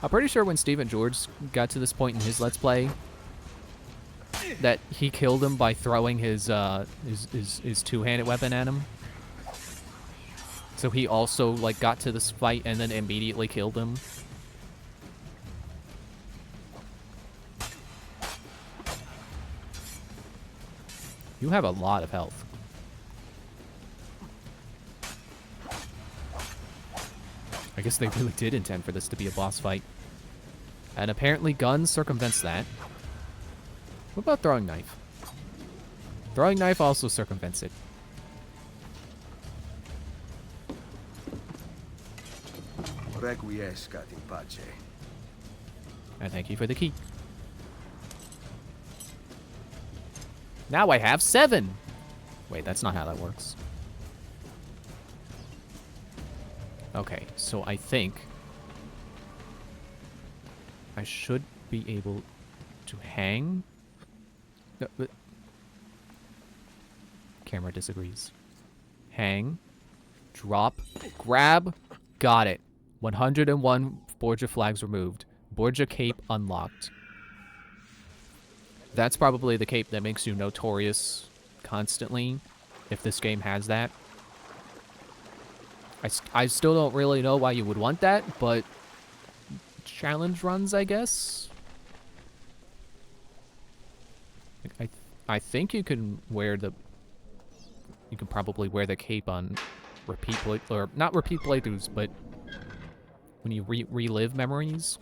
I'm pretty sure when Stephen George got to this point in his Let's Play, that he killed him by throwing his two-handed weapon at him. So he also like got to this fight and then immediately killed him. You have a lot of health. I guess they really did intend for this to be a boss fight. And apparently guns circumvents that. What about throwing knife? Throwing knife also circumvents it. Requiescat in pace. And thank you for the key. Now I have 7! Wait, that's not how that works. Okay, so I think I should be able to hang. No, but camera disagrees. Hang, drop, grab, got it. 101 Borgia flags removed. Borgia cape unlocked. That's probably the cape that makes you notorious constantly, if this game has that. I still don't really know why you would want that, but challenge runs, I guess. I think you can wear the... You can probably wear the cape on repeat or not repeat playthroughs, but when you relive memories.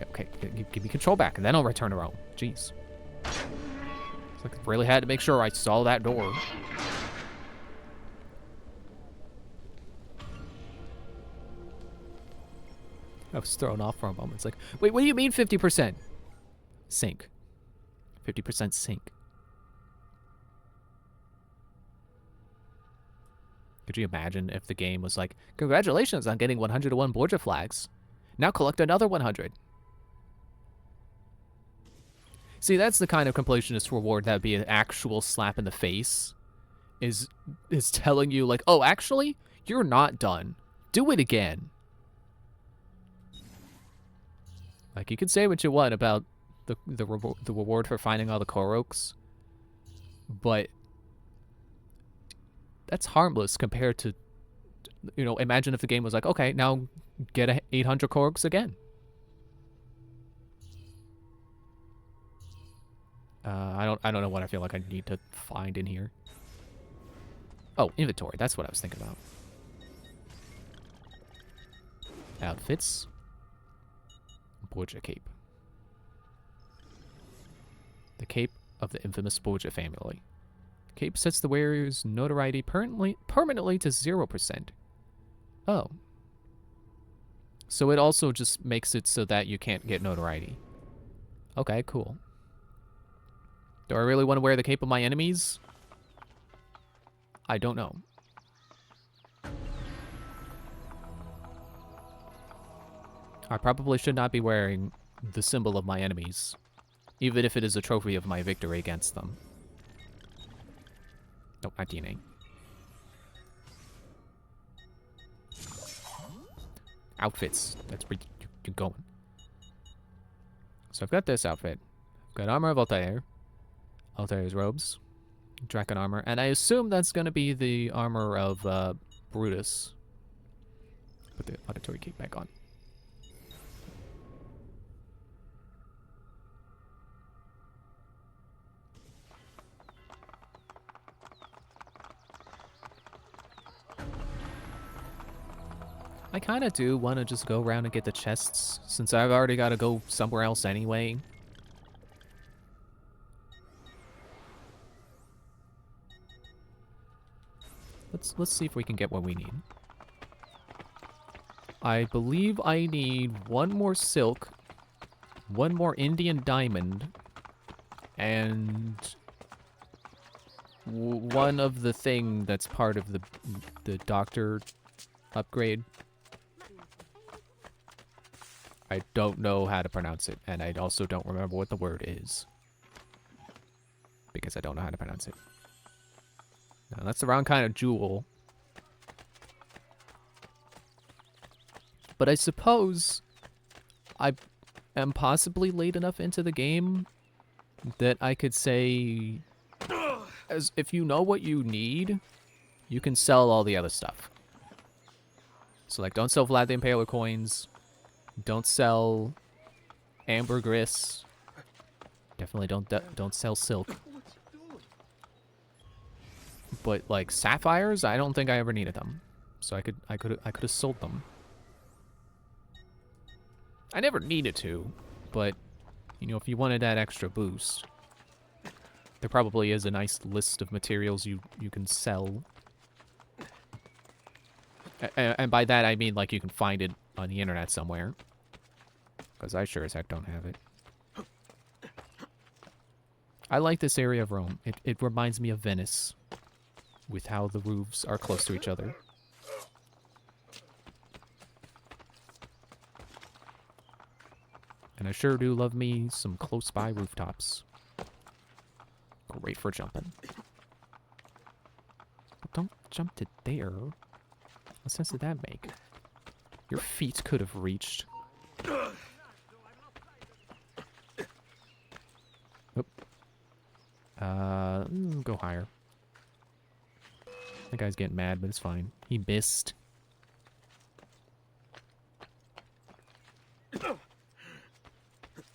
Okay, give me control back, and then I'll return to Rome. Jeez. It's like I really had to make sure I saw that door. I was thrown off for a moment. It's like, wait, what do you mean 50%? Sync. 50% sync. Could you imagine if the game was like, congratulations on getting 101 Borgia flags. Now collect another 100. See, that's the kind of completionist reward that would be an actual slap in the face. Is telling you, like, oh, actually, you're not done. Do it again. Like, you can say what you want about the reward for finding all the Koroks, but that's harmless compared to, you know, imagine if the game was like, okay, now get 800 Koroks again. I don't know what I feel like I need to find in here. Oh, inventory. That's what I was thinking about. Outfits. Borgia cape. The cape of the infamous Borgia family. Cape sets the wearer's notoriety permanently to 0%. Oh. So it also just makes it so that you can't get notoriety. Okay, cool. Do I really want to wear the cape of my enemies? I don't know. I probably should not be wearing the symbol of my enemies, even if it is a trophy of my victory against them. Nope, not DNA. Outfits. That's where you're going. So I've got this outfit. I've got armor of Altair. Altair's robes. Draken armor. And I assume that's going to be the armor of Brutus. Put the auditory cape back on. I kind of do want to just go around and get the chests, since I've already got to go somewhere else anyway. Let's see if we can get what we need. I believe I need one more silk, one more Indian diamond, and one of the thing that's part of the doctor upgrade. I don't know how to pronounce it, and I also don't remember what the word is. Because I don't know how to pronounce it. Now, that's the wrong kind of jewel. But I suppose I am possibly late enough into the game that I could say, as if you know what you need, you can sell all the other stuff. So, like, don't sell Vlad the Impaler coins. Don't sell ambergris. Definitely don't sell silk. But like sapphires, I don't think I ever needed them. So I could have sold them. I never needed to, but you know, if you wanted that extra boost, there probably is a nice list of materials you can sell. And by that I mean like you can find it on the internet somewhere. Because I sure as heck don't have it. I like this area of Rome. It reminds me of Venice. With how the roofs are close to each other. And I sure do love me some close by rooftops. Great for jumping. But don't jump to there. What sense did that make? Your feet could have reached. Oop. Go higher. That guy's getting mad, but it's fine. He missed.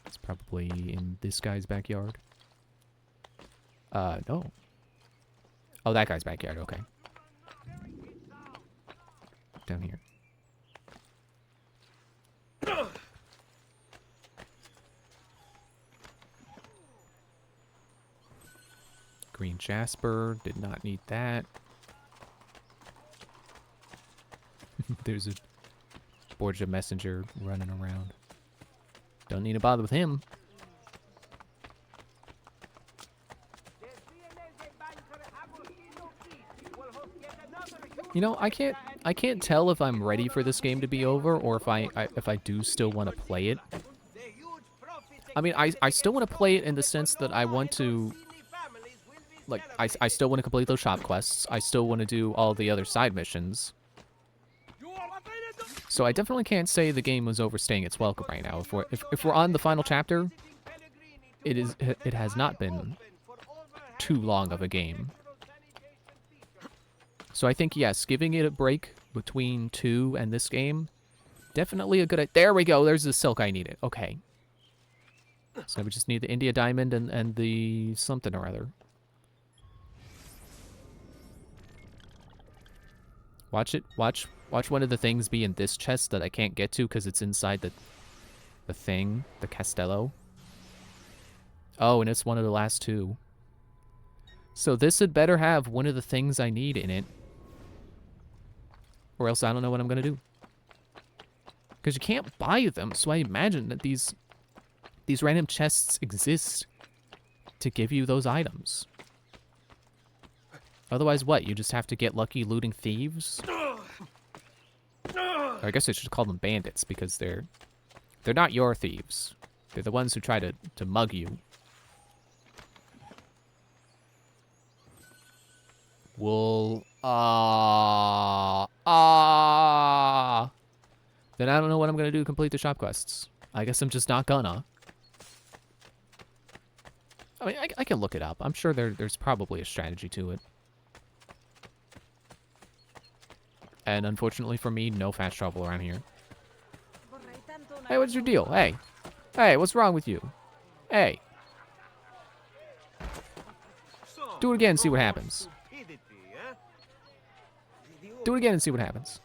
It's probably in this guy's backyard. No. Oh, that guy's backyard, okay. Down here. Green Jasper, did not need that. There's a Borgia messenger running around. Don't need to bother with him. You know, I can't tell if I'm ready for this game to be over or if I do still want to play it. I mean, I still want to play it in the sense that I want to, like, I still want to complete those shop quests. I still want to do all the other side missions. So I definitely can't say the game was overstaying its welcome right now. If we're on the final chapter, it has not been too long of a game. So I think, yes, giving it a break between 2 and this game, definitely a good idea. There we go. There's the silk I needed. Okay. So we just need the India Diamond and the something or other. Watch it. Watch one of the things be in this chest that I can't get to because it's inside the thing, the Castello. Oh, and it's one of the last two. So this had better have one of the things I need in it. Or else I don't know what I'm going to do. Because you can't buy them, so I imagine that these random chests exist to give you those items. Otherwise, what? You just have to get lucky looting thieves? Or I guess I should call them bandits, because they're not your thieves. They're the ones who try to mug you. Wool. Then I don't know what I'm gonna do to complete the shop quests. I guess I'm just not gonna. I mean, I can look it up. I'm sure there's probably a strategy to it. And unfortunately for me, no fast travel around here. Hey, what's your deal? Hey. Hey, what's wrong with you? Hey. Do it again and see what happens. Do it again and see what happens.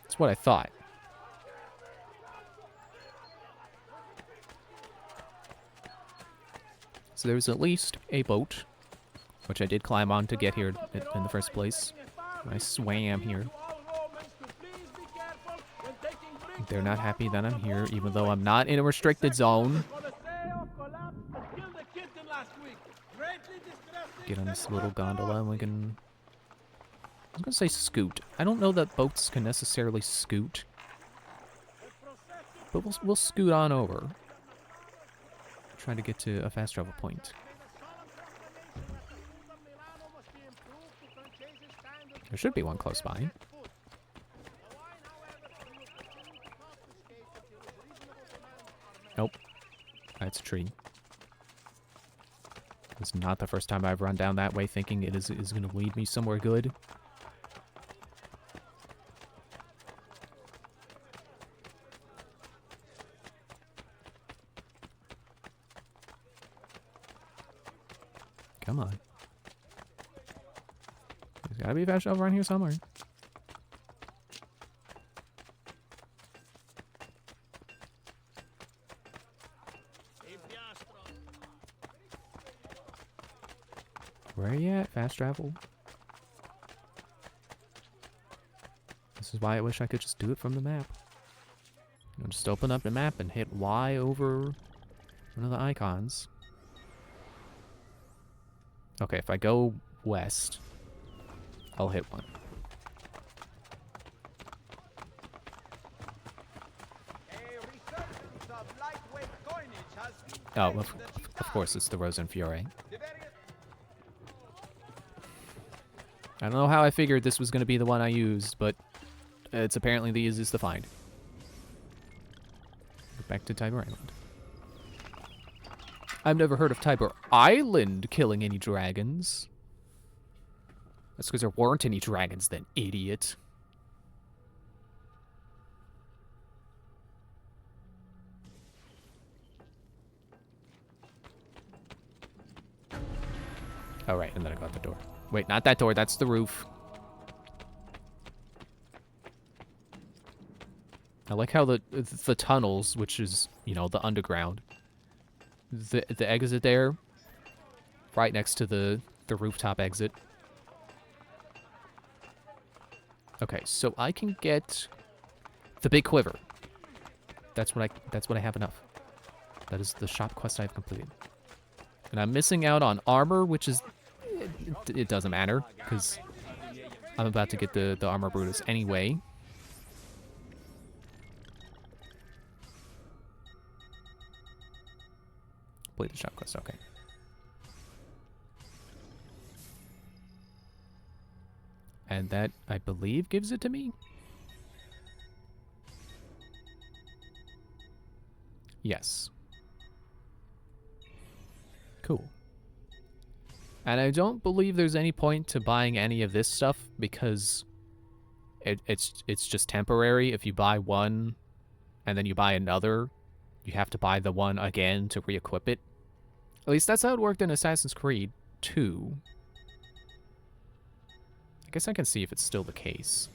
That's what I thought. So there was at least a boat, which I did climb on to get here in the first place. I swam here. They're not happy that I'm here, even though I'm not in a restricted zone. Get on this little gondola and we can... I was gonna say scoot. I don't know that boats can necessarily scoot. But we'll scoot on over. Try to get to a fast travel point. There should be one close by. Nope. That's a tree. It's not the first time I've run down that way thinking it is going to lead me somewhere good. Come on. There's gotta be a fast travel around here somewhere. Where are you at? Fast travel? This is why I wish I could just do it from the map. You know, just open up the map and hit Y over one of the icons. Okay, if I go west, I'll hit one. Oh, of course, it's the Rosenfury. I don't know how I figured this was going to be the one I used, but it's apparently the easiest to find. Back to Tiber Island. I've never heard of Tiber Island killing any dragons. That's because there weren't any dragons then, idiot. Oh, right, and then I got the door. Wait, not that door, that's the roof. I like how the tunnels, which is, you know, the underground, the exit there, right next to the rooftop exit. Okay, so I can get the big quiver. That's what I have enough. That is the shop quest I've completed. And I'm missing out on armor, which is it doesn't matter because I'm about to get the armor Brutus anyway. Play the shop quest, okay. And that, I believe, gives it to me? Yes. Cool. And I don't believe there's any point to buying any of this stuff because it's just temporary. If you buy one and then you buy another, you have to buy the one again to re-equip it. At least that's how it worked in Assassin's Creed 2. guess I can see if it's still the case.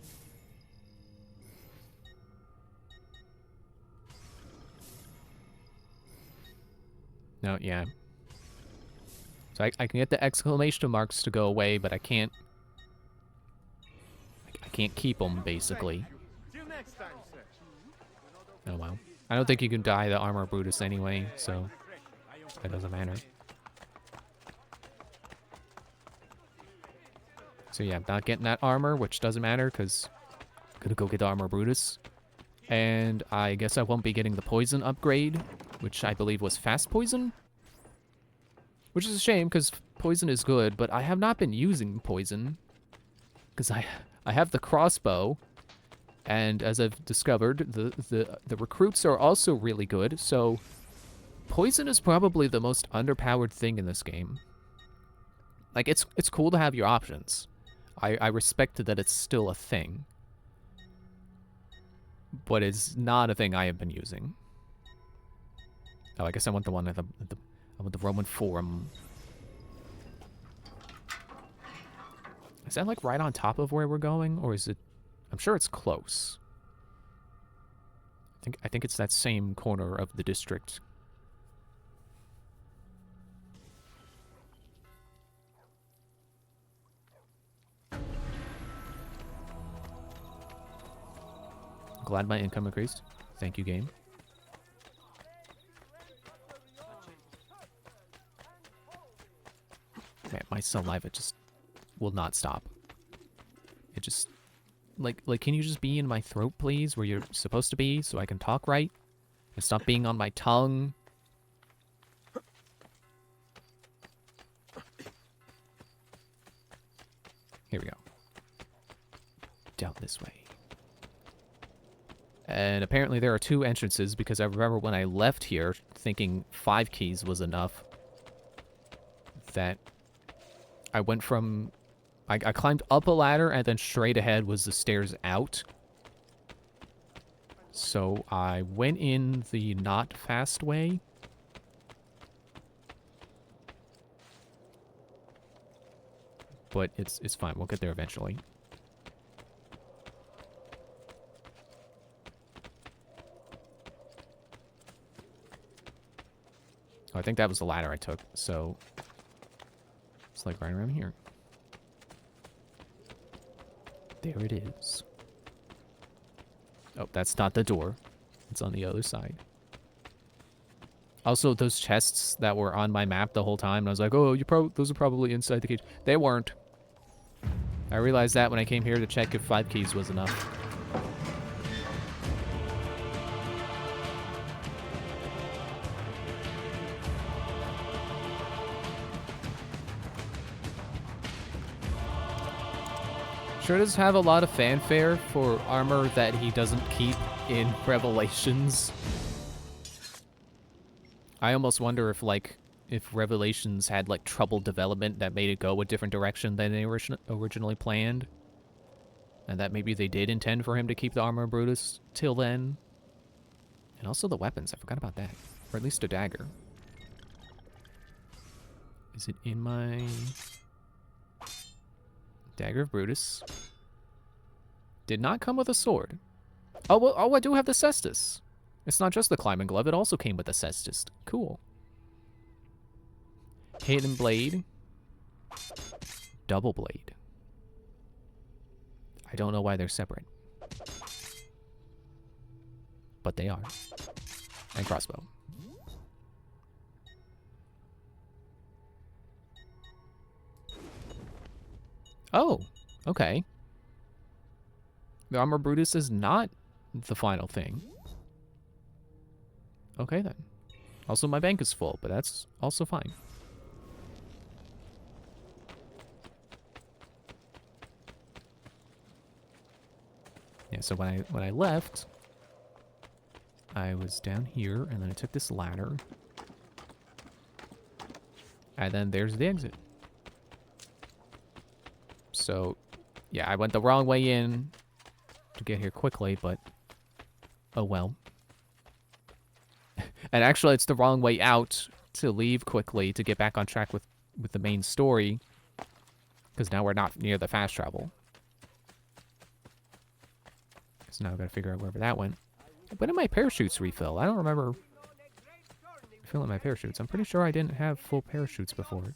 No, yeah. So I can get the exclamation marks to go away, but I can't... I can't keep them, basically. Till next time, sir. Oh, well. I don't think you can dye the armor Brutus anyway, so it doesn't matter. So yeah, I'm not getting that armor, which doesn't matter, because I'm gonna go get the armor Brutus. And I guess I won't be getting the poison upgrade, which I believe was fast poison? Which is a shame, because poison is good, but I have not been using poison. Because I have the crossbow, and as I've discovered, the recruits are also really good, so poison is probably the most underpowered thing in this game. Like, it's cool to have your options. I respect that it's still a thing. But it's not a thing I have been using. Oh, I guess I want the one at I want the Roman Forum. Is that like right on top of where we're going, or is it? I'm sure it's close. I think it's that same corner of the district. Glad my income increased. Thank you, game. Man, my saliva just will not stop. It just... Like, can you just be in my throat, please, where you're supposed to be, so I can talk right? And stop being on my tongue? Here we go. Down this way. And apparently there are 2 entrances, because I remember when I left here thinking 5 keys was enough, that I went from... I climbed up a ladder, and then straight ahead was the stairs out. So I went in the not fast way. But it's fine. We'll get there eventually. Oh, I think that was the ladder I took, so it's like right around here. There it is. Oh, that's not the door. It's on the other side. Also, those chests that were on my map the whole time, I was like, oh, those are probably inside the cage. They weren't. I realized that when I came here to check if 5 keys was enough. Sure does have a lot of fanfare for armor that he doesn't keep in Revelations. I almost wonder if, like, if Revelations had, like, troubled development that made it go a different direction than they originally planned. And that maybe they did intend for him to keep the armor Brutus till then. And also the weapons, I forgot about that. Or at least a dagger. Is it in my... Dagger of Brutus. Did not come with a sword. Oh, well, oh, I do have the cestus. It's not just the climbing glove, it also came with the cestus. Cool. Hidden blade. Double blade. I don't know why they're separate. But they are. And crossbow. Oh, okay. The armor Brutus is not the final thing. Okay, then. Also, my bank is full, but that's also fine. Yeah, so when I left, I was down here, and then I took this ladder. And then there's the exit. So, yeah, I went the wrong way in to get here quickly, but oh well. And actually, it's the wrong way out to leave quickly to get back on track with the main story, because now we're not near the fast travel. So now I've got to figure out wherever that went. When did my parachutes refill? I don't remember refilling my parachutes. I'm pretty sure I didn't have full parachutes before.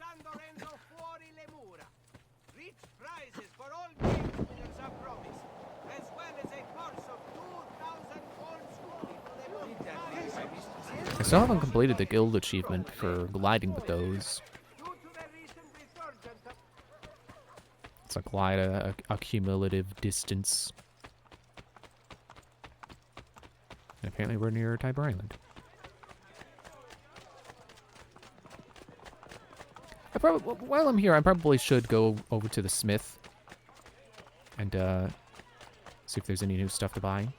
I still haven't completed the guild achievement for gliding with those. It's a glide a cumulative distance. And apparently we're near Tiber Island. While I'm here, I probably should go over to the smith and see if there's any new stuff to buy.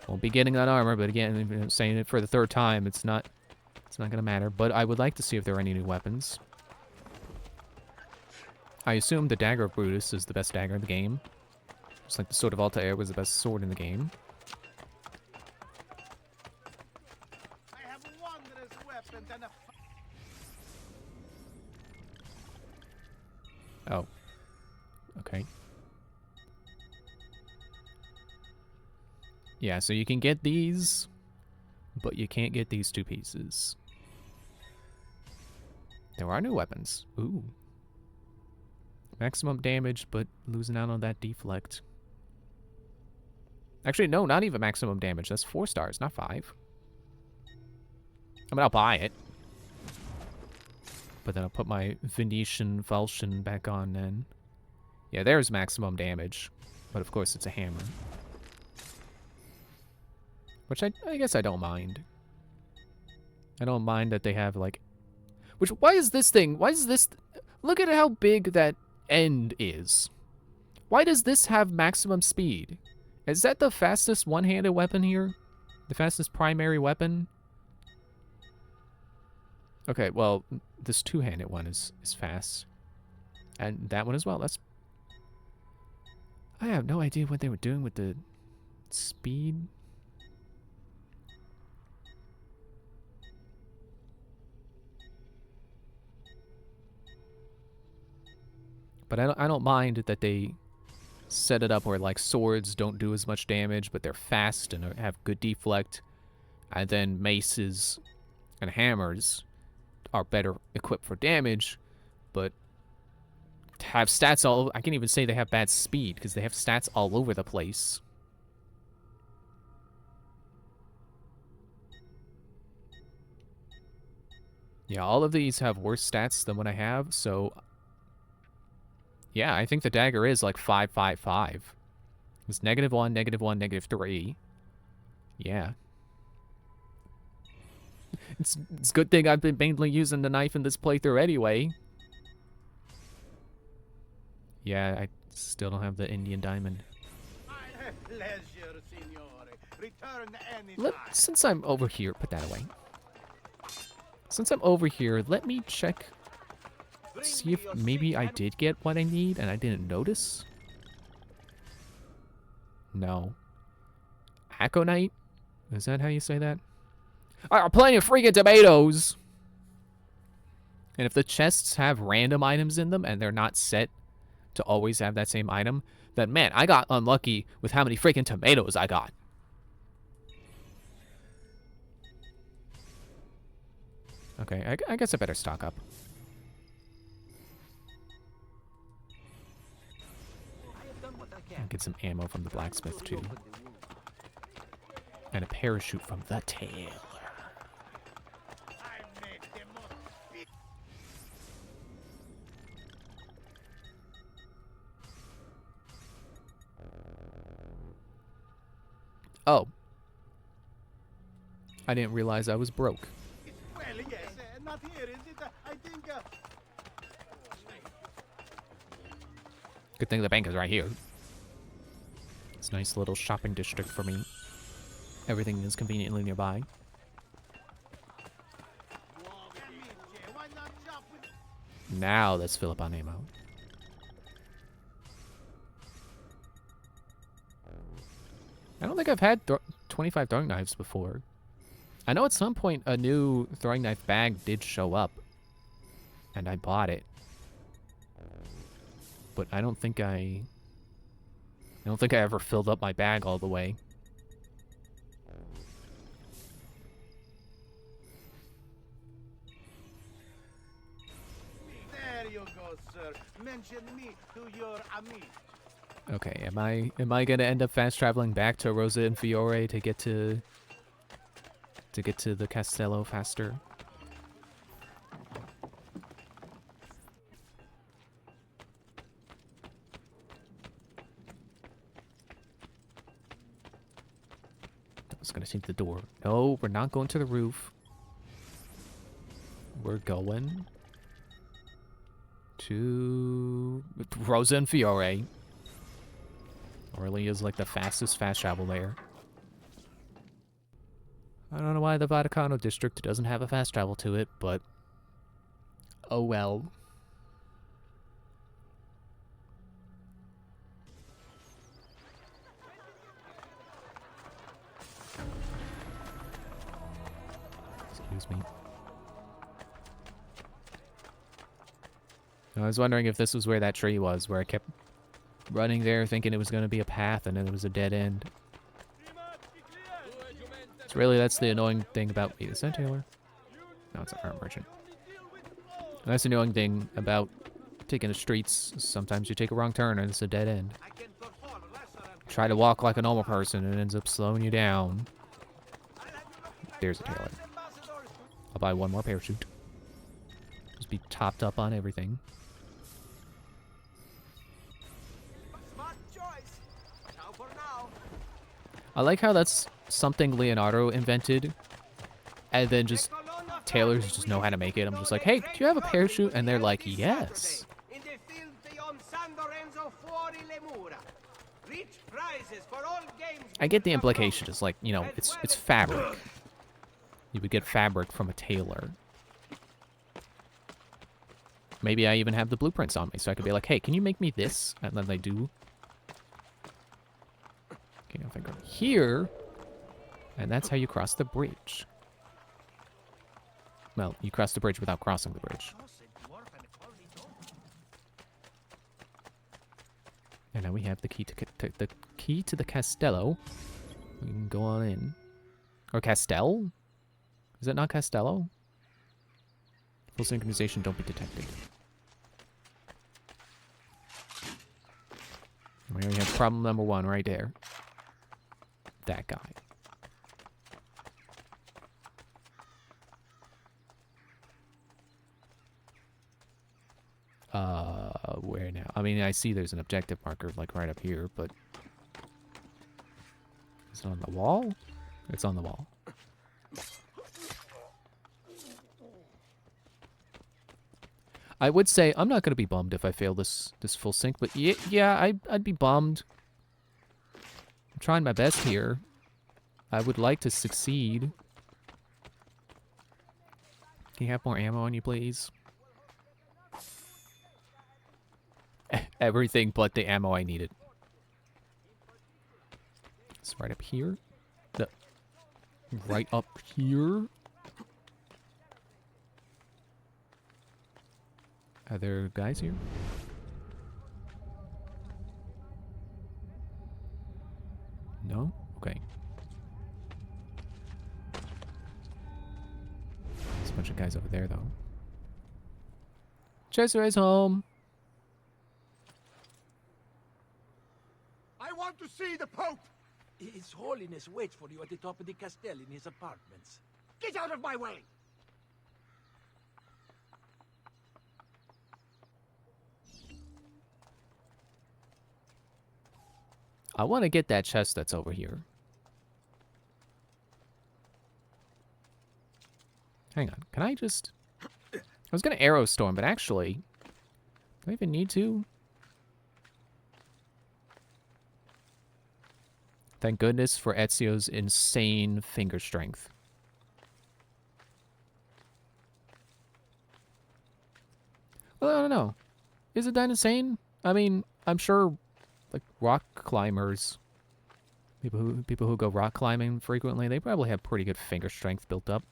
Won't be getting that armor, but again, saying it for the third time, it's not gonna matter. But I would like to see if there are any new weapons. I assume the dagger of Brutus is the best dagger in the game, just like the sword of Altair was the best sword in the game. I have wondrous weapons and a Oh. Okay. Yeah, so you can get these, but you can't get these two pieces. There are new weapons. Ooh. Maximum damage, but losing out on that deflect. Actually, no, not even maximum damage. That's 4 stars, not 5. I mean, I'll buy it. But then I'll put my Venetian falchion back on then. Yeah, there's maximum damage. But of course, it's a hammer. Which I guess I don't mind. I don't mind that they have, like... why is this thing... Why is this... Look at how big that end is. Why does this have maximum speed? Is that the fastest one-handed weapon here? The fastest primary weapon? Okay, well, this two-handed one is fast. And that one as well. That's... I have no idea what they were doing with the speed. But I don't mind that they set it up where, like, swords don't do as much damage, but they're fast and have good deflect. And then maces and hammers are better equipped for damage, but have stats all over. I can't even say they have bad speed, because they have stats all over the place. Yeah, all of these have worse stats than what I have, so... Yeah, I think the dagger is like 555. It's -1, -1, -3. Yeah. It's a good thing I've been mainly using the knife in this playthrough anyway. Yeah, I still don't have the Indian diamond. pleasure, signore. Return anytime. Since I'm over here, put that away. Since I'm over here, let me check... See if maybe I did get what I need and I didn't notice. No. Aconite? Is that how you say that? I got plenty of freaking tomatoes! And if the chests have random items in them and they're not set to always have that same item, then man, I got unlucky with how many freaking tomatoes I got. Okay, I guess I better stock up. I'll get some ammo from the blacksmith too. And a parachute from the tailor. Oh. I didn't realize I was broke. Well, yes, not here, is it? I think... Good thing the bank is right here. It's a nice little shopping district for me. Everything is conveniently nearby. Now let's fill up on ammo. I don't think I've had 25 throwing knives before. I know at some point a new throwing knife bag did show up. And I bought it. But I don't think I I don't think I ever filled up my bag all the way. There you go, sir. Mention me to your ami. Okay, am I gonna end up fast traveling back to Rosa and Fiore to get to the Castello faster? I was gonna take the door. No, we're not going to the roof. We're going to Rosa and Fiore. Really is like the fastest fast travel there. I don't know why the Vaticano district doesn't have a fast travel to it, but oh well. Excuse me. I was wondering if this was where that tree was, where I kept running there thinking it was going to be a path and then it was a dead end. So really, that's the annoying thing about... Wait, is that Taylor? No, it's a farm merchant. That's the annoying thing about taking the streets. Sometimes you take a wrong turn and it's a dead end. Try to walk like a normal person and it ends up slowing you down. There's a Taylor. I'll buy one more parachute. Just be topped up on everything. I like how that's something Leonardo invented, and then just tailors just know how to make it. I'm just like, hey, do you have a parachute? And they're like, yes. I get the implication. It's like, you know, it's fabric. You would get fabric from a tailor. Maybe I even have the blueprints on me, so I could be like, hey, can you make me this? And then they do. Okay, if I go here, and that's how you cross the bridge. Well, you cross the bridge without crossing the bridge. And now we have the key to the Castello. We can go on in. Or Castel? Is it not Castello? Full synchronization, don't be detected. We already have problem number one right there. That guy. Where now? I mean, I see there's an objective marker, like, right up here, but... Is it on the wall? It's on the wall. I would say I'm not going to be bummed if I fail this full sync, but yeah, I'd be bummed. I'm trying my best here. I would like to succeed. Can you have more ammo on you, please? Everything but the ammo I needed. It's right up here. Right up here. Are there guys here? No? Okay. There's a bunch of guys over there, though. Chester is home. I want to see the Pope! His Holiness waits for you at the top of the Castel in his apartments. Get out of my way! I want to get that chest that's over here. Hang on. Can I just... I was going to arrow storm, but actually... Do I even need to? Thank goodness for Ezio's insane finger strength. Well, I don't know. Is it that insane? I mean, I'm sure, like, rock climbers, people who go rock climbing frequently, they probably have pretty good finger strength built up.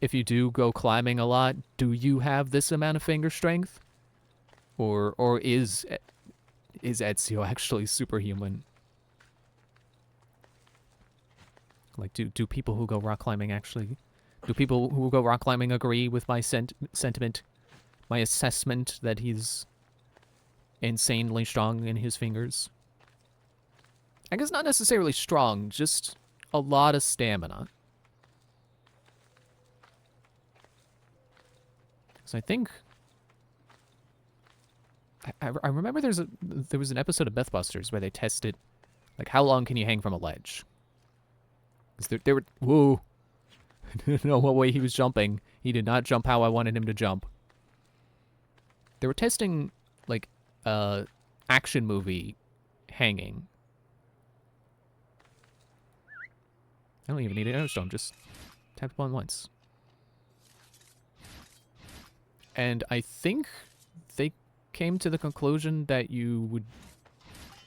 if you do go climbing a lot, do you have this amount of finger strength? Or is Ezio actually superhuman? Like, do people who go rock climbing actually... Do people who go rock climbing agree with my sentiment? My assessment that he's insanely strong in his fingers? I guess not necessarily strong, just a lot of stamina. So I think... I remember there was an episode of Mythbusters where they tested, like, how long can you hang from a ledge? Because they were... Whoa! I didn't know what way he was jumping. He did not jump how I wanted him to jump. They were testing, like, action movie hanging. I don't even need an aerostone, just tap upon once. And I think they came to the conclusion that you would...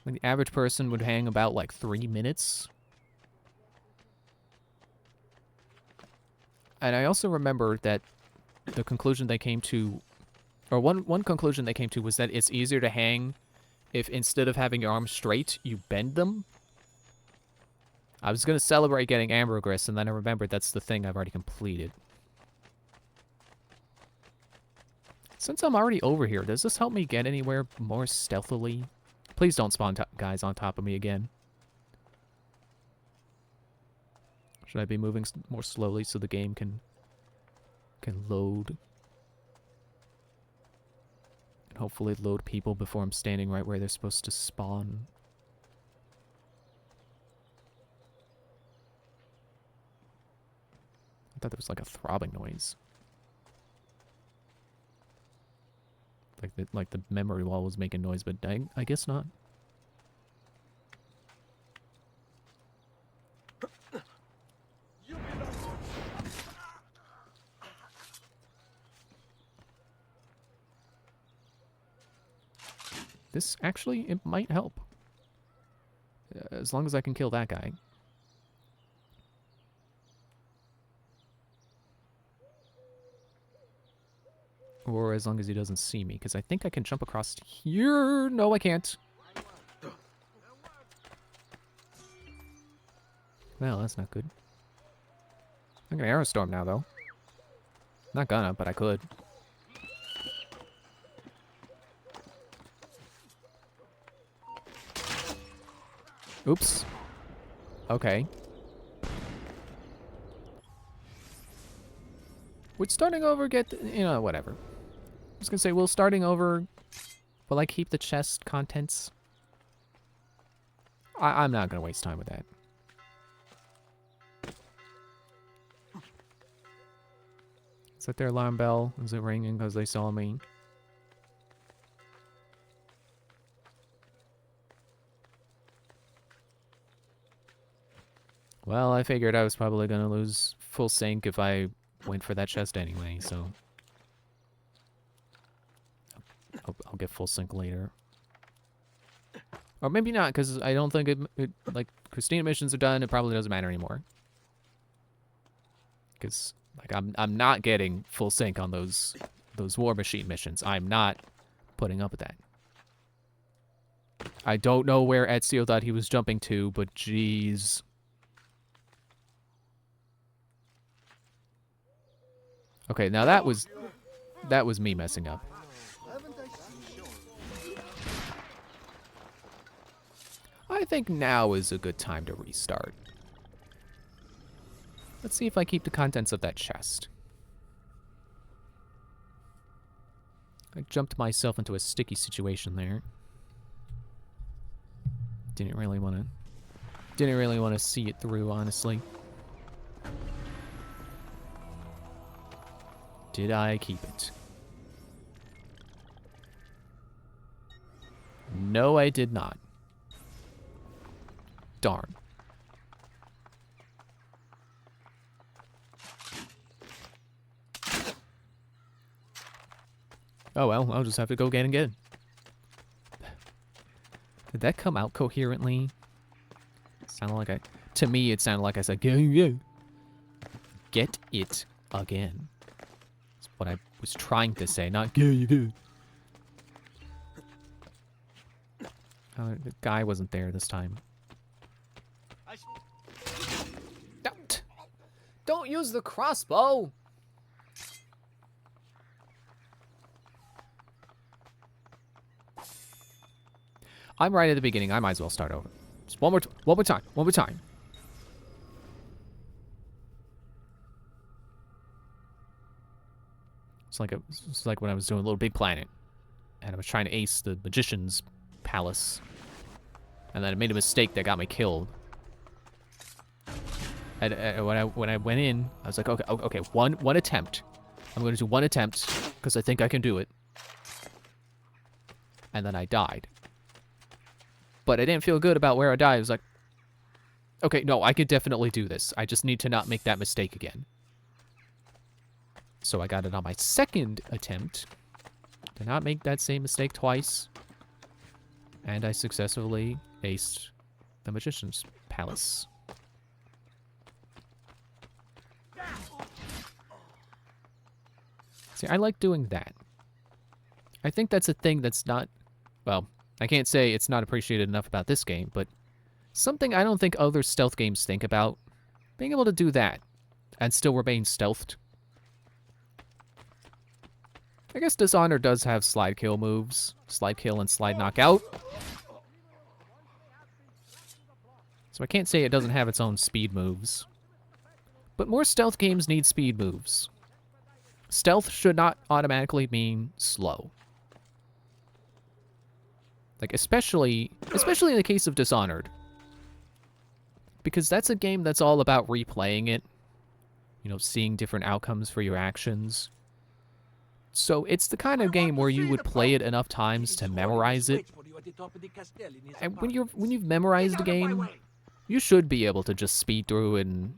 Like, the average person would hang about, like, 3 minutes. And I also remember that the conclusion they came to... Or one conclusion they came to was that it's easier to hang if instead of having your arms straight, you bend them. I was going to celebrate getting ambergris, and then I remembered that's the thing I've already completed. Since I'm already over here, does this help me get anywhere more stealthily? Please don't spawn guys on top of me again. Should I be moving more slowly so the game can load? And hopefully load people before I'm standing right where they're supposed to spawn. I thought there was like a throbbing noise. Like the memory wall was making noise, but I guess not. This actually, it might help. As long as I can kill that guy. Or as long as he doesn't see me, because I think I can jump across here. No, I can't. Well, that's not good. I'm gonna Aerostorm now, though. Not gonna, but I could. Oops. Okay. Would starting over get... You know, whatever. I was gonna say, will starting over... Will I keep the chest contents? I'm not gonna waste time with that. Is that their alarm bell? Is it ringing because they saw me? Well, I figured I was probably gonna lose full sync if I went for that chest anyway, so... I'll get full sync later. Or maybe not, because I don't think like, Christina missions are done, it probably doesn't matter anymore. Because, like, I'm not getting full sync on those War Machine missions. I'm not putting up with that. I don't know where Ezio thought he was jumping to, but jeez. Okay, now that was me messing up. I think now is a good time to restart. Let's see if I keep the contents of that chest. I jumped myself into a sticky situation there. Didn't really want to see it through, honestly. Did I keep it? No, I did not. Darn. Oh well, I'll just have to go again and again. Did that come out coherently? Sounded like to me, it sounded like I said, "Go, go." Get it again. That's what I was trying to say, not yeah, you good. The guy wasn't there this time. Don't use the crossbow! I'm right at the beginning. I might as well start over. Just one more time. It's like when I was doing Little Big Planet, and I was trying to ace the magician's palace, and then I made a mistake that got me killed. And when I went in, I was like, okay, one attempt. I'm going to do one attempt because I think I can do it. And then I died. But I didn't feel good about where I died. I was like, okay, no, I could definitely do this. I just need to not make that mistake again. So I got it on my second attempt to not make that same mistake twice. And I successfully aced the magician's palace. See, I like doing that. I think that's a thing that's not, well, I can't say it's not appreciated enough about this game, but something I don't think other stealth games think about. Being able to do that and still remain stealthed. I guess Dishonored does have slide kill moves. Slide kill and slide knockout. So I can't say it doesn't have its own speed moves. But more stealth games need speed moves. Stealth should not automatically mean slow. Like, especially in the case of Dishonored. Because that's a game that's all about replaying it. You know, seeing different outcomes for your actions. So it's the kind of game where you would play it enough times to memorize it. And when you've memorized a game, you should be able to just speed through and,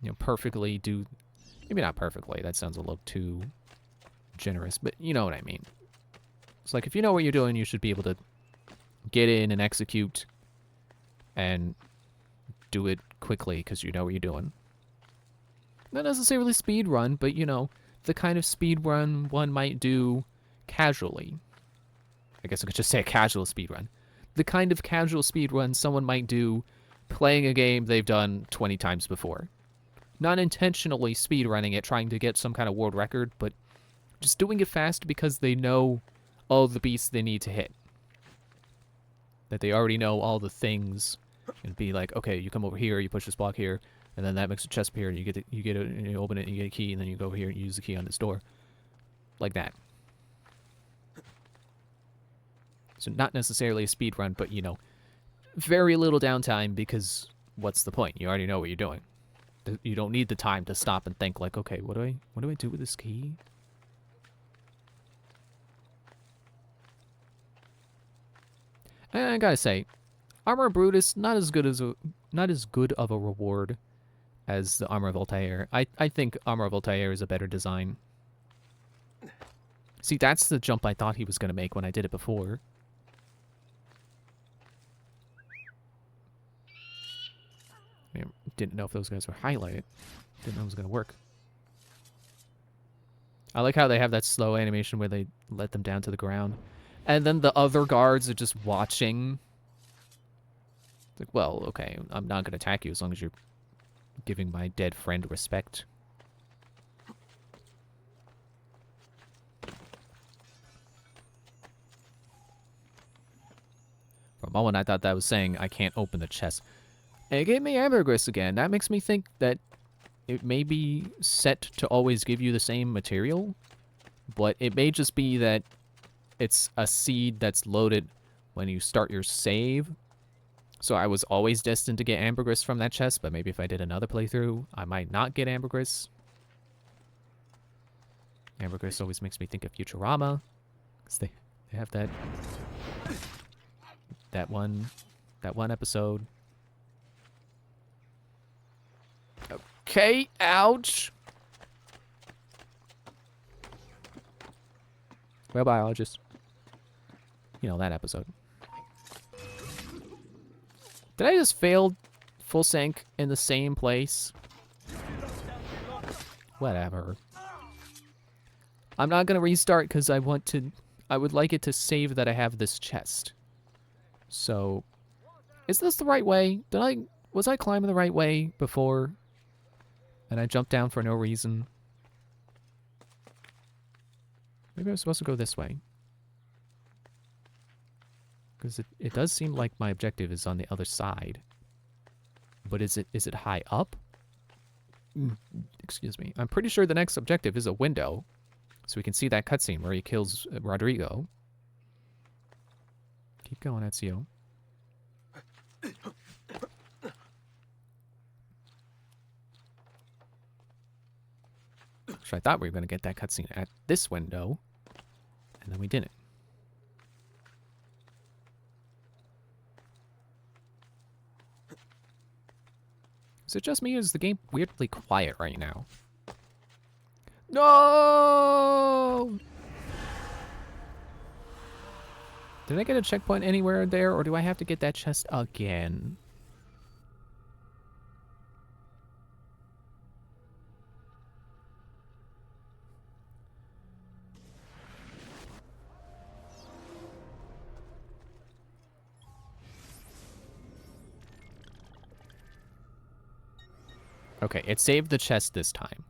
you know, perfectly do... Maybe not perfectly, that sounds a little too generous, but you know what I mean. It's like, if you know what you're doing, you should be able to get in and execute and do it quickly because you know what you're doing. Not necessarily speed run, but you know, the kind of speed run one might do casually. I guess I could just say a casual speed run. The kind of casual speed run someone might do playing a game they've done 20 times before. Not intentionally speedrunning it, trying to get some kind of world record, but just doing it fast because they know all the beats they need to hit. That they already know all the things. And be like, okay, you come over here, you push this block here, and then that makes a chest appear, and you open it, and you get a key, and then you go over here and use the key on this door. Like that. So not necessarily a speed run, but, you know, very little downtime because what's the point? You already know what you're doing. You don't need the time to stop and think like, okay, what do I do with this key? And I gotta say, Armor of Brutus not as good of a reward as the Armor of Altair. I think Armor of Altair is a better design. See, that's the jump I thought he was gonna make when I did it before. I didn't know if those guys were highlighted. Didn't know it was going to work. I like how they have that slow animation where they let them down to the ground. And then the other guards are just watching. It's like, well, okay, I'm not going to attack you as long as you're giving my dead friend respect. For a moment, I thought that was saying I can't open the chest. And it gave me ambergris again. That makes me think that it may be set to always give you the same material, but it may just be that it's a seed that's loaded when you start your save. So I was always destined to get ambergris from that chest, but maybe if I did another playthrough, I might not get ambergris. Ambergris always makes me think of Futurama, because they have that one episode. Okay, ouch. Well, biologist. You know, that episode. Did I just fail full sync in the same place? Whatever. I'm not gonna restart because I would like it to save that I have this chest. So, is this the right way? Was I climbing the right way before? And I jumped down for no reason? Maybe I'm supposed to go this way. Because it does seem like my objective is on the other side. But is it high up? Excuse me. I'm pretty sure the next objective is a window. So we can see that cutscene where he kills Rodrigo. Keep going, Ezio. Actually, I thought we were going to get that cutscene at this window. And then we didn't. Is it just me or is the game weirdly quiet right now? No! Did I get a checkpoint anywhere there, or do I have to get that chest again? Okay, it saved the chest this time.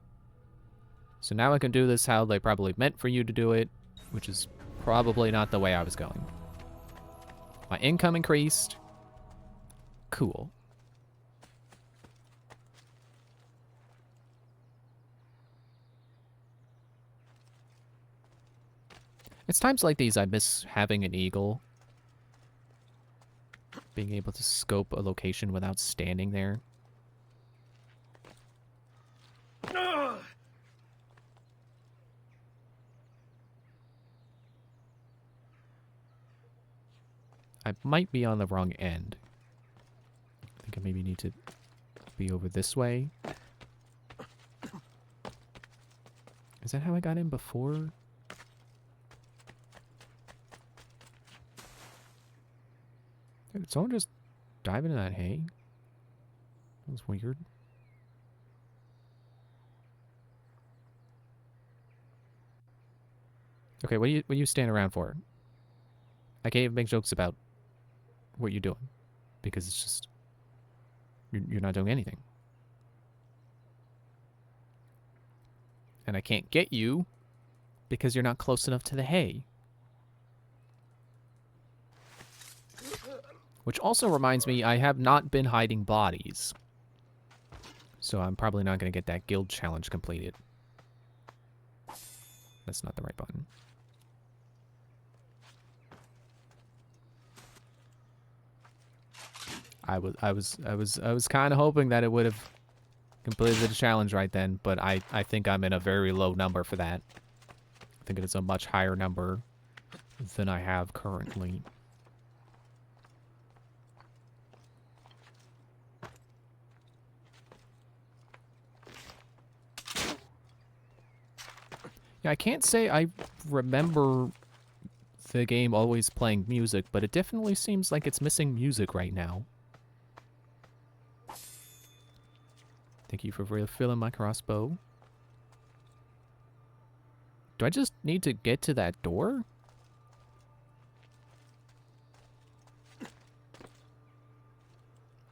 So now I can do this how they probably meant for you to do it, which is probably not the way I was going. My income increased. Cool. It's times like these I miss having an eagle. Being able to scope a location without standing there. I might be on the wrong end. I think I maybe need to be over this way. Is that how I got in before? Did someone just dive into that hay? That was weird. Okay, what are you standing around for? I can't even make jokes about what you're doing because it's just you're not doing anything. And I can't get you because you're not close enough to the hay. Which also reminds me, I have not been hiding bodies. So I'm probably not going to get that guild challenge completed. That's not the right button. I was kind of hoping that it would have completed the challenge right then, but I think I'm in a very low number for that. I think it is a much higher number than I have currently. Yeah, I can't say I remember the game always playing music, but it definitely seems like it's missing music right now. Thank you for refilling my crossbow. Do I just need to get to that door?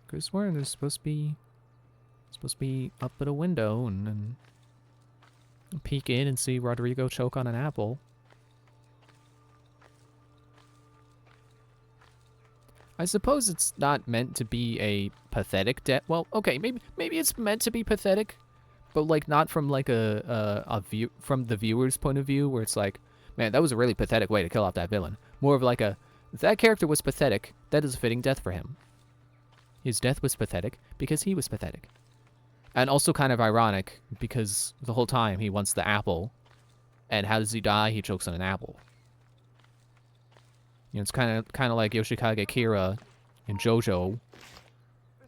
Could swear there's supposed to be up at a window and then peek in and see Rodrigo choke on an apple. I suppose it's not meant to be a pathetic death. Well, okay, maybe it's meant to be pathetic, but like not from like a view from the viewer's point of view, where it's like, man, that was a really pathetic way to kill off that villain. More of like a, if that character was pathetic, that is a fitting death for him. His death was pathetic because he was pathetic, and also kind of ironic because the whole time he wants the apple, and how does he die? He chokes on an apple. You know, it's kind of like Yoshikage Kira in JoJo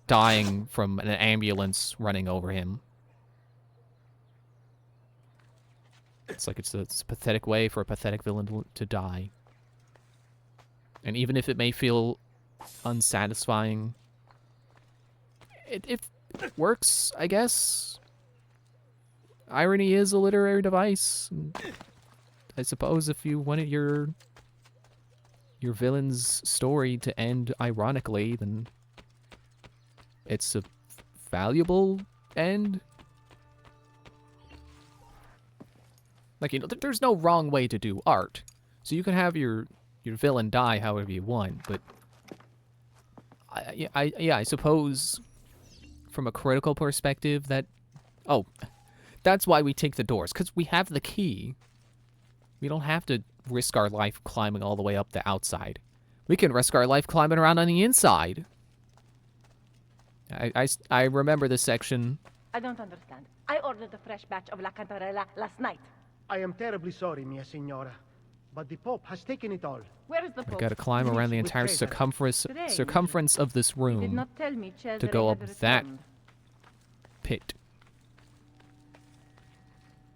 dying from an ambulance running over him. It's like it's a pathetic way for a pathetic villain to die. And even if it may feel unsatisfying, it works, I guess. irony is a literary device. I suppose if you wanted your villain's story to end ironically, then it's a valuable end. Like, you know, there's no wrong way to do art. So you can have your villain die however you want, but I suppose from a critical perspective that, oh, that's why we take the doors, because we have the key. We don't have to risk our life climbing all the way up the outside. We can risk our life climbing around on the inside. I remember this section. I don't understand. I ordered a fresh batch of La Cantarella last night. I am terribly sorry, mia signora, but the Pope has taken it all. Where is the Pope? We gotta climb around the entire circumference of this room did not tell me to go up that pit.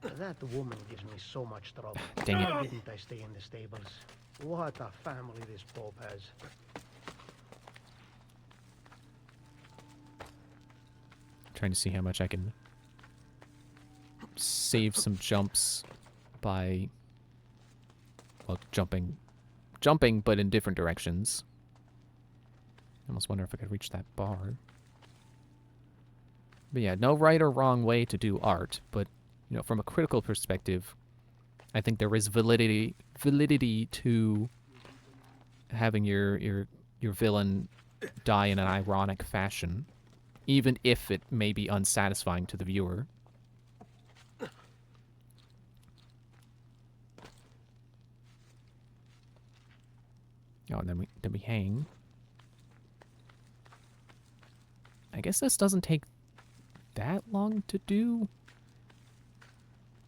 That woman gives me so much trouble. Dang it. Why didn't I stay in the stables? What a family this Pope has. Trying to see how much I can save some jumps by, well, jumping, but in different directions. I almost wonder if I could reach that bar. But yeah, no right or wrong way to do art, but you know, from a critical perspective, I think there is validity to having your villain die in an ironic fashion, even if it may be unsatisfying to the viewer. Oh, and then we hang. I guess this doesn't take that long to do.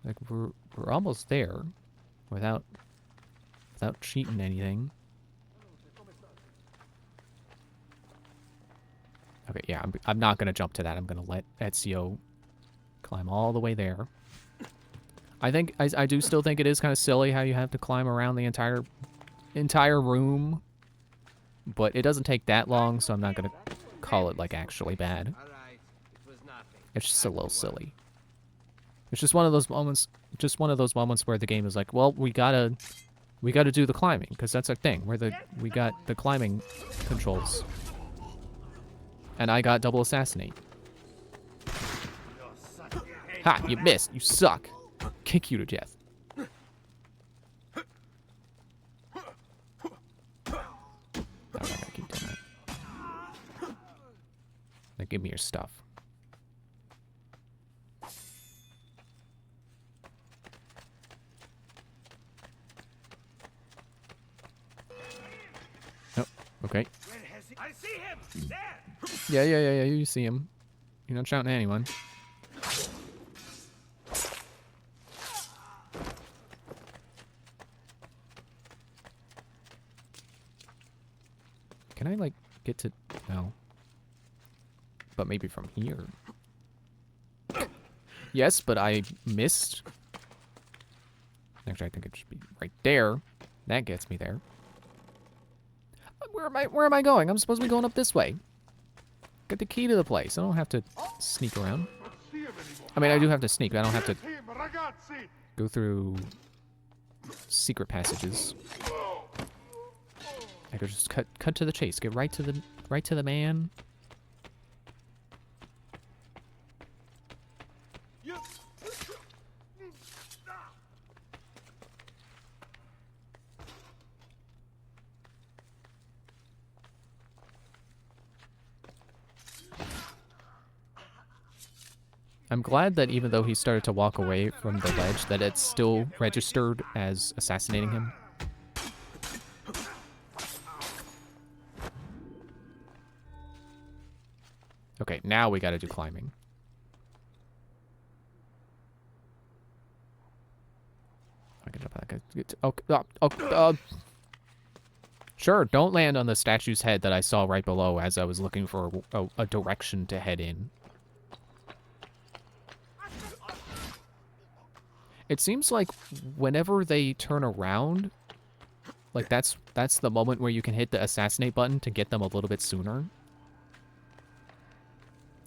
Like we're almost there, without cheating anything. Okay, yeah, I'm not gonna jump to that. I'm gonna let Ezio climb all the way there. I think I do still think it is kind of silly how you have to climb around the entire room, but it doesn't take that long, so I'm not gonna call it like actually bad. It's just a little silly. It's just one of those moments. Just one of those moments where the game is like, well, we gotta do the climbing because that's our thing. We got the climbing controls, and I got double assassinate. Ha! You missed. You suck. I'll kick you to death. I'm not gonna keep doing that. Now give me your stuff. Oh, okay. I see him! There! Yeah, you see him. You're not shouting at anyone. Can I, like, get to... No. But maybe from here. Yes, but I missed. Actually, I think it should be right there. That gets me there. Where am I going? I'm supposed to be going up this way. Get the key to the place. I don't have to sneak around. I mean, I do have to sneak, but I don't have to go through secret passages. I could just cut to the chase. Get right to the man. I'm glad that even though he started to walk away from the ledge, that it's still registered as assassinating him. Okay, now we gotta do climbing. I can jump back. Sure, don't land on the statue's head that I saw right below as I was looking for a direction to head in. It seems like whenever they turn around, like that's the moment where you can hit the assassinate button to get them a little bit sooner.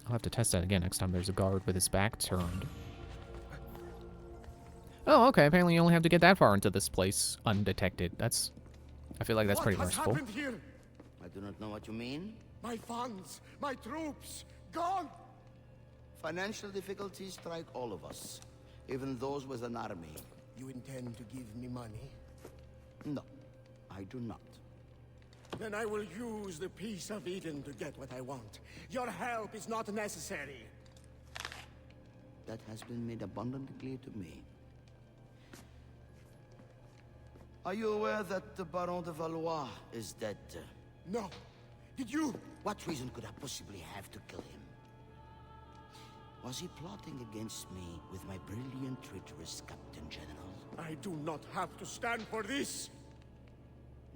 I'll have to test that again next time there's a guard with his back turned. Oh, okay. Apparently you only have to get that far into this place undetected. I feel like that's pretty What has merciful. happened here? I do not know what you mean. My funds, my troops, gone! Financial difficulties strike all of us, even those with an army. You intend to give me money? No, I do not. Then I will use the Peace of Eden to get what I want. Your help is not necessary. That has been made abundantly clear to me. Are you aware that the Baron de Valois is dead? No. Did you? What reason could I possibly have to kill him? Was he plotting against me with my brilliant, traitorous Captain General? I do not have to stand for this.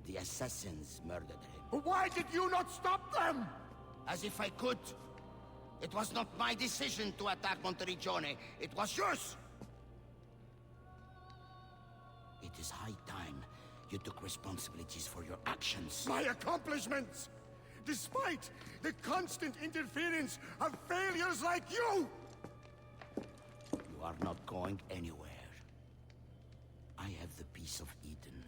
The assassins murdered him. Why did you not stop them? As if I could. It was not my decision to attack Monteriggione. It was yours. It is high time you took responsibilities for your actions. My accomplishments! Despite the constant interference of failures like you! You are not going anywhere. I have the Peace of Eden.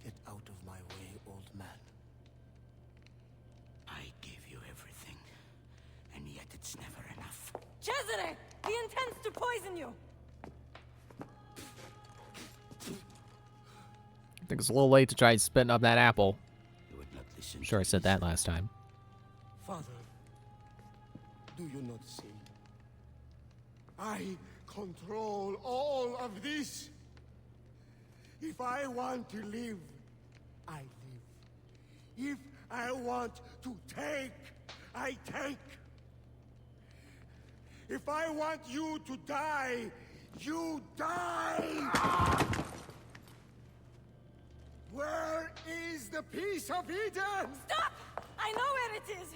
Get out of my way, old man. I gave you everything, and yet it's never enough. Cesare! He intends to poison you! I think it's a little late to try spitting up that apple. You would not listen. I'm sure I said that last time. Father, do you not see? I control all of this. If I want to live, I live. If I want to take, I take. If I want you to die, you die! Where is the Peace of Eden? Stop! I know where it is!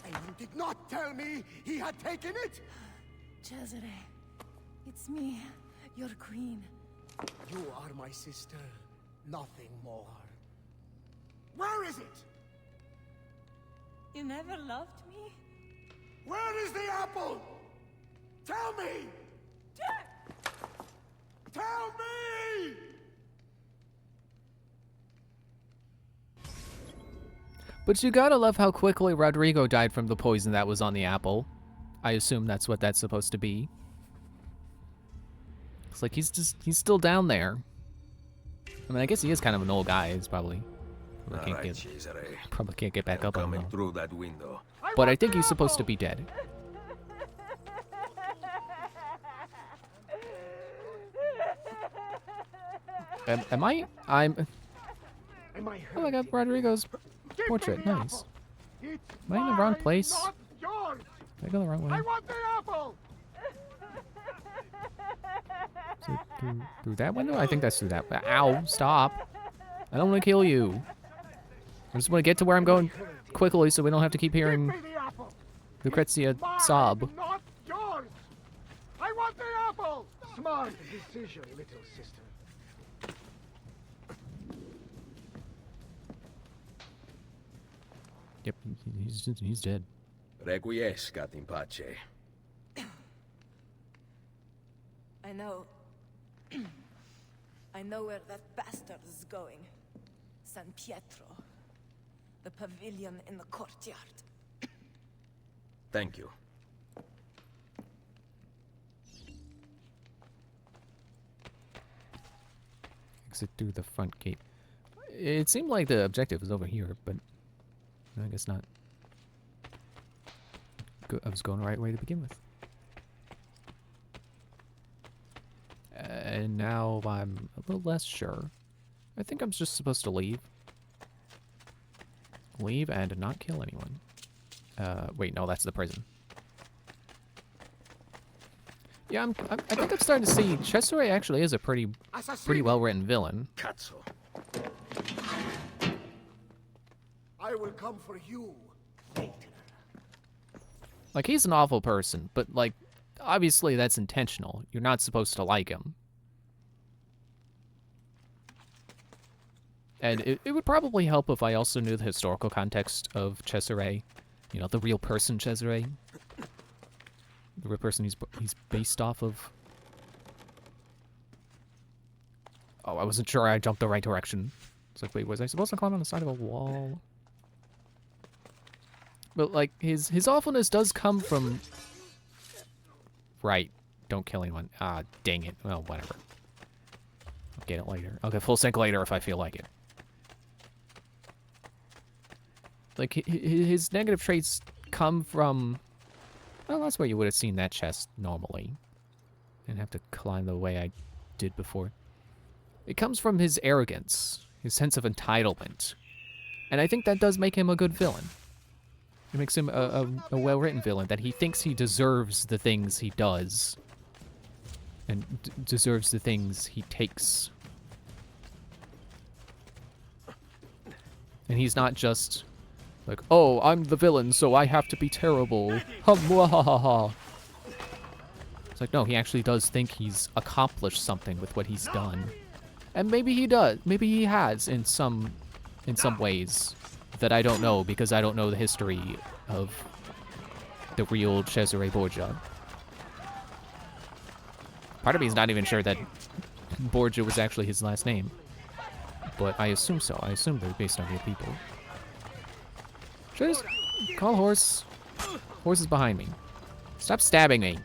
And you did not tell me he had taken it? Cesare, it's me, your queen. You are my sister, nothing more. Where is it? You never loved me? Where is the apple? Tell me! Tell me! But you gotta love how quickly Rodrigo died from the poison that was on the apple. I assume that's what that's supposed to be. It's like he's still down there. I mean, I guess he is kind of an old guy. He's probably can't get back up on him. Through that window. But I think he's supposed to be dead. Am I? Oh, I got Rodrigo's portrait. Nice. Am I in the wrong place? Did I go the wrong way? I want the apple! Is it through that window? I think that's through that. Ow! Stop! I don't want to kill you. I just want to get to where I'm going quickly, so we don't have to keep hearing Lucrezia sob. Not yours! I want the apple! Smart decision, little sister. Yep, he's dead. Requiescat in pace. I know. I know where that bastard is going. San Pietro. The pavilion in the courtyard. Thank you. Exit through the front gate. It seemed like the objective was over here, but I guess not. I was going the right way to begin with. And now I'm a little less sure. I think I'm just supposed to leave. Leave and not kill anyone. Wait, no, that's the prison. Yeah, I think I'm starting to see Cesare actually is a pretty well-written villain. Cazzo. I will come for you later. Like, he's an awful person, but, like, obviously that's intentional. You're not supposed to like him. And it would probably help if I also knew the historical context of Cesare. You know, the real person Cesare. The real person he's based off of. Oh, I wasn't sure I jumped the right direction. It's like, wait, was I supposed to climb on the side of a wall? But, like, his awfulness does come from... Right. Don't kill anyone. Ah, dang it. Well, whatever. I'll get it later. I'll get full sync later if I feel like it. Like, his negative traits come from... Well, that's where you would have seen that chest normally. Didn't have to climb the way I did before. It comes from his arrogance, his sense of entitlement. And I think that does make him a good villain. It makes him a well-written villain, that he thinks he deserves the things he does. And deserves the things he takes. And he's not just like, oh, I'm the villain, so I have to be terrible. Ha-ha-ha-ha. It's like, no, he actually does think he's accomplished something with what he's done. And maybe he does. Maybe he has in some ways that I don't know, because I don't know the history of the real Cesare Borgia. Part of me is not even sure that Borgia was actually his last name. But I assume so. I assume they're based on real people. Should I just call horse? Horse is behind me. Stop stabbing me.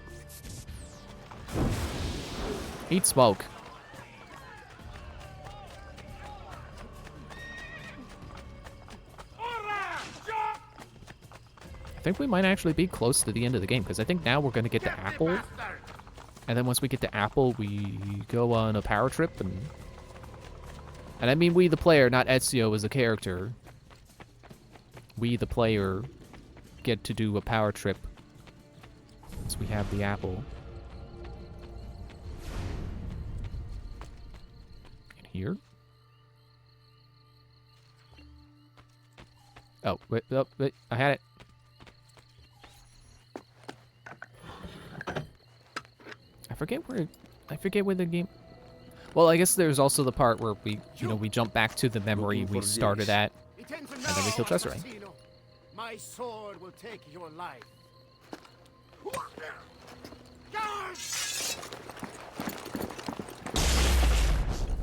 Eat smoke. I think we might actually be close to the end of the game, because I think now we're going to get the apple. And then once we get the apple, we go on a power trip. And I mean we, the player, not Ezio as a character. We, the player, get to do a power trip once we have the apple. In here? Oh, wait, I had it. I forget where the game... Well, I guess there's also the part where we jump back to the memory we started at, and then we kill Cesare. My sword will take your life.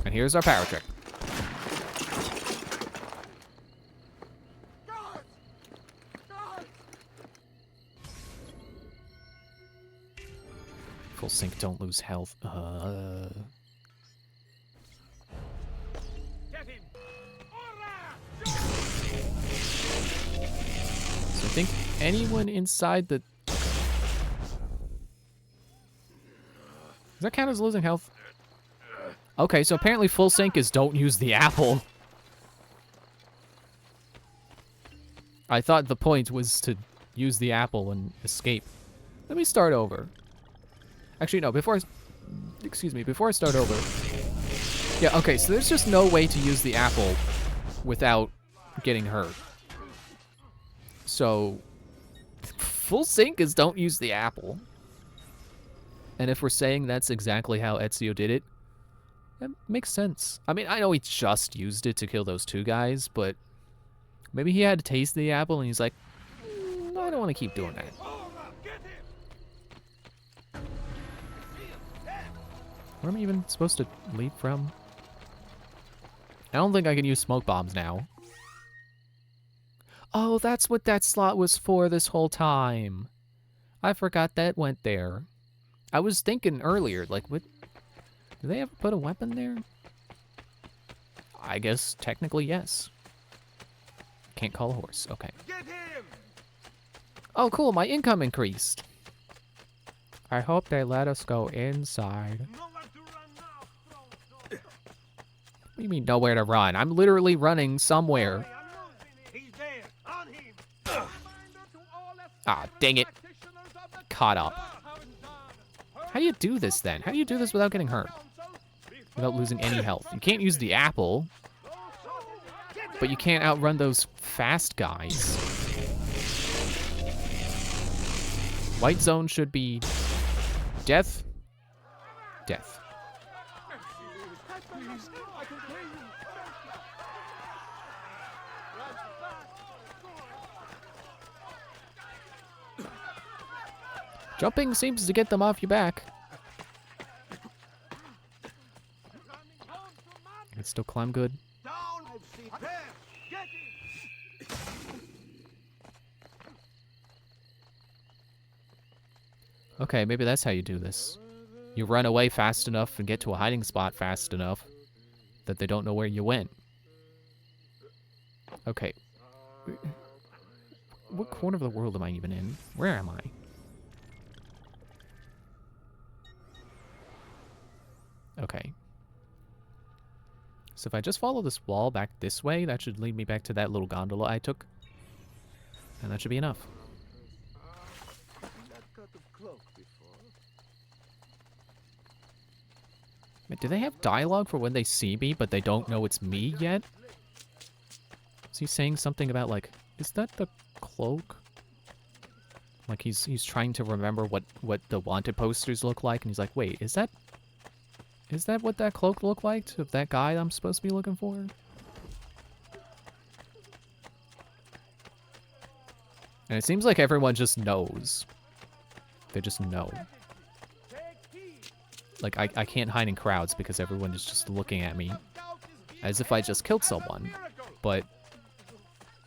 And here's our power trip. Full sync, don't lose health. So I think anyone inside the... Does that count as losing health? Okay, so apparently full sync is don't use the apple. I thought the point was to use the apple and escape. Let me start over. Actually, no, before I start over. Yeah, okay, so there's just no way to use the apple without getting hurt. So, full sync is don't use the apple. And if we're saying that's exactly how Ezio did it, that makes sense. I mean, I know he just used it to kill those two guys, but maybe he had to taste the apple and he's like, I don't want to keep doing that. Where am I even supposed to leap from? I don't think I can use smoke bombs now. Oh, that's what that slot was for this whole time. I forgot that went there. I was thinking earlier, like, what? Do they ever put a weapon there? I guess technically yes. Can't call a horse. Okay. Oh, cool. My income increased. I hope they let us go inside. What do you mean nowhere to run? I'm literally running somewhere. Ah, dang it. Caught up. How do you do this then? How do you do this without getting hurt? Without losing any health? You can't use the apple. But you can't outrun those fast guys. White zone should be death. Death. Jumping seems to get them off your back. Still climb good? Down! I've seen there! Get it! Okay, maybe that's how you do this. You run away fast enough and get to a hiding spot fast enough that they don't know where you went. Okay. What corner of the world am I even in? Where am I? Okay. So if I just follow this wall back this way, that should lead me back to that little gondola I took. And that should be enough. Wait, do they have dialogue for when they see me, but they don't know it's me yet? Is he saying something about, like, is that the cloak? Like, he's trying to remember what the wanted posters look like, and he's like, wait, is that what that cloak looked like of that guy I'm supposed to be looking for? And it seems like everyone just knows. They just know. Like, I can't hide in crowds because everyone is just looking at me as if I just killed someone. But,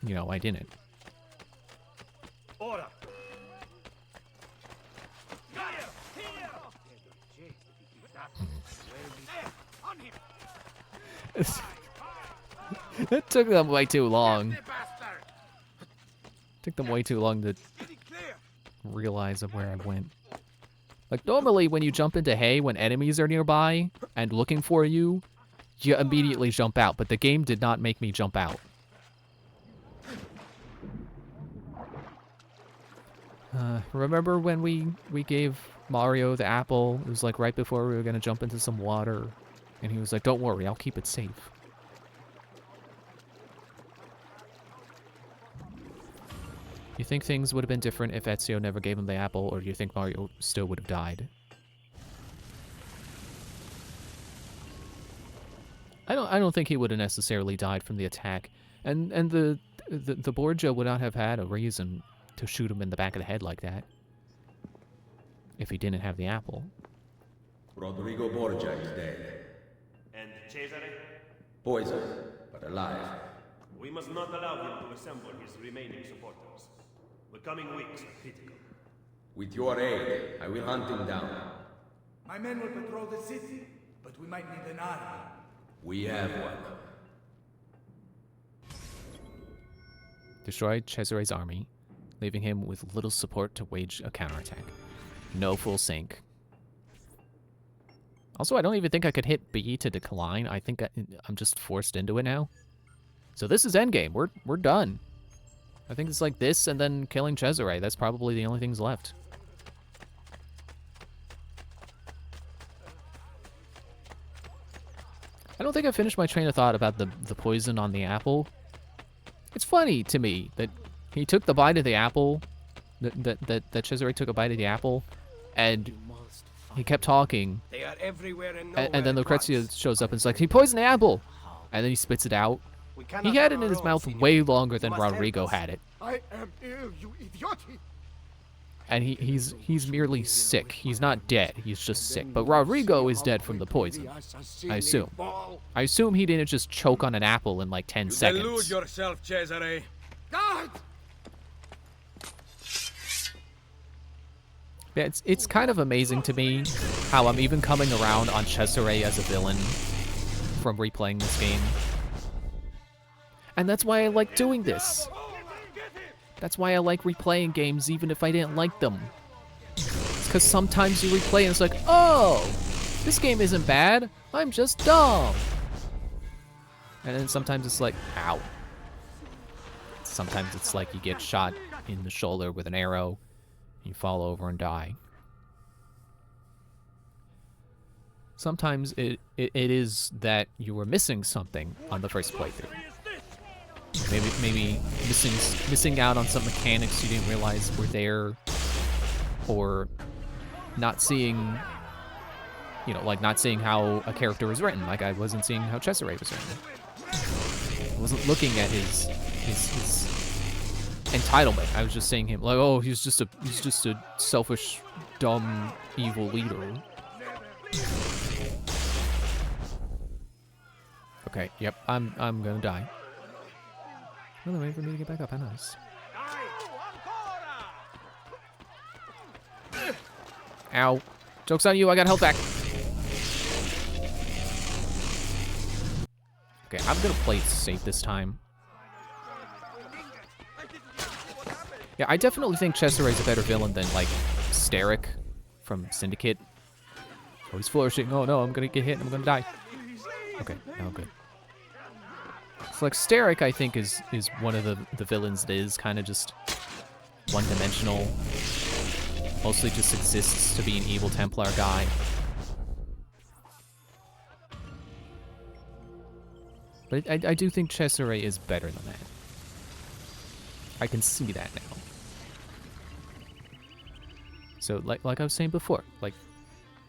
you know, I didn't. Order. It took them way too long. Took them way too long to realize of where I went. Like, normally when you jump into hay when enemies are nearby and looking for you, you immediately jump out, but the game did not make me jump out. Remember when we gave Mario the apple? It was like right before we were gonna jump into some water, and he was like, don't worry, I'll keep it safe. You think things would have been different if Ezio never gave him the apple, or do you think Mario still would have died? I don't think he would have necessarily died from the attack, and the Borgia would not have had a reason to shoot him in the back of the head like that if he didn't have the apple. Rodrigo Borgia is dead. And Cesare? Poisoned, but alive. We must not allow him to assemble his remaining supporters. The coming weeks are critical. With your aid, I will hunt him down. My men will patrol the city, but we might need an army. We have one. Destroy Cesare's army, leaving him with little support to wage a counterattack. No full sync. Also, I don't even think I could hit B to decline. I think I'm just forced into it now. So this is endgame. We're done. I think it's like this and then killing Cesare. That's probably the only things left. I don't think I finished my train of thought about the poison on the apple. It's funny to me that he took the bite of the apple, that Cesare took a bite of the apple, and he kept talking. They are everywhere and And then Lucrezia shows up and is like, he poisoned the apple! And then he spits it out. He had it in his mouth way longer than Rodrigo had it. I am ill, you idiot! And he's merely sick. He's not dead. He's just sick. But Rodrigo is dead from the poison. I assume. I assume he didn't just choke on an apple in like 10 seconds. Delude yourself, Cesare. God! Yeah, it's kind of amazing to me how I'm even coming around on Cesare as a villain from replaying this game. And that's why I like doing this. That's why I like replaying games even if I didn't like them. It's because sometimes you replay and it's like, oh, this game isn't bad. I'm just dumb. And then sometimes it's like, ow. Sometimes it's like you get shot in the shoulder with an arrow, you fall over and die. Sometimes it is that you were missing something on the first playthrough. Maybe missing out on some mechanics you didn't realize were there, or not seeing, you know, like not seeing how a character was written. Like I wasn't seeing how Cesare was written. I wasn't looking at his entitlement. I was just seeing him like, oh, he's just a selfish, dumb, evil leader. Okay, yep, I'm gonna die. Well, they're waiting for me to get back up. How nice. Ow. Joke's on you, I got health back. Okay, I'm gonna play it safe this time. Yeah, I definitely think Cesare's a better villain than, like, Steric from Syndicate. Oh, he's flourishing. Oh no, I'm gonna get hit and I'm gonna die. Okay, now I'm good. So, like, Steric, I think, is one of the villains that is kind of just one-dimensional. Mostly just exists to be an evil Templar guy. But I do think Cesare is better than that. I can see that now. So, like I was saying before, like,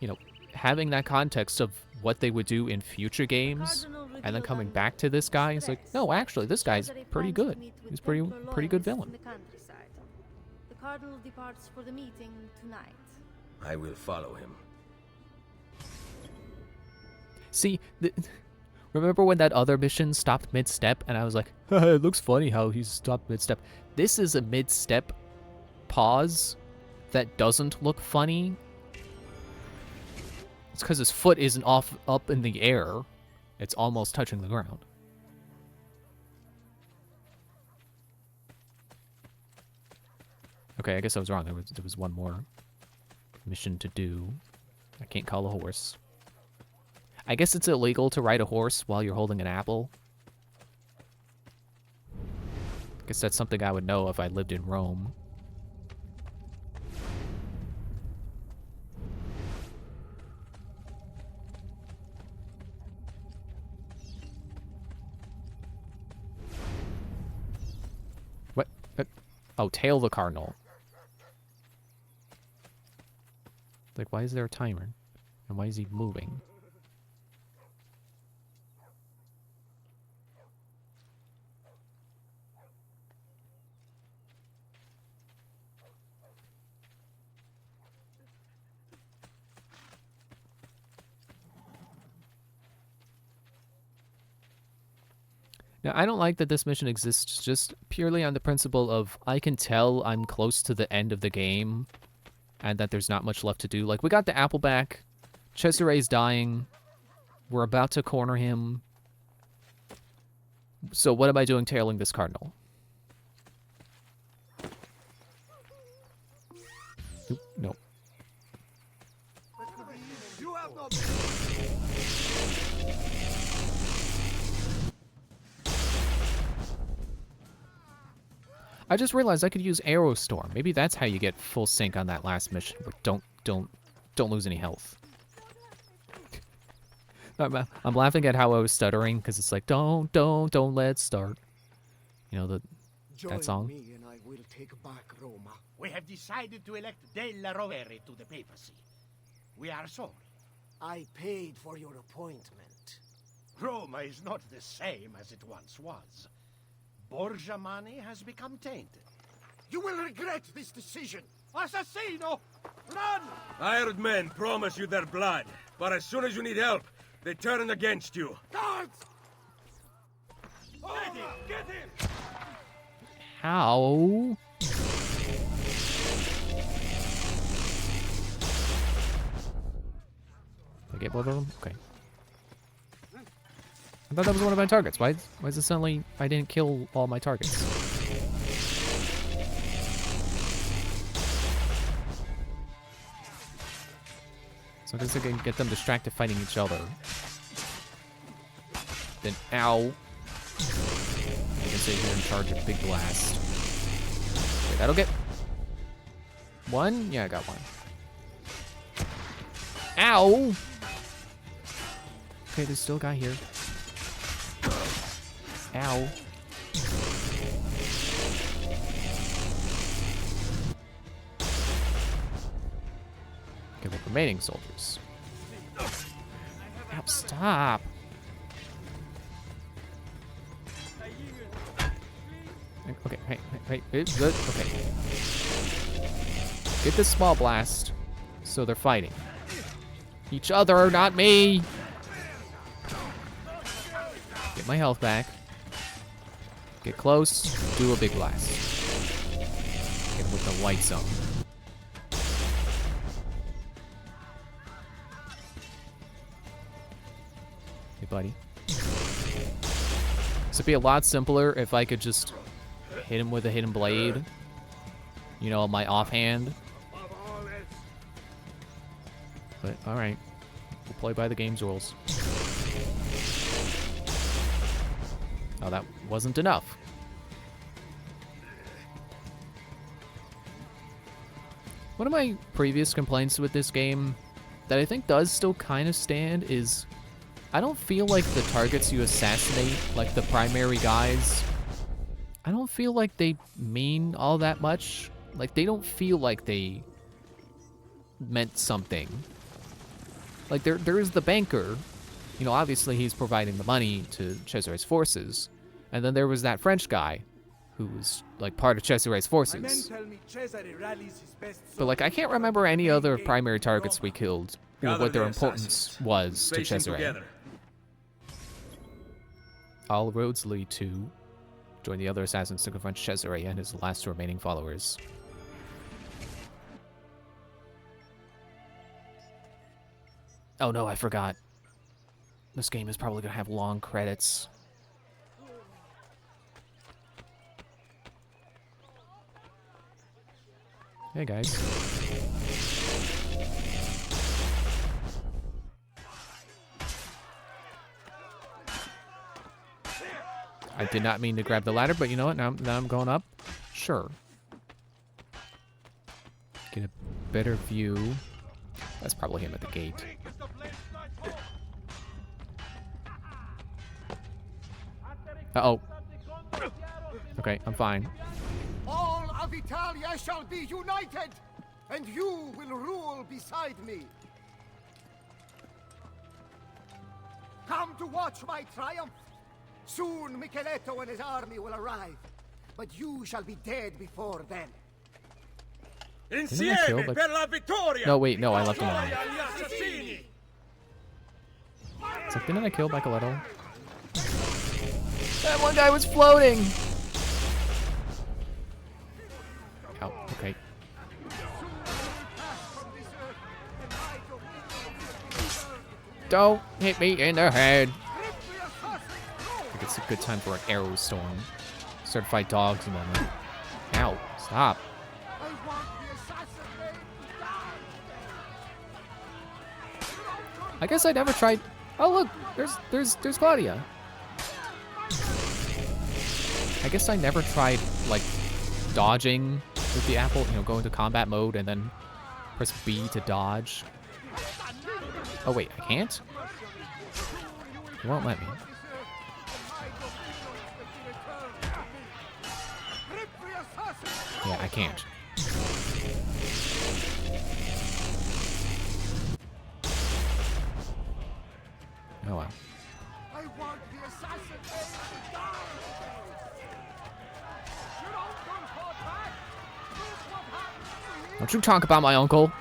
you know, having that context of what they would do in future games, and then coming back to this guy, it's like, no, actually, this guy's pretty good. He's pretty good villain. The Cardinal departs for the meeting tonight. I will follow him. See, remember when that other mission stopped mid-step, and I was like, it looks funny how he stopped mid-step. This is a mid-step pause that doesn't look funny. It's because his foot isn't up in the air. It's almost touching the ground. Okay, I guess I was wrong. There was one more mission to do. I can't call a horse. I guess it's illegal to ride a horse while you're holding an apple. I guess that's something I would know if I lived in Rome. What? Oh, tail the cardinal. Like, why is there a timer? And why is he moving? Now, I don't like that this mission exists just purely on the principle of I can tell I'm close to the end of the game and that there's not much left to do. Like, we got the apple back. Cesare's dying. We're about to corner him. So what am I doing tailing this cardinal? Oop, no. You have no... I just realized I could use Arrow Storm. Maybe that's how you get full sync on that last mission. But don't lose any health. I'm laughing at how I was stuttering because it's like don't let's start. You know that song. Join me and I will take back Roma. We have decided to elect Della Rovere to the papacy. We are sorry. I paid for your appointment. Roma is not the same as it once was. Borgia money has become tainted. You will regret this decision. Assassino! Run! Hired men promise you their blood, but as soon as you need help, they turn against you. Guards! Get him! Get him! How? Did I get both of them? Okay. I thought that was one of my targets. Why is it suddenly I didn't kill all my targets? So I guess I can get them distracted fighting each other. Then, ow. I can say you're in charge of Big Blast. Okay, that'll get... one? Yeah, I got one. Ow! Okay, there's still a guy here. Ow. Okay, the remaining soldiers. Ow, stop! Okay, hey, it's good. Okay. Get this small blast. So they're fighting. Each other, not me! my health back. Get close. Do a big blast. Hit him with the light zone. Hey, buddy. This would be a lot simpler if I could just hit him with a hidden blade. You know, my offhand. But, alright. We'll play by the game's rules. Oh, that wasn't enough. One of my previous complaints with this game that I think does still kind of stand is I don't feel like the targets you assassinate, like the primary guys, I don't feel like they mean all that much. Like, they don't feel like they meant something. Like, there is the banker. You know, obviously he's providing the money to Cesare's forces. And then there was that French guy who was, like, part of Cesare's forces. But, like, I can't remember any other primary targets we killed, or what their importance was to Cesare. All roads lead to join the other assassins to confront Cesare and his last remaining followers. Oh no, I forgot. This game is probably gonna have long credits. Hey guys. I did not mean to grab the ladder, but you know what? Now I'm going up. Sure. Get a better view. That's probably him at the gate. Uh-oh. Okay, I'm fine. All of Italia shall be united, and you will rule beside me. Come to watch my triumph. Soon Micheletto and his army will arrive, but you shall be dead before then. Insieme per la vittoria! No, wait, no, I left him alone. It's like, didn't I kill Micheletto? That one guy was floating! Oh, okay. Don't hit me in the head! I think it's a good time for an arrow storm. Certified dogs moment. Ow, stop. I guess I never tried. Oh look, there's Claudia. I guess I never tried like dodging with the apple. You know, go into combat mode and then press B to dodge. Oh wait, I can't. It won't let me. Yeah, I can't. Oh well. I want the assassin to die. You don't come back. Look what happened to you. Don't you talk about my uncle.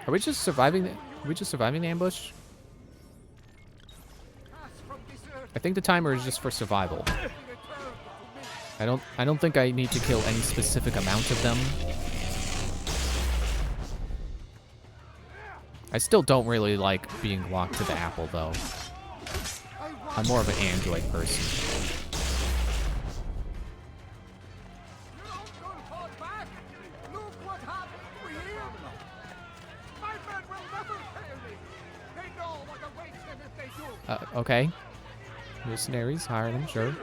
Are we just surviving the ambush? I think the timer is just for survival. I don't think I need to kill any specific amount of them. I still don't really like being locked to the apple though. I'm more of an android person. Okay. Mercenaries, hire them, sure.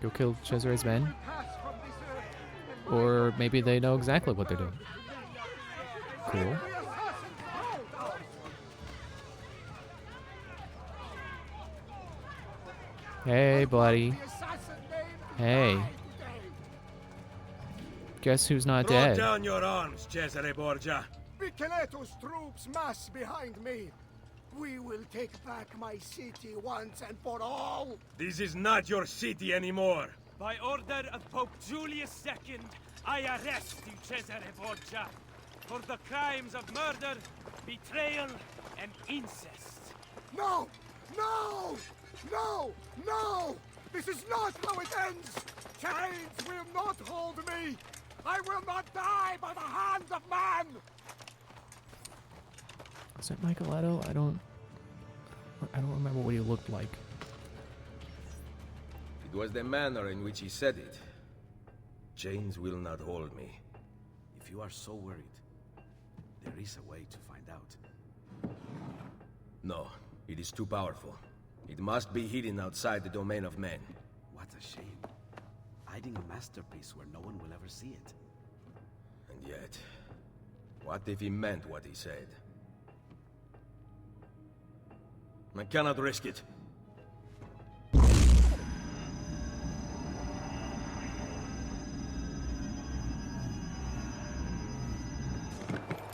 Go kill Cesare's men. Or maybe they know exactly what they're doing. Cool. Hey, buddy. Hey. Guess who's not dead? Throw down your arms, Cesare Borgia. Micheletto's troops mass behind me. We will take back my city once and for all. This is not your city anymore. By order of Pope Julius II, I arrest you, Cesare Borgia, for the crimes of murder, betrayal, and incest. No! No! No! No! This is not how it ends! Chains will not hold me! I will not die by the hand of man! Is it Micheletto? I don't remember what he looked like. It was the manner in which he said it. Chains will not hold me. If you are so worried, there is a way to find out. No, it is too powerful. It must be hidden outside the domain of men. What a shame. Hiding a masterpiece where no one will ever see it. And yet, what if he meant what he said? I cannot risk it.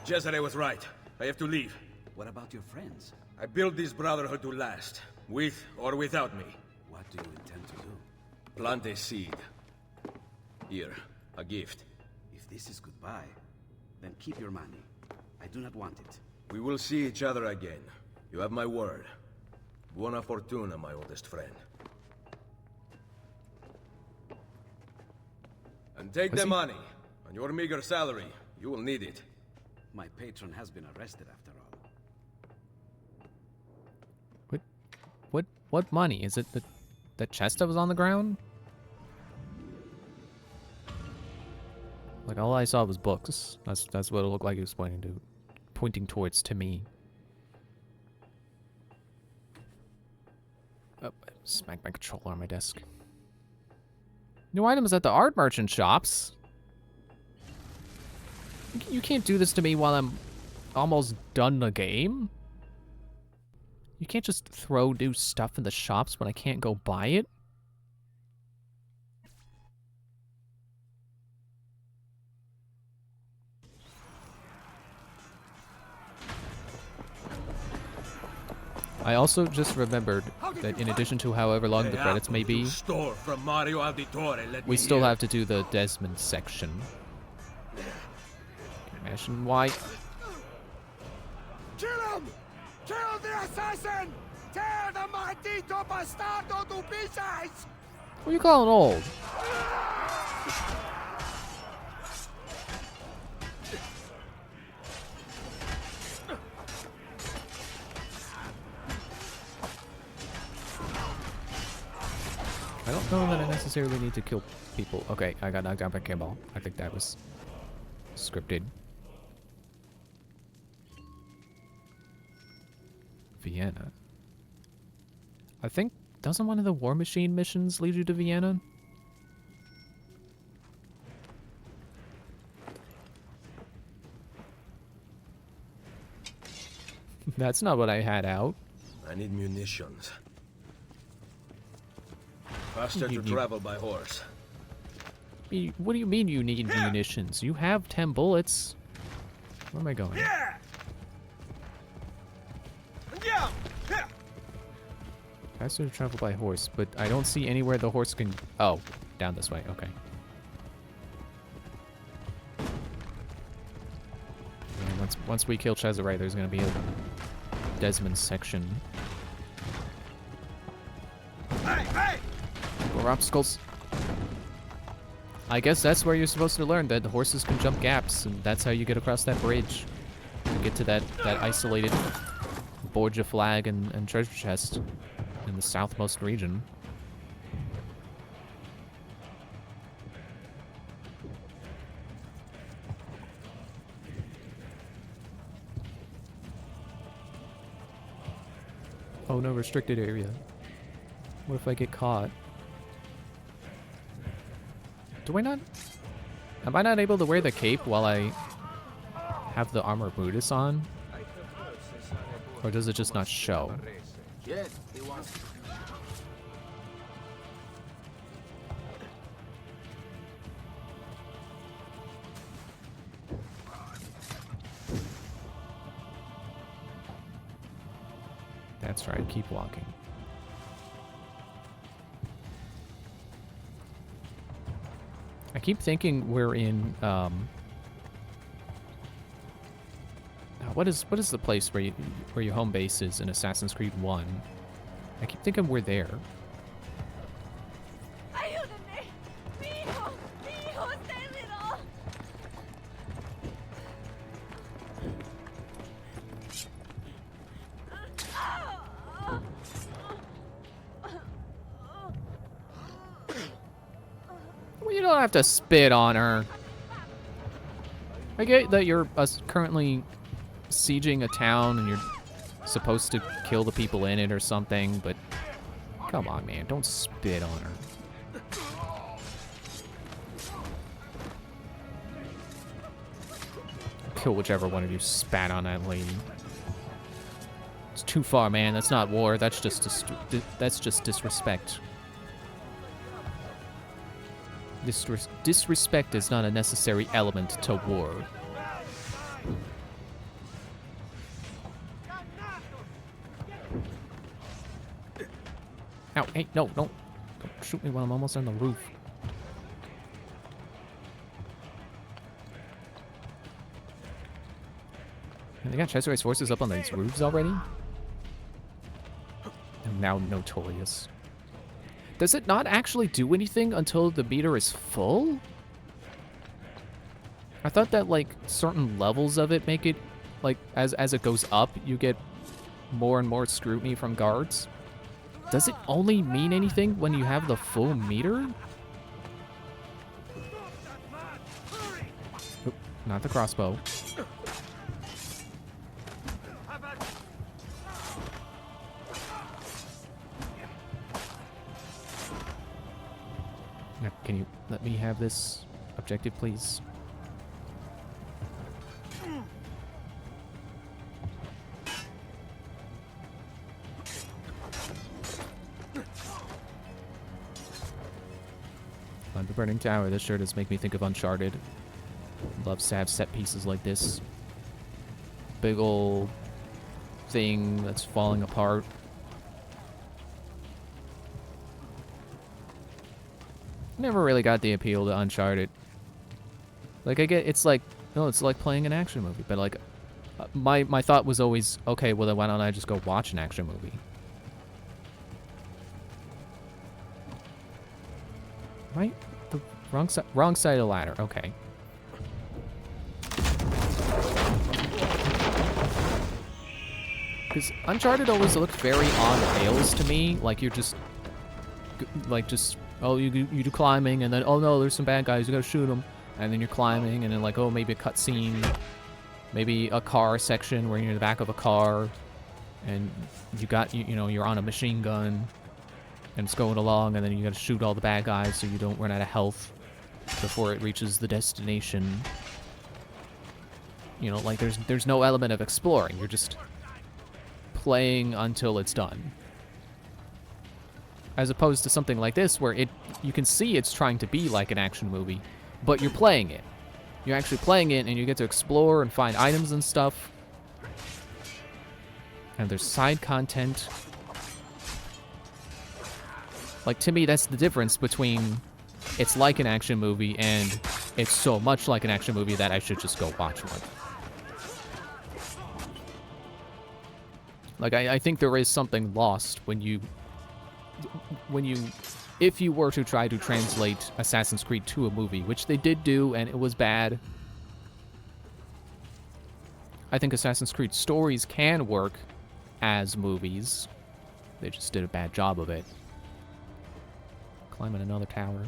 Cesare was right. I have to leave. What about your friends? I built this Brotherhood to last, with or without me. What do you intend to do? Plant a seed. Here, a gift. If this is goodbye, then keep your money. I do not want it. We will see each other again. You have my word. Buona fortuna, my oldest friend. And take the money. On your meager salary, you will need it. My patron has been arrested after all. What money? Is it the chest that was on the ground? Like, all I saw was books. That's what it looked like he was pointing towards to me. Oh, I smacked my controller on my desk. New items at the art merchant shops. You can't do this to me while I'm almost done the game. You can't just throw new stuff in the shops when I can't go buy it. I also just remembered that in addition to however long the credits may be, we still have to do the Desmond section. Imagine why. Kill him! Kill the assassin! Tear the maldito bastardo to pieces! What are you calling old? I don't know that I necessarily need to kill people. Okay, I got knocked out by Kimball. I think that was scripted. Vienna. I think, doesn't one of the War Machine missions lead you to Vienna? That's not what I had out. I need munitions. Faster to travel by horse. What do you mean you need munitions? You have 10 bullets. Where am I going? Faster to travel by horse, but I don't see anywhere the horse can... Oh, down this way, okay. Yeah, once we kill Cesare, there's gonna be a Desmond section. More obstacles. I guess that's where you're supposed to learn that the horses can jump gaps, and that's how you get across that bridge. To get to that isolated Borgia flag and treasure chest in the southmost region. Oh no, restricted area. What if I get caught? Do I not... Am I not able to wear the cape while I have the armor Buddhist on? Or does it just not show? That's right, keep walking. keep thinking we're in, what is the place where your home base is in Assassin's Creed 1? I keep thinking we're there. Ayúdenme! Mi hijo está herido. Well, you don't have to spit on her. I get that you're currently sieging a town and you're supposed to kill the people in it or something, but come on, man, don't spit on her. Kill whichever one of you spat on that lady. It's too far, man. That's not war. That's just disrespect. Disrespect is not a necessary element to war. Ow, hey, no, don't shoot me while I'm almost on the roof. And they got Chesapeake's forces up on these roofs already? I'm now notorious. Does it not actually do anything until the meter is full? I thought that, like, certain levels of it make it, like, as it goes up, you get more and more scrutiny from guards. Does it only mean anything when you have the full meter? Oop, not the crossbow. Now, can you let me have this objective, please? On the Burning Tower, this sure does make me think of Uncharted. Loves to have set pieces like this. Big ol' thing that's falling apart. Never really got the appeal to Uncharted. Like, I get, it's like, no, it's like playing an action movie, but like, my thought was always, okay, well then why don't I just go watch an action movie? Right? The wrong side of the ladder. Okay. Because Uncharted always looked very on rails to me. Like you're just, oh, you do climbing, and then oh no, there's some bad guys. You gotta shoot them, and then you're climbing, and then like oh maybe a cutscene, maybe a car section where you're in the back of a car, and you got you know you're on a machine gun. And it's going along, and then you gotta shoot all the bad guys so you don't run out of health before it reaches the destination. You know, like there's no element of exploring. You're just playing until it's done. As opposed to something like this, where you can see it's trying to be like an action movie, but you're playing it. You're actually playing it, and you get to explore and find items and stuff. And there's side content. Like, to me, that's the difference between it's like an action movie and it's so much like an action movie that I should just go watch one. Like, I think there is something lost if you were to try to translate Assassin's Creed to a movie, which they did do, and it was bad. I think Assassin's Creed stories can work as movies. They just did a bad job of it. Climbing another tower.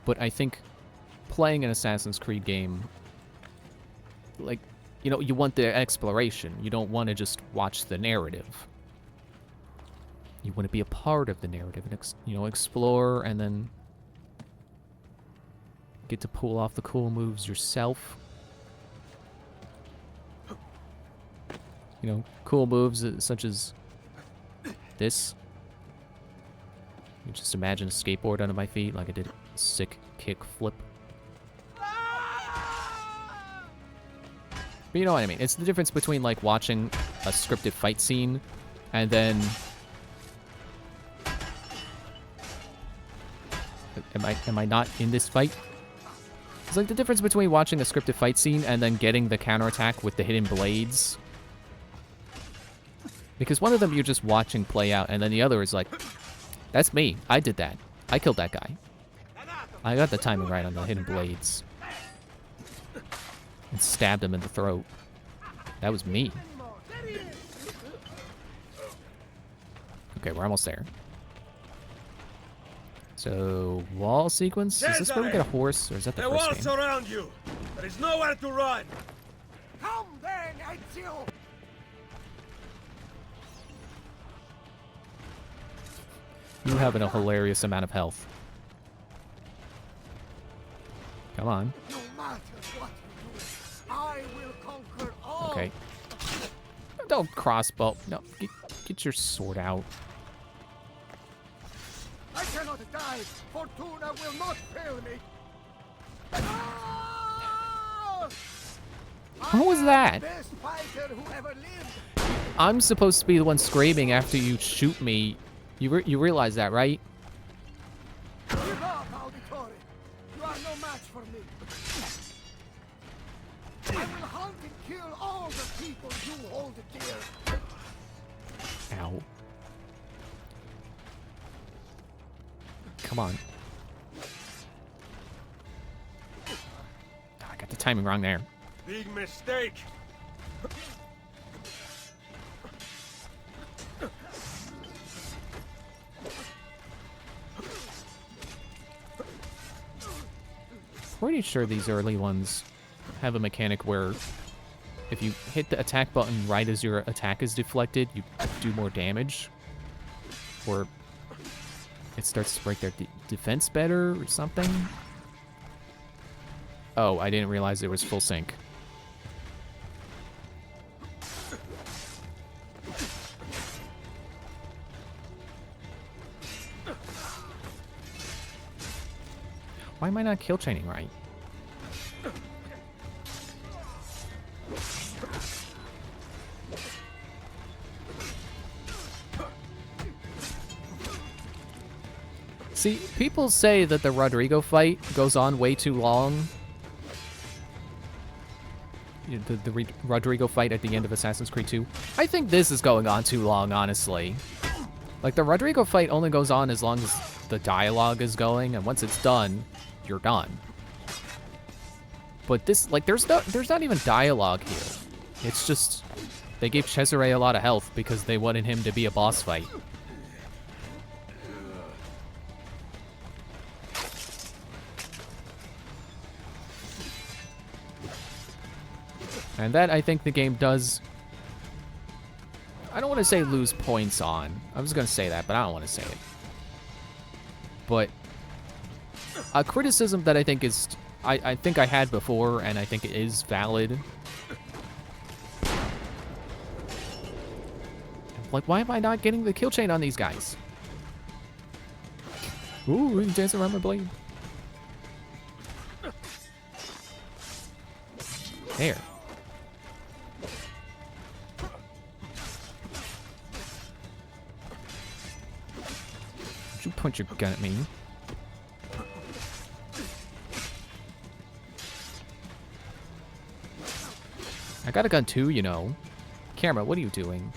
But I think playing an Assassin's Creed game, like, you know, you want the exploration. You don't want to just watch the narrative. You want to be a part of the narrative and, you know, explore and then get to pull off the cool moves yourself. You know, cool moves such as this. You just imagine a skateboard under my feet like I did a sick kick flip. But you know what I mean. It's the difference between like watching a scripted fight scene and then Am I not in this fight? It's like the difference between watching a scripted fight scene and then getting the counterattack with the hidden blades. Because one of them you're just watching play out, and then the other is like, that's me. I did that. I killed that guy. I got the timing right on the hidden blades. And stabbed him in the throat. That was me. Okay, we're almost there. So, wall sequence? Is this where we get a horse, or is that the first game? Surround you. There is nowhere to run. Come then, Ezio! You have a hilarious amount of health. Come on. No matter what you do, I will conquer all. Okay. Don't crossbow. No, get your sword out. I cannot die. Fortuna will not fail me. Ah! What was that? Best fighter who ever lived. I'm supposed to be the one screaming after you shoot me. You realize that, right? Give up, Auditore. You are no match for me. I will hunt and kill all the people you hold dear. Ow. Come on. I got the timing wrong there. Big mistake. Pretty sure these early ones have a mechanic where if you hit the attack button right as your attack is deflected, you do more damage. Or it starts to break their defense better or something. Oh, I didn't realize it was full sync. Why am I not kill chaining right? See, people say that the Rodrigo fight goes on way too long. The Rodrigo fight at the end of Assassin's Creed 2. I think this is going on too long, honestly. Like, the Rodrigo fight only goes on as long as the dialogue is going, and once it's done, you're done. But this, like, there's not even dialogue here. It's just, they gave Cesare a lot of health because they wanted him to be a boss fight. And that, I think the game does... I don't want to say lose points on. I was going to say that, but I don't want to say it. But a criticism that I think is... I think I had before, and I think it is valid. Like, why am I not getting the kill chain on these guys? Ooh, he dancing around my blade. There. Don't you point your gun at me. I got a gun too, you know. Camera, what are you doing?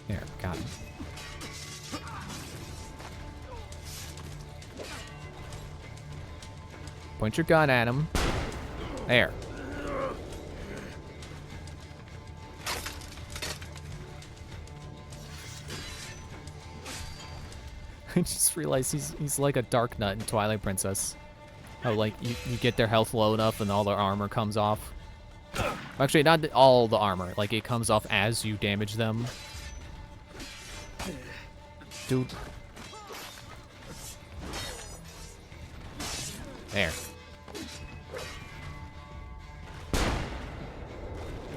There, got him. Point your gun at him. There. I just realized he's like a Dark Nut in Twilight Princess. How, like, you get their health low enough and all their armor comes off. Actually, not all the armor. Like, it comes off as you damage them. Dude. There.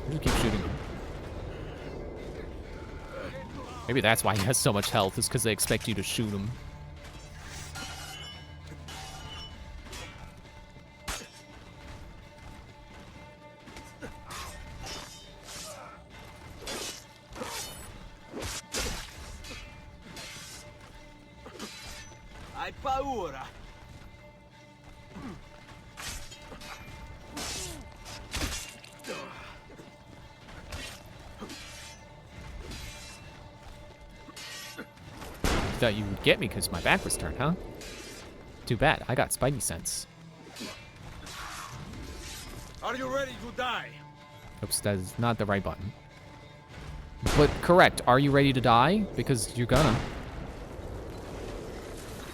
Just keep shooting him. Maybe that's why he has so much health, is because they expect you to shoot him. Hai paura. Thought you would get me because my back was turned, huh? Too bad. I got Spidey sense. Are you ready to die? Oops, that is not the right button. But correct. Are you ready to die? Because you're gonna.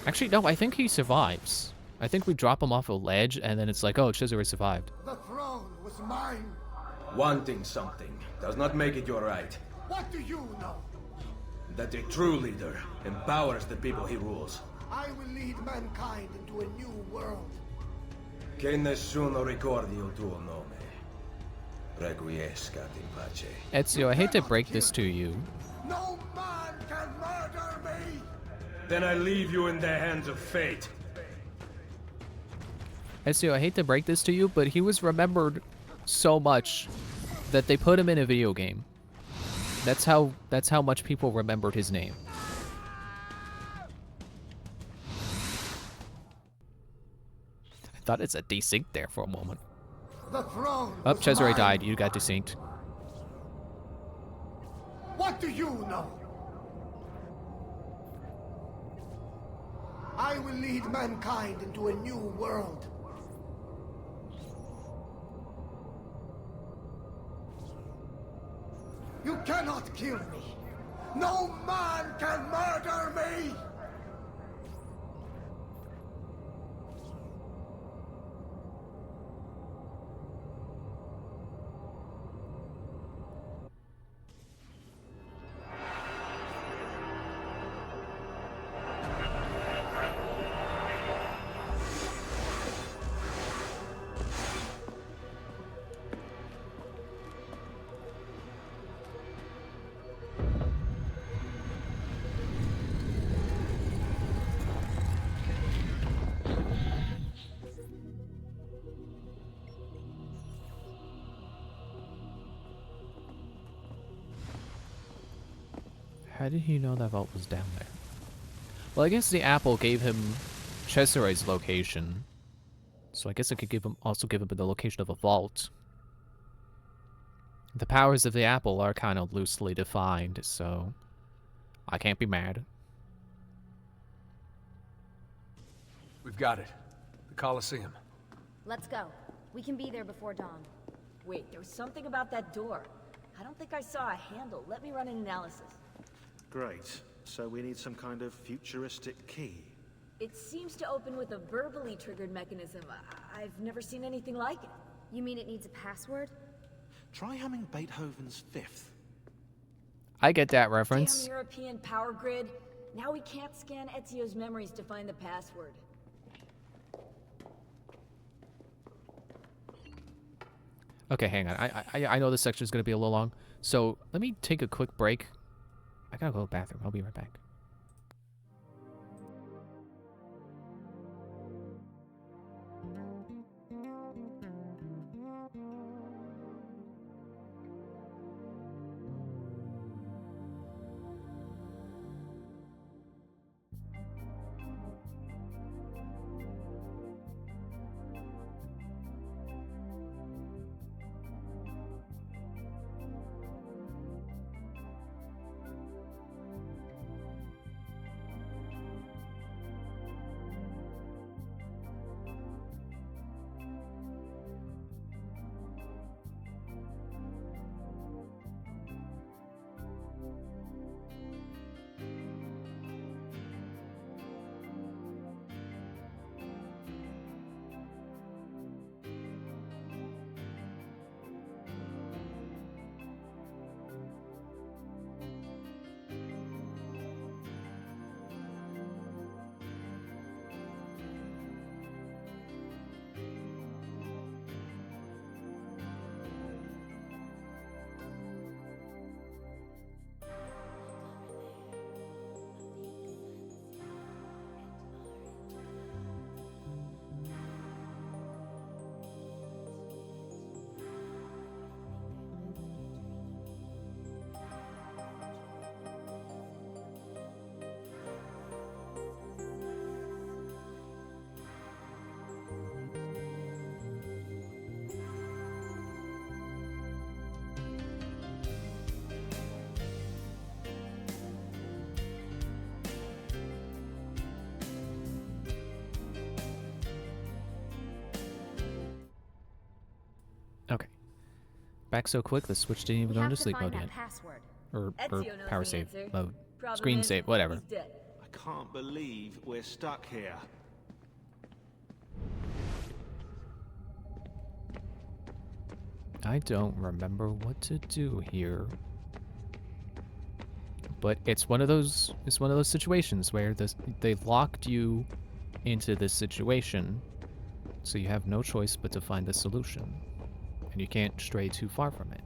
Actually, no. I think he survives. I think we drop him off a ledge, and then it's like, oh, Cesare survived. The throne was mine. Wanting something does not make it your right. What do you know? That a true leader empowers the people he rules. I will lead mankind into a new world. Che nessuno ricordi il tuo nome. Requiescat in pace. Ezio, I hate to break this to you. No man can murder me! Then I leave you in the hands of fate. Ezio, I hate to break this to you, but he was remembered so much that they put him in a video game. That's how much people remembered his name. I thought it's a desync there for a moment. The throne. Oh, Cesare died. You got desynced. What do you know? I will lead mankind into a new world. You cannot kill me. No man can murder me! How did he know that vault was down there? Well, I guess the apple gave him Cesare's location. So I guess I could also give him the location of a vault. The powers of the apple are kind of loosely defined, so I can't be mad. We've got it. The Colosseum. Let's go. We can be there before dawn. Wait, there was something about that door. I don't think I saw a handle. Let me run an analysis. Great. So we need some kind of futuristic key. It seems to open with a verbally triggered mechanism. I've never seen anything like it. You mean it needs a password? Try humming Beethoven's Fifth. I get that reference. Damn European power grid. Now we can't scan Ezio's memories to find the password. Okay, hang on. I know this section is going to be a little long, so let me take a quick break. I gotta go to the bathroom. I'll be right back. Back so quick, the Switch didn't even We go have into to sleep find mode that yet. password. Or Ezio knows power the save answer. mode. Problem Screen is, save, whatever. he's dead. I can't believe we're stuck here. I don't remember what to do here. But it's one of those situations where they locked you into this situation, so you have no choice but to find a solution. And you can't stray too far from it.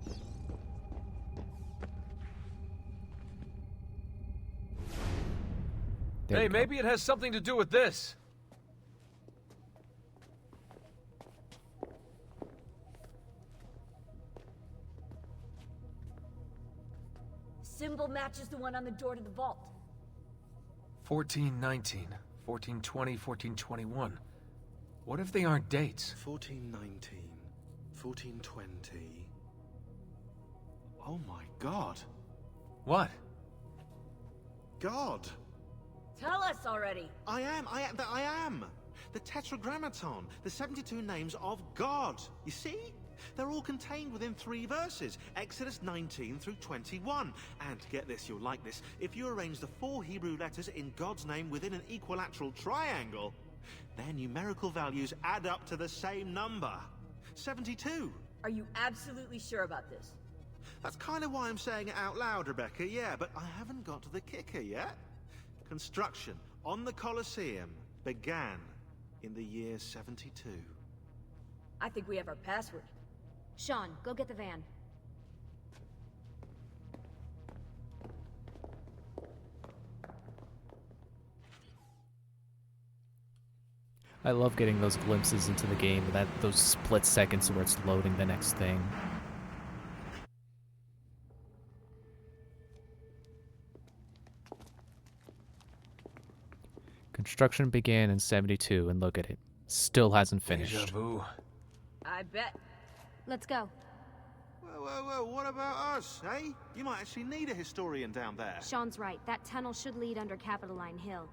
There Hey, we go. maybe it has something to do with this. Symbol matches the one on the door to the vault. 1419, 1420, 1421. What if they aren't dates? 1419, 1420. Oh my god. What? God. Tell us already. I am. The Tetragrammaton, the 72 names of God. You see? They're all contained within 3 verses, Exodus 19 through 21. And get this, you'll like this, if you arrange the 4 Hebrew letters in God's name within an equilateral triangle, their numerical values add up to the same number. 72. Are you absolutely sure about this? That's kind of why I'm saying it out loud, Rebecca, yeah, but I haven't got to the kicker yet. Construction on the Colosseum began in the year 72. I think we have our password. Sean, go get the van. I love getting those glimpses into the game, those split seconds where it's loading the next thing. Construction began in 72, and look at it. Still hasn't finished. Deja vu. I bet. Let's go. Whoa, what about us, eh? You might actually need a historian down there. Sean's right. That tunnel should lead under Capitoline Hill.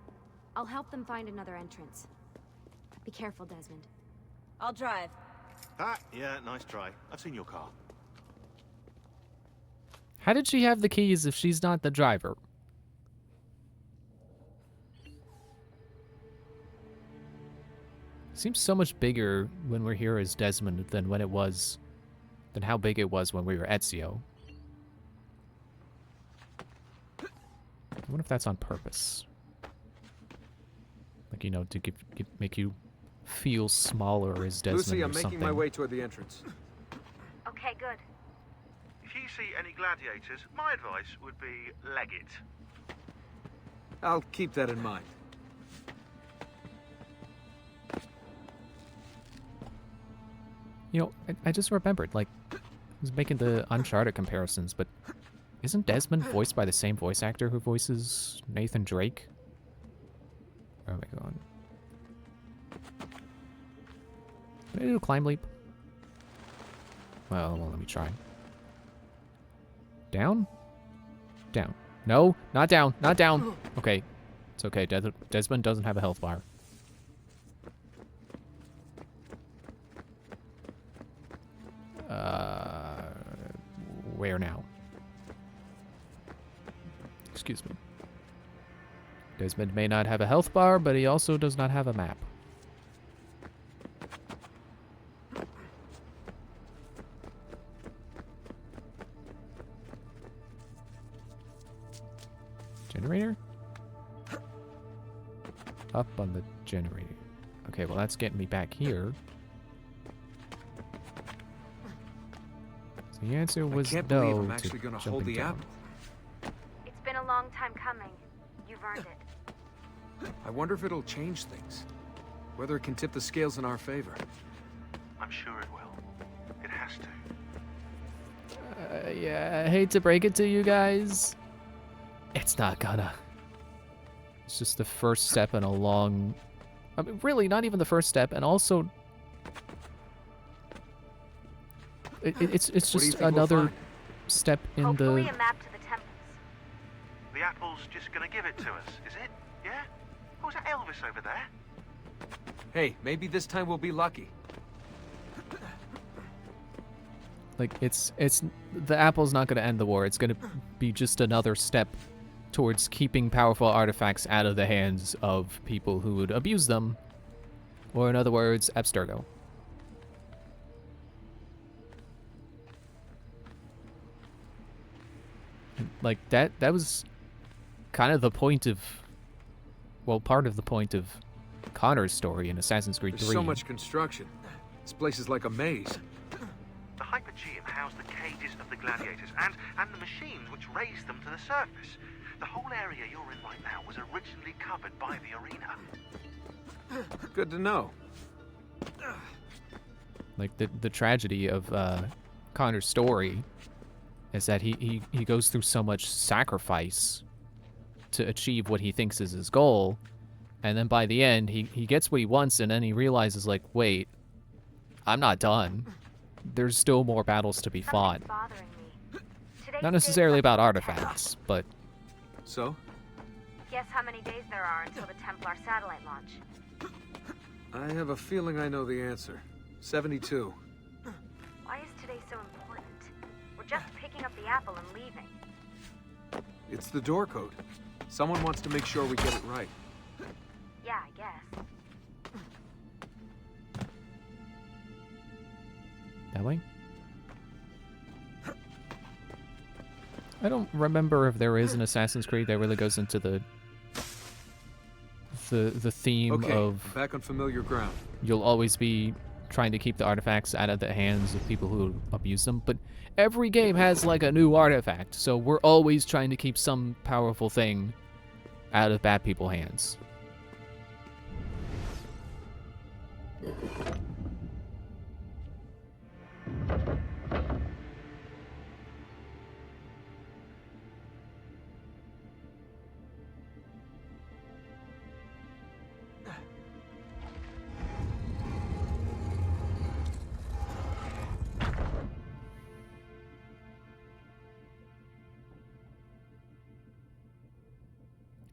I'll help them find another entrance. Be careful, Desmond. I'll drive. Ah, yeah, nice try. I've seen your car. How did she have the keys if she's not the driver? Seems so much bigger when we're here as Desmond than how big it was when we were Ezio. I wonder if that's on purpose. Like, you know, to make you feel smaller as Desmond Lucy, or I'm something. making my way toward the entrance. Okay, good. If you see any gladiators, my advice would be leg it. I'll keep that in mind. You know, I just remembered, like, I was making the Uncharted comparisons, but isn't Desmond voiced by the same voice actor who voices Nathan Drake? Where am I going? Can I do a climb leap? Well, let me try. Down? Down. No, not down, not down. Okay, it's okay. Desmond doesn't have a health bar. Where now? Excuse me. Desmond may not have a health bar, but he also does not have a map. Generator? Up on the generator. Okay, well that's getting me back here. The answer was I can't no believe I'm to actually going to hold jumping the down. apple. It's been a long time coming. You've earned it. I wonder if it'll change things. Whether it can tip the scales in our favor. I'm sure it will. It has to. Yeah, I hate to break it to you guys. It's not gonna. It's just the first step in a long... I mean, really, not even the first step, and also... It's just another step in Hopefully the... a map to the temples. The apple's just gonna give it to us, is it? Yeah? Oh, is that Elvis over there? Hey, maybe this time we'll be lucky. Like, it's the apple's not going to end the war. It's going to be just another step towards keeping powerful artifacts out of the hands of people who would abuse them, or in other words, Abstergo. Like, that was kind of the point of, well, part of the point of Connor's story in Assassin's Creed 3. There's so much construction. This place is like a maze. The Hypogeum housed the cages of the gladiators and the machines which raised them to the surface. The whole area you're in right now was originally covered by the arena. Good to know. Like, the tragedy of Connor's story is that he goes through so much sacrifice to achieve what he thinks is his goal, and then by the end, he gets what he wants, and then he realizes, like, wait, I'm not done. There's still more battles to be fought. Not necessarily about artifacts, but... So? Guess how many days there are until the Templar satellite launch? I have a feeling I know the answer. 72. Why is today so important? We're just picking up the apple and leaving. It's the door code. Someone wants to make sure we get it right. Yeah, I guess. That way? I don't remember if there is an Assassin's Creed that really goes into the theme of... back on familiar ground. You'll always be trying to keep the artifacts out of the hands of people who abuse them, but every game has, like, a new artifact, so we're always trying to keep some powerful thing out of bad people's hands.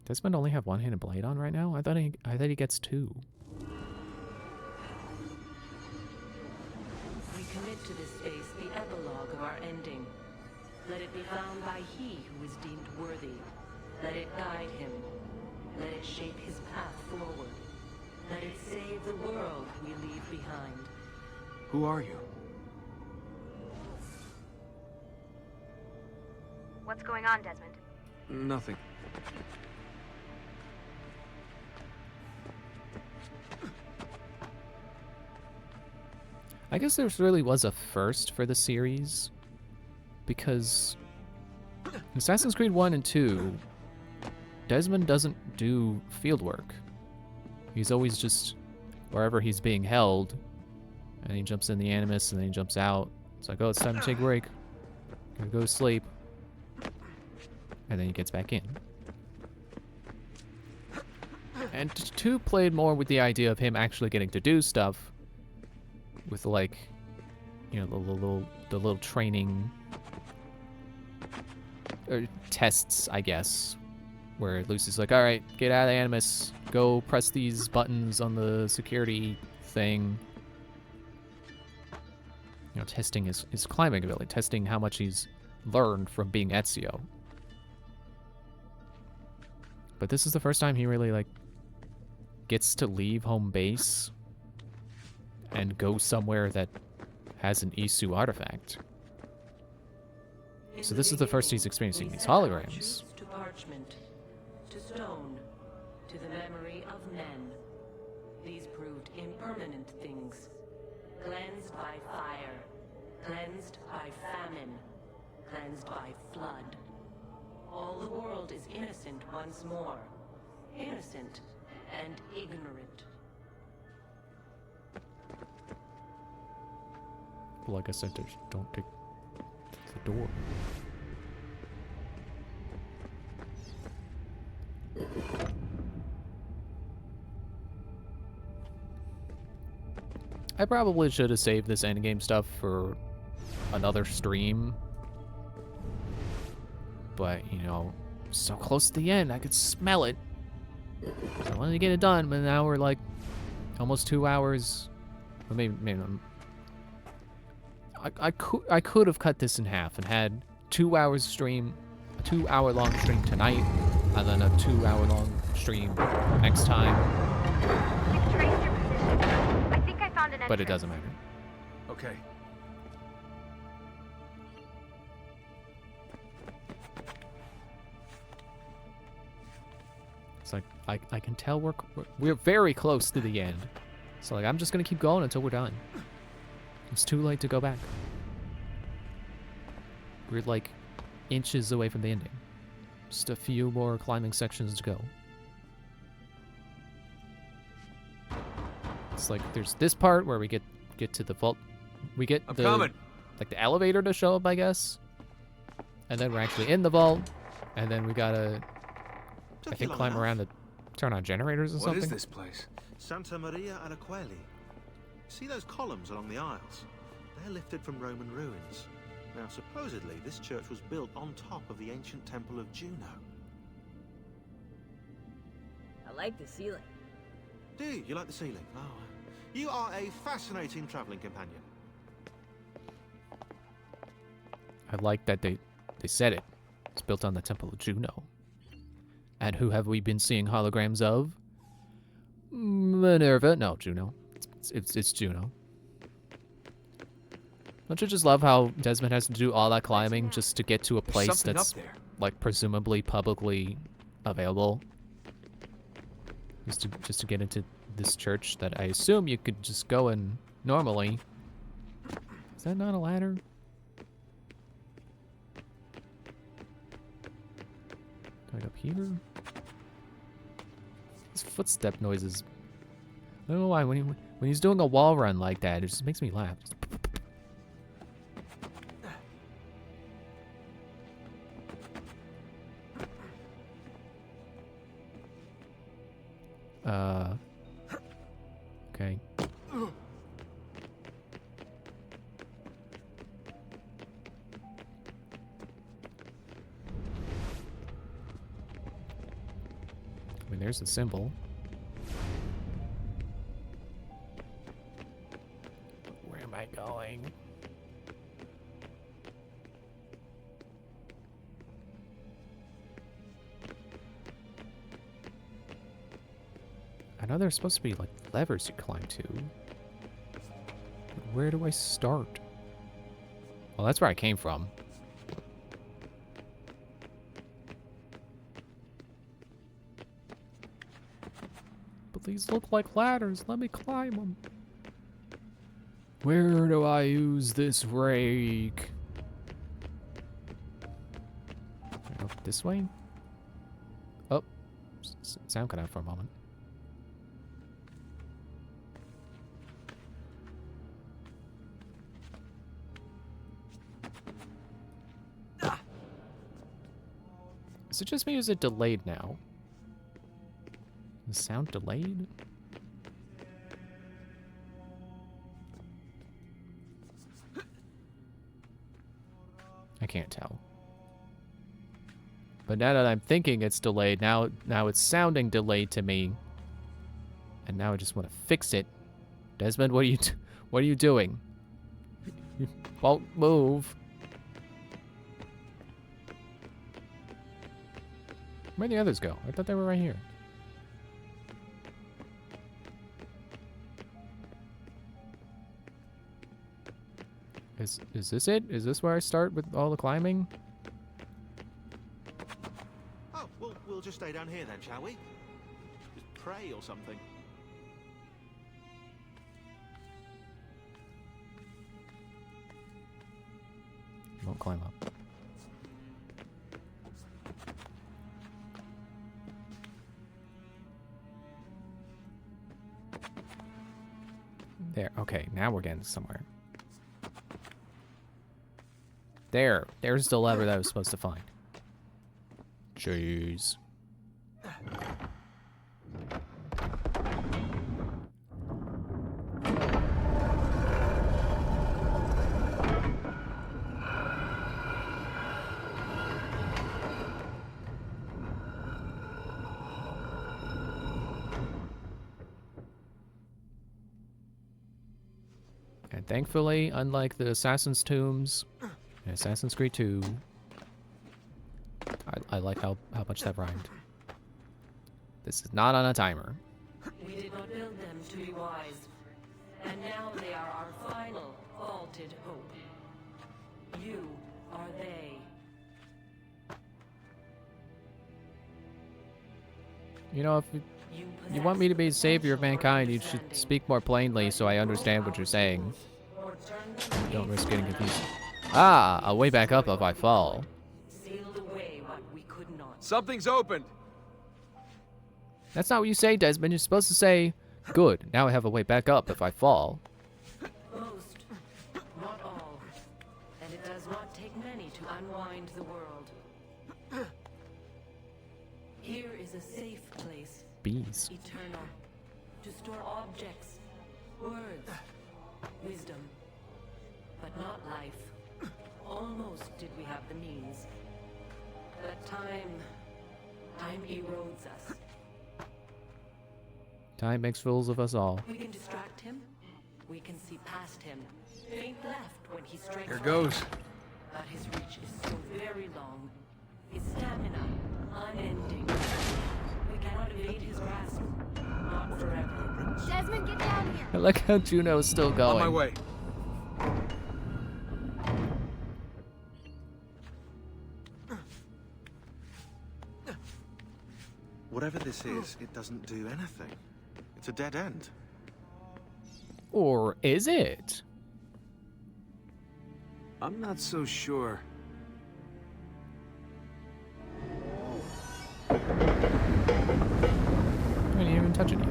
Desmond only have one-handed blade on right now? I thought he gets two. We commit to this space the epilogue of our ending. Let it be found by he who is deemed worthy. Let it guide him. Let it shape his path forward. Let it save the world we leave behind. Who are you? What's going on, Desmond? Nothing. I guess there really was a first for the series, because in Assassin's Creed 1 and 2, Desmond doesn't do field work. He's always just wherever he's being held, and he jumps in the Animus, and then he jumps out. It's like, oh, it's time to take a break. Gonna go to sleep. And then he gets back in. And 2 played more with the idea of him actually getting to do stuff, with, like, you know, the little training or tests, I guess, where Lucy's like, all right, get out of the Animus, go press these buttons on the security thing. You know, testing his climbing ability, testing how much he's learned from being Ezio. But this is the first time he really, like, gets to leave home base and go somewhere that has an Isu artifact. So this is the first he's experiencing these holograms. To parchment, to stone, to the memory of men. These proved impermanent things. Cleansed by fire, cleansed by famine, cleansed by flood. All the world is innocent once more. Innocent and ignorant. Like I said, don't take the door. I probably should have saved this endgame stuff for another stream. But, you know, so close to the end, I could smell it. So I wanted to get it done, but now we're like almost 2 hours. Well, maybe I could have cut this in half and had 2 hours stream, a 2-hour long stream tonight, and then a 2-hour long stream next time. You've traced your position. I think I found an entrance. But it doesn't matter. Okay. It's like I can tell we're very close to the end. So like I'm just gonna keep going until we're done. It's too late to go back. We're like inches away from the ending. Just a few more climbing sections to go. It's like there's this part where we get to the vault. We get like the elevator to show up, I guess. And then we're actually in the vault. And then we gotta I think climb around to turn on generators or something. What is this place? Santa Maria Araqueli. See those columns along the aisles? They're lifted from Roman ruins. Now, supposedly, this church was built on top of the ancient temple of Juno. I like the ceiling. Do you like the ceiling? Oh, you are a fascinating traveling companion. I like that they said it. It's built on the temple of Juno. And who have we been seeing holograms of? Minerva. No, Juno. It's Juno. Don't you just love how Desmond has to do all that climbing just to get to a place that's like presumably publicly available? Just to get into this church that I assume you could just go in normally. Is that not a ladder? Right up here? These footstep noises. I don't know why when he's doing a wall run like that, it just makes me laugh. Okay. I mean, there's a symbol. Where am I going? I know there's supposed to be like levers you climb to. But where do I start? Well, that's where I came from. But these look like ladders. Let me climb them. Where do I use this rake? Up this way? Oh, sound cut out for a moment. Is it just me or is it delayed now? Is the sound delayed? I can't tell. But now that I'm thinking it's delayed, now it's sounding delayed to me. And now I just want to fix it. Desmond, what are you doing? You won't move. Where'd the others go? I thought they were right here. Is this it? Is this where I start with all the climbing? Oh, well, we'll just stay down here then, shall we? Just pray or something. Won't climb up. There. Okay, now we're getting somewhere. There's the lever that I was supposed to find. Jeez. Thankfully, unlike the Assassin's Tombs and Assassin's Creed 2, I like how much that rhymed. This is not on a timer. We did not build them to be wise, and now they are our final, vaulted hope. You are they. You know, if you want me to be the savior of mankind, you should speak more plainly so I understand what you're saying. Don't risk getting confused. Ah, a way back up if I fall. Sealed away what we could not. Something's opened. That's not what you say, Desmond. You're supposed to say, good, now I have a way back up if I fall. Most, not all. And it does not take many to unwind the world. Here is a safe place. Bees. Eternal. To store objects, words, wisdom. But not life. Almost did we have the means. But time erodes us. Time makes fools of us all. We can distract him. We can see past him. Faint left when he strikes. Here goes. But his reach is so very long. His stamina, unending. We cannot evade his grasp. Not forever. Desmond, get down here! I like how Juno's still going. On my way. Whatever this is, it doesn't do anything. It's a dead end. Or is it? I'm not so sure. I didn't even touch it yet.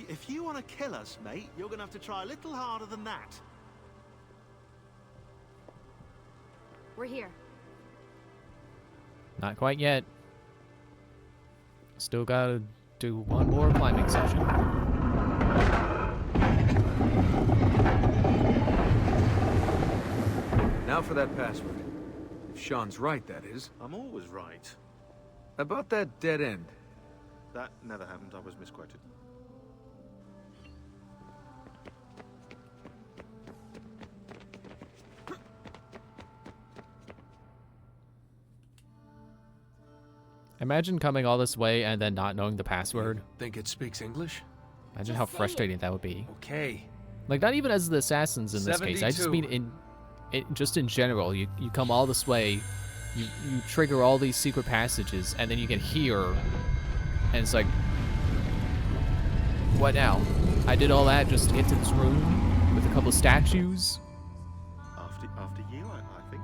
If you want to kill us, mate, you're going to have to try a little harder than that. We're here. Not quite yet. Still gotta do one more climbing session. Now for that password. If Sean's right, that is. I'm always right. About that dead end. That never happened. I was misquoted. Imagine coming all this way and then not knowing the password. Think it speaks English? Imagine how frustrating that would be. Okay. Like, not even as the assassins in this case. I just mean just in general. You come all this way, you trigger all these secret passages, and then you get here, and it's like, what now? I did all that just to get to this room with a couple of statues? After you, I think.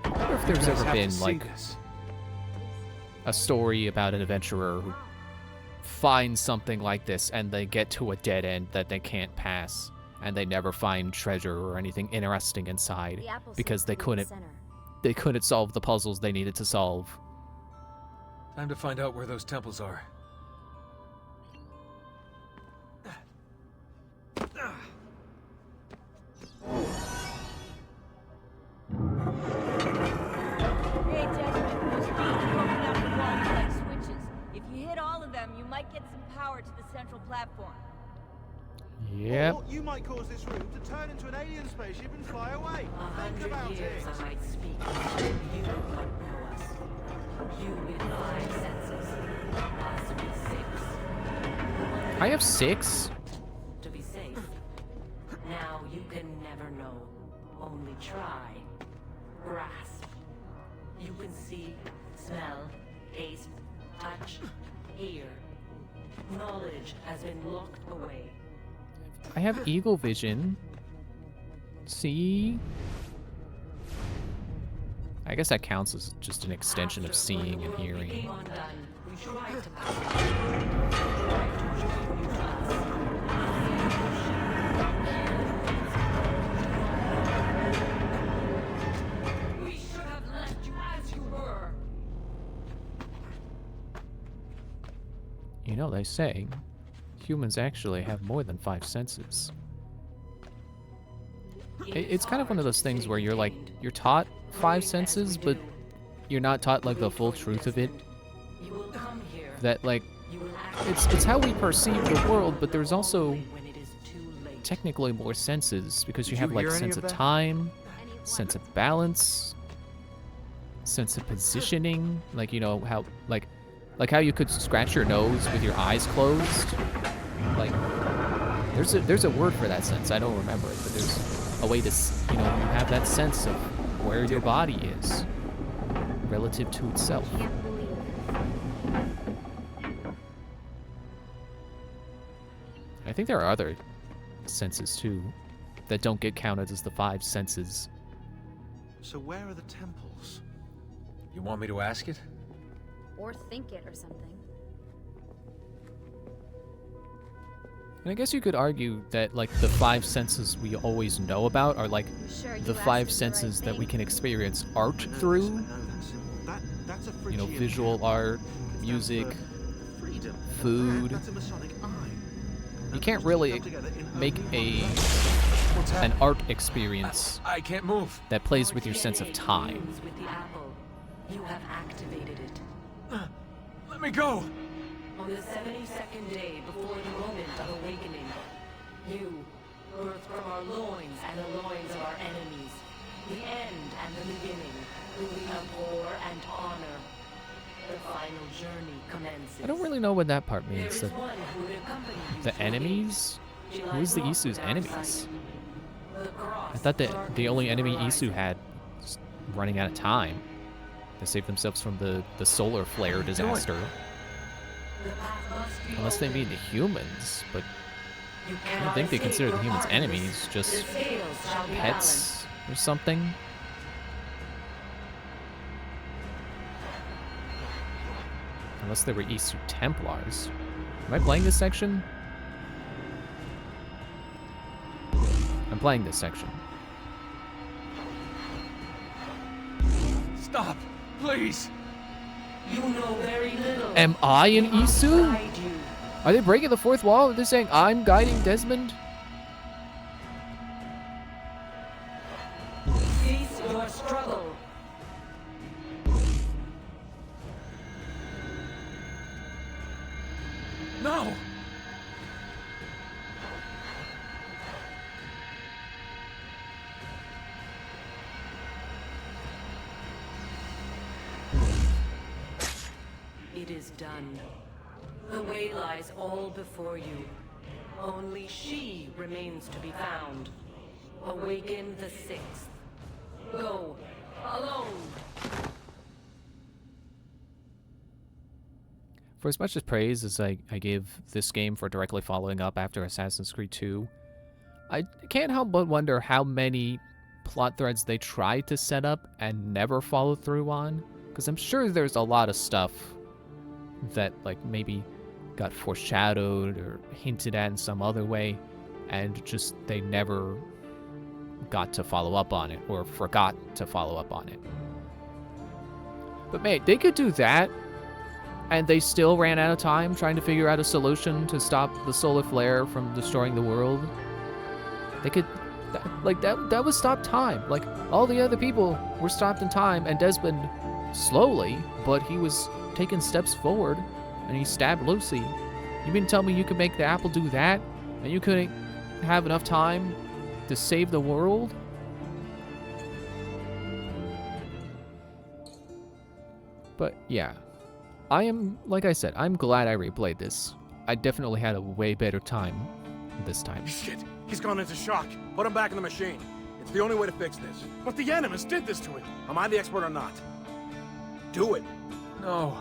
I wonder if there's ever been, like, a story about an adventurer who finds something like this and they get to a dead end that they can't pass, and they never find treasure or anything interesting inside because they couldn't solve the puzzles they needed to solve. Time to find out where those temples are. Hey, Desmond, those beams poking out the wall look like switches. If you hit all of them, you might get some power to the central platform. Yep. Or you might cause this room to turn into an alien spaceship and fly away. Think about Years it. I might speak. You do not know us. You with 5 senses. Us with 6. I have 6? To be safe. Now you can never know. Only try. Grasp. You can see, smell, taste, touch, hear. Knowledge has been locked away. I have eagle vision. See? I guess that counts as just an extension of seeing and hearing. Became undone. We tried to pass We should have left you know, they say humans actually have more than 5 senses. It's kind of one of those things where you're like, you're taught 5 senses, but you're not taught like the full truth of it. That like, it's how we perceive the world, but there's also technically more senses because you have like sense of time, sense of balance, sense of positioning, like, you know, how like how you could scratch your nose with your eyes closed. Like there's a word for that sense. I don't remember it, but there's a way to, you know, you have that sense of where your body is relative to itself. I think there are other senses too that don't get counted as the 5 senses. So where are the temples? You want me to ask it? Or think it or something. And I guess you could argue that like the 5 senses we always know about are like the 5 senses that we can experience art through. You know, visual art, music, food. You can't really make an art experience I can't move. that plays with your sense of time. With the apple, you have activated it. Let me go. On the 72nd day before the moment of awakening, you, birthed from our loins and the loins of our enemies, the end and the beginning, who we abhor and honor. The final journey commences. I don't really know what that part There means. is one who would accompany you The to enemies? She Who lies is the lost Isu's without enemies? sight. The cross I thought that the only enemy horizon. Isu had was running out of time to save themselves from the solar flare disaster. The path must be Unless they open. mean the humans, but You I don't cannot think they escape consider the your humans partners. enemies, just The scales shall be pets or something. Unless they were Isu Templars. Am I playing this section? I'm playing this section. Stop, please. You know very little. Am I an Isu? Guide you. Are they breaking the fourth wall? Are they saying I'm guiding Desmond? Cease your struggle. No. It is done. The way lies all before you. Only she remains to be found. Awaken the 6th. Go. Alone. For as much as praise as I give this game for directly following up after Assassin's Creed 2, I can't help but wonder how many plot threads they tried to set up and never followed through on. Because I'm sure there's a lot of stuff that like maybe got foreshadowed or hinted at in some other way, and just they never got to follow up on it or forgot to follow up on it. But mate, they could do that, and they still ran out of time trying to figure out a solution to stop the solar flare from destroying the world. They could, that would stop time. Like, all the other people were stopped in time, and Desmond slowly, but he was taking steps forward, and he stabbed Lucy. You mean to tell me you could make the apple do that, and you couldn't have enough time to save the world? But yeah, I am, like I said, I'm glad I replayed this. I definitely had a way better time this time. Shit! He's gone into shock. Put him back in the machine. It's the only way to fix this. But the Animus did this to him. Am I the expert or not? Do it. No.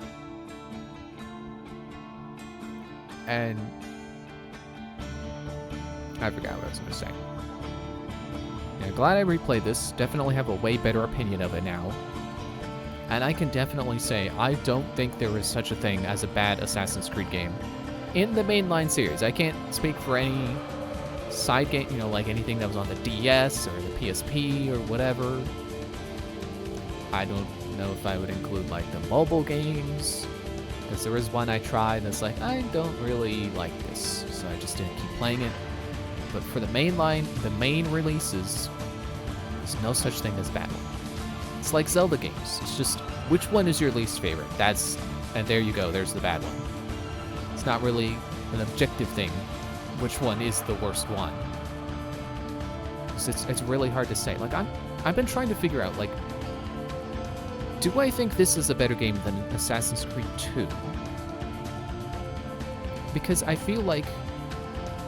And I forgot what I was going to say. Yeah, glad I replayed this. Definitely have a way better opinion of it now. And I can definitely say I don't think there is such a thing as a bad Assassin's Creed game in the mainline series. I can't speak for any side game, you know, like anything that was on the DS or the PSP or whatever. I don't know if I would include like the mobile games, Because there was one I tried that's like, I don't really like this, so I just didn't keep playing it. But for the main line, the main releases, there's no such thing as bad one. It's like Zelda games. It's just, which one is your least favorite? And there you go, there's the bad one. It's not really an objective thing, which one is the worst one. It's really hard to say. Like, I've been trying to figure out, like, do I think this is a better game than Assassin's Creed 2? Because I feel like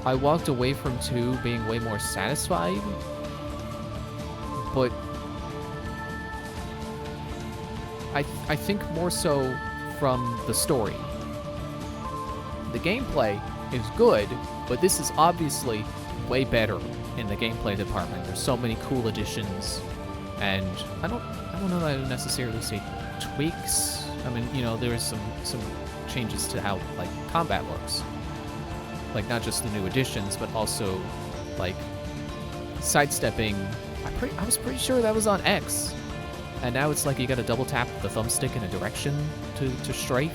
I walked away from 2 being way more satisfied, but I think more so from the story. The gameplay is good, but this is obviously way better in the gameplay department. There's so many cool additions, and I don't know that I would necessarily say tweaks. I mean, you know, there's some changes to how, like, combat works. Like, not just the new additions, but also, like, sidestepping. I was pretty sure that was on X. And now it's like you gotta double tap the thumbstick in a direction to strafe.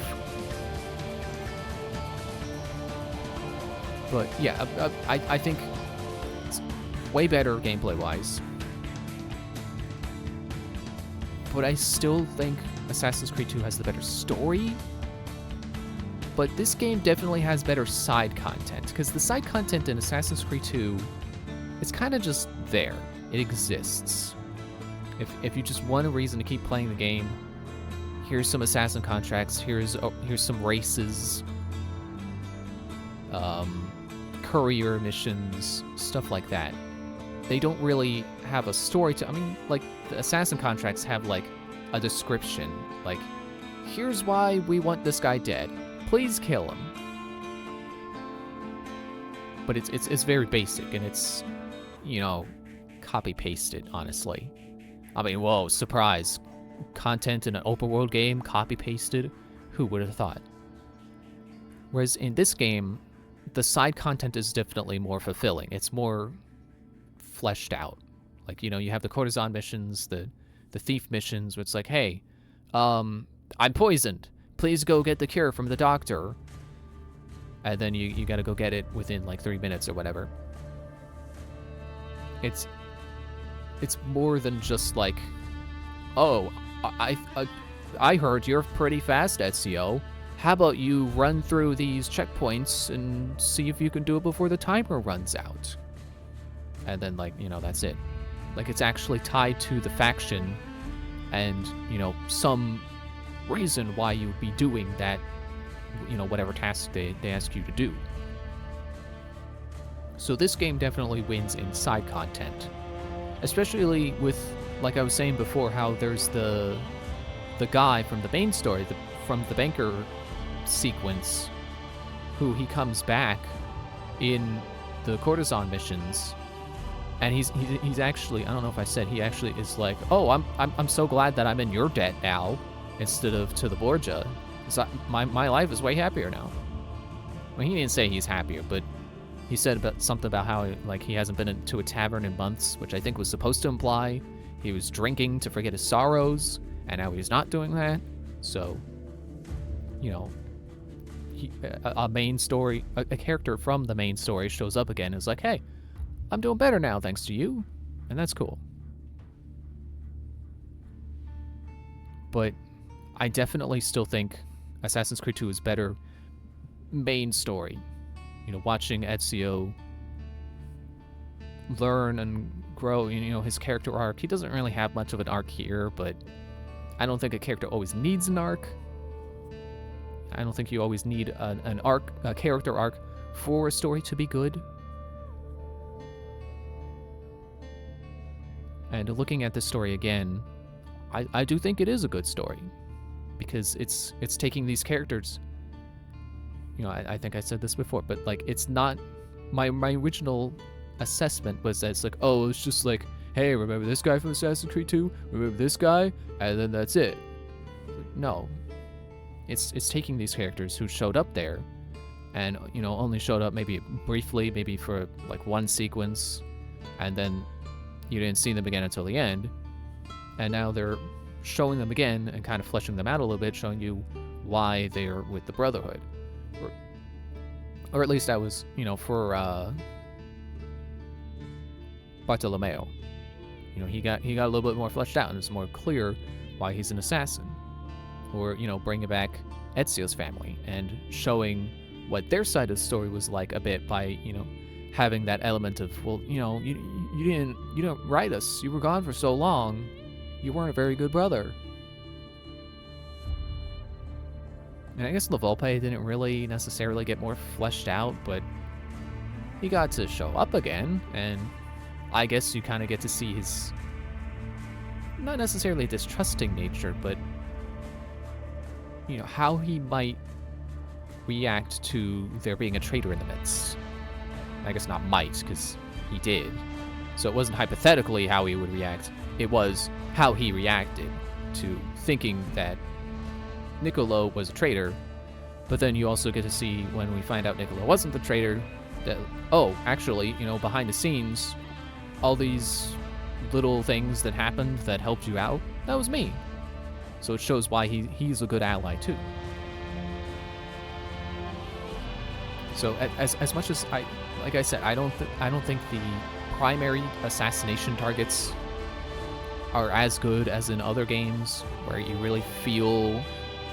But yeah, I think it's way better gameplay-wise. But I still think Assassin's Creed 2 has the better story. But this game definitely has better side content, because the side content in Assassin's Creed 2 is kind of just there. It exists. If you just want a reason to keep playing the game, here's some assassin contracts, here's some races, courier missions, stuff like that. They don't really have a story to, I mean, like, the assassin contracts have, like, a description, like, here's why we want this guy dead. Please kill him. But it's very basic, and it's, you know, copy-pasted, honestly. I mean, whoa, surprise. Content in an open-world game, copy-pasted? Who would have thought? Whereas in this game, the side content is definitely more fulfilling. It's more fleshed out. Like, you know, you have the courtesan missions, the thief missions, where it's like, hey, I'm poisoned. Please go get the cure from the doctor. And then you gotta go get it within, like, 3 minutes or whatever. It's more than just like, oh, I heard you're pretty fast, Ezio. How about you run through these checkpoints and see if you can do it before the timer runs out? And then, like, you know, that's it. Like, it's actually tied to the faction and, you know, some reason why you'd be doing that, you know, whatever task they ask you to do. So this game definitely wins in side content. Especially with, like I was saying before, how there's the guy from the main story, from the banker sequence, who he comes back in the courtesan missions, and he's actually, I don't know if I said, he actually is like, oh, I'm so glad that I'm in your debt now instead of to the Borgia. My life is way happier now. Well, he didn't say he's happier, but he said something about how, like, he hasn't been to a tavern in months, which I think was supposed to imply he was drinking to forget his sorrows, and now he's not doing that. So, you know, a character from the main story shows up again and is like, hey, I'm doing better now thanks to you, and that's cool. But I definitely still think Assassin's Creed 2 is better main story. You know, watching Ezio learn and grow, you know, his character arc. He doesn't really have much of an arc here, but I don't think a character always needs an arc. I don't think you always need an arc, a character arc, for a story to be good. And looking at this story again, I do think it is a good story, because it's taking these characters. You know, I think I said this before, but, like, it's not, my original assessment was that it's like, oh, it's just like, hey, remember this guy from Assassin's Creed 2? Remember this guy? And then that's it. No. It's taking these characters who showed up there and, you know, only showed up maybe briefly, maybe for, like, one sequence, and then you didn't see them again until the end, and now they're showing them again and kind of fleshing them out a little bit, showing you why they're with the Brotherhood. Or at least that was, you know, for Bartolomeo. You know, he got a little bit more fleshed out, and it's more clear why he's an assassin. Or, you know, bringing back Ezio's family and showing what their side of the story was like a bit by, you know, having that element of, well, you know, you didn't write us. You were gone for so long. You weren't a very good brother. And I guess La Volpe didn't really necessarily get more fleshed out, but he got to show up again, and I guess you kind of get to see his, not necessarily distrusting nature, but, you know, how he might react to there being a traitor in the midst. I guess not might, because he did. So it wasn't hypothetically how he would react, it was how he reacted to thinking that Niccolo was a traitor. But then you also get to see, when we find out Niccolo wasn't the traitor, that, oh, actually, you know, behind the scenes, all these little things that happened that helped you out, that was me. So it shows why he's a good ally too. So as much as like I said, I don't think the primary assassination targets are as good as in other games where you really feel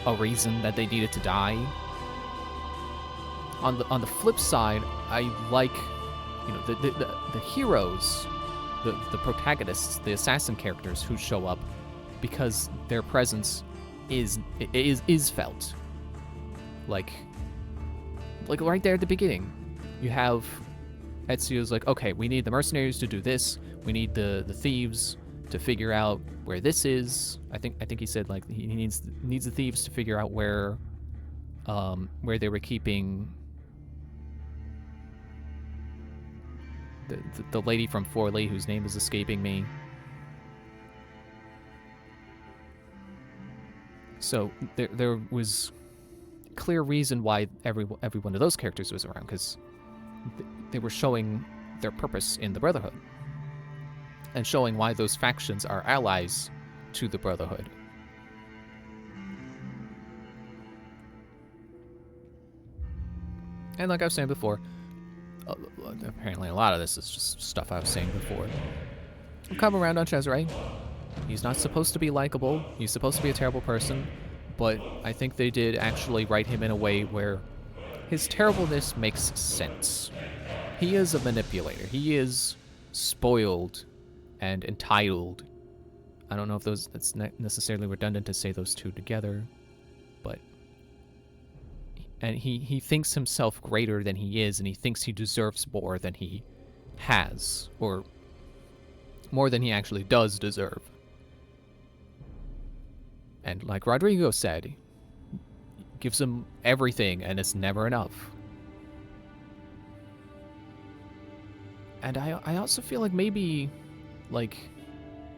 a reason that they needed to die. On the flip side, I like, you know, the heroes, the protagonists, the assassin characters who show up, because their presence is felt. Like right there at the beginning, you have Ezio's like, okay, we need the mercenaries to do this. We need the thieves to figure out where this is. I think he said, like, he needs the thieves to figure out where they were keeping the lady from Forley, whose name is escaping me. So there was clear reason why every one of those characters was around, because they were showing their purpose in the Brotherhood and showing why those factions are allies to the Brotherhood. And like I was saying before, apparently a lot of this is just stuff I was saying before. I'll come around on Cesare. He's not supposed to be likable. He's supposed to be a terrible person. But I think they did actually write him in a way where his terribleness makes sense. He is a manipulator. He is spoiled and entitled. I don't know if that's necessarily redundant to say those two together, but... And he thinks himself greater than he is, and he thinks he deserves more than he has, or more than he actually does deserve. And like Rodrigo said, gives him everything, and it's never enough. And I also feel like maybe, like,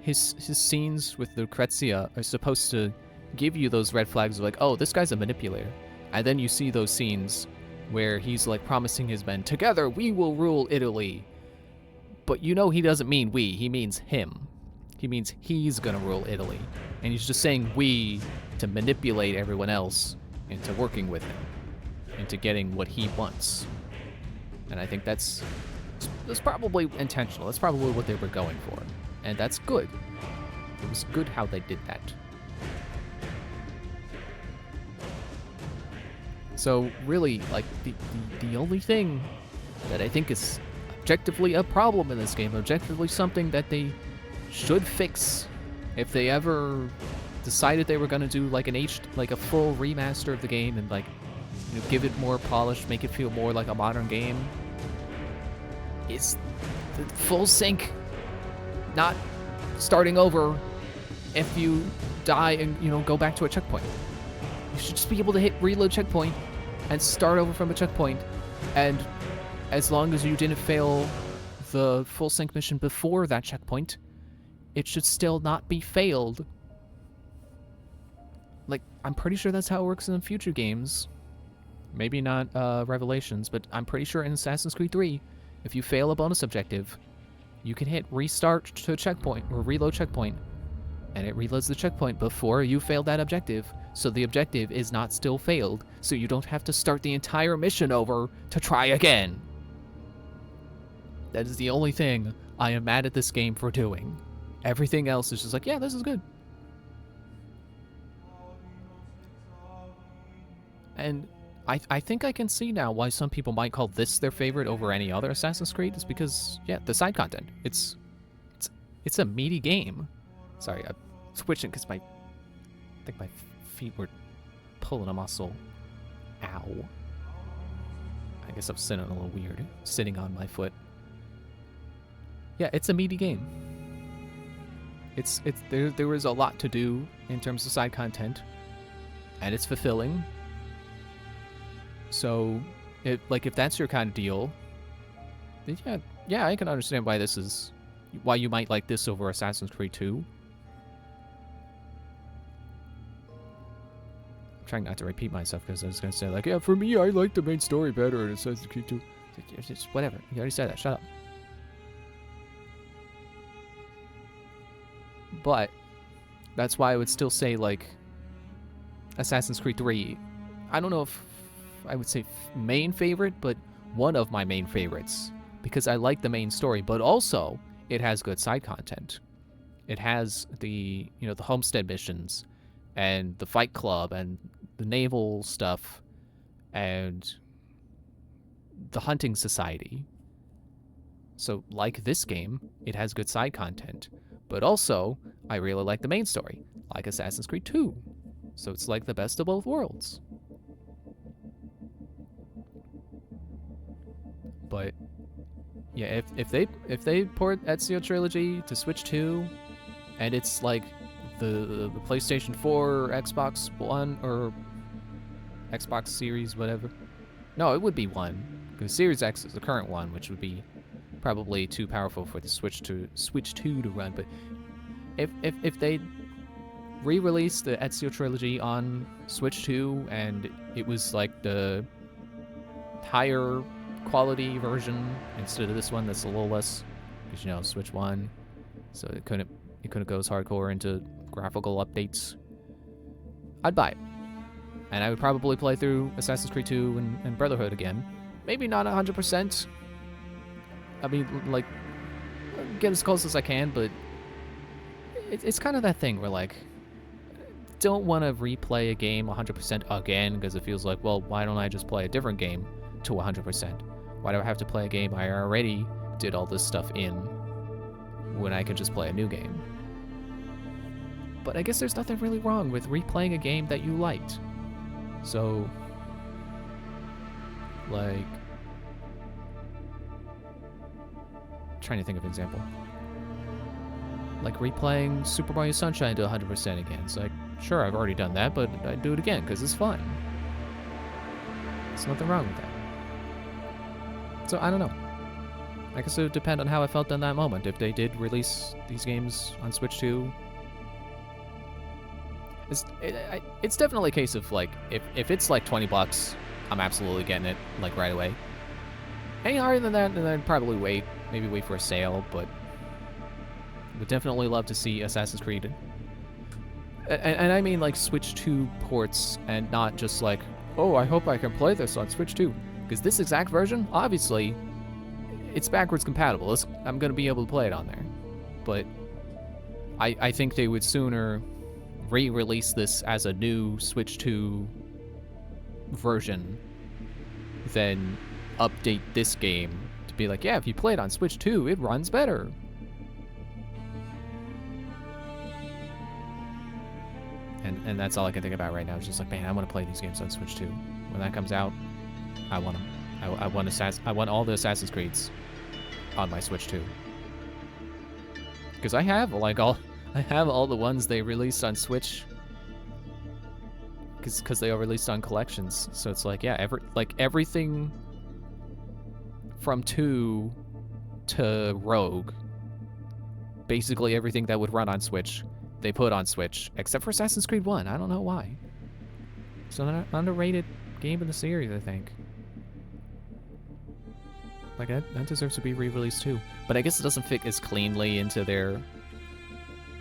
his scenes with Lucrezia are supposed to give you those red flags of like, oh, this guy's a manipulator. And then you see those scenes where he's like promising his men, together we will rule Italy. But you know he doesn't mean we, he means him. He means he's gonna rule Italy. And he's just saying we to manipulate everyone else into working with him, into getting what he wants. And I think that's probably intentional. That's probably what they were going for. And that's good. It was good how they did that. So really, like, the only thing that I think is objectively a problem in this game, objectively something that they should fix if they ever decided they were going to do like a full remaster of the game and, like, you know, give it more polish, make it feel more like a modern game, is the full sync, not starting over if you die and, you know, go back to a checkpoint. You should just be able to hit reload checkpoint and start over from a checkpoint, and as long as you didn't fail the full sync mission before that checkpoint, it should still not be failed. Like, I'm pretty sure that's how it works in future games. Maybe not Revelations, but I'm pretty sure in Assassin's Creed 3, if you fail a bonus objective, you can hit restart to a checkpoint, or reload checkpoint, and it reloads the checkpoint before you failed that objective, so the objective is not still failed, so you don't have to start the entire mission over to try again. That is the only thing I am mad at this game for doing. Everything else is just like, yeah, this is good. And I think I can see now why some people might call this their favorite over any other Assassin's Creed. Is because, yeah, the side content. It's a meaty game. Sorry, I'm twitching because I think my feet were pulling a muscle. Ow. I guess I'm sitting a little weird, sitting on my foot. Yeah, it's a meaty game. There is a lot to do in terms of side content, and it's fulfilling. So, if that's your kind of deal, then yeah, I can understand why you might like this over Assassin's Creed 2. I'm trying not to repeat myself because I was gonna say like, yeah, for me, I like the main story better in Assassin's Creed 2. It's just whatever. You already said that. Shut up. But that's why I would still say like Assassin's Creed 3. I don't know if I would say main favorite, but one of my main favorites, because I like the main story, but also it has good side content. It has the homestead missions and the fight club and the naval stuff and the hunting society. So like this game, it has good side content, but also I really like the main story, like Assassin's Creed 2. So it's like the best of both worlds. But yeah, if they port Ezio Trilogy to Switch 2, and it's like the PlayStation 4 or Xbox One or Xbox Series, whatever. No, it would be one, because Series X is the current one, which would be probably too powerful for the Switch 2 to run. But if they re-released the Ezio Trilogy on Switch 2 and it was like the higher quality version instead of this one that's a little less, because Switch 1, so it couldn't go as hardcore into graphical updates, I'd buy it. And I would probably play through Assassin's Creed 2 and Brotherhood again. Maybe not 100%. I mean, like, get as close as I can, but it's kind of that thing where, like, don't want to replay a game 100% again because it feels like, well, why don't I just play a different game to 100%? Why do I have to play a game I already did all this stuff in when I could just play a new game? But I guess there's nothing really wrong with replaying a game that you liked. So, like, trying to think of an example. Like replaying Super Mario Sunshine to 100% again. It's like, sure, I've already done that, but I'd do it again because it's fun. There's nothing wrong with that. So, I don't know. I guess it would depend on how I felt in that moment. If they did release these games on Switch 2, it's definitely a case of, like, if it's like $20, I'm absolutely getting it, like, right away. Any higher than that, then I'd probably wait. Maybe wait for a sale, but would definitely love to see Assassin's Creed. And I mean, like, Switch 2 ports, and not just like, oh, I hope I can play this on Switch 2. Because this exact version, obviously, it's backwards compatible. I'm going to be able to play it on there. But I think they would sooner re-release this as a new Switch 2 version than update this game to be like, yeah, if you play it on Switch 2, it runs better. And that's all I can think about right now. It's just like, man, I want to play these games on Switch 2. When that comes out, I want them. I want all the Assassin's Creeds on my Switch 2. Because I have all the ones they released on Switch. Because they are released on collections. So it's like, yeah, everything from 2 to Rogue, basically everything that would run on Switch, they put on Switch, except for Assassin's Creed 1. I don't know why. It's an underrated game in the series, I think. Like, that deserves to be re-released too. But I guess it doesn't fit as cleanly into their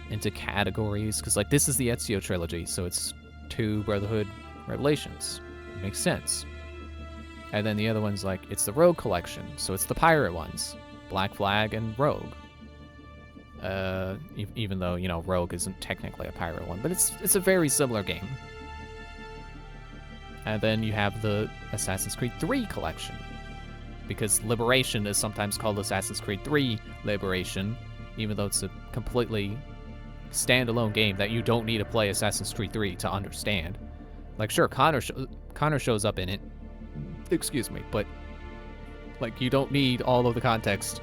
into categories, because like this is the Ezio trilogy, so it's 2 Brotherhood Revelations. It makes sense. And then the other one's like, it's the Rogue collection, so it's the pirate ones, Black Flag and Rogue. Even though, you know, Rogue isn't technically a pirate one, but it's a very similar game. And then you have the Assassin's Creed 3 collection, because Liberation is sometimes called Assassin's Creed 3 Liberation, even though it's a completely standalone game that you don't need to play Assassin's Creed 3 to understand. Like, sure, Connor shows up in it, excuse me, but like, you don't need all of the context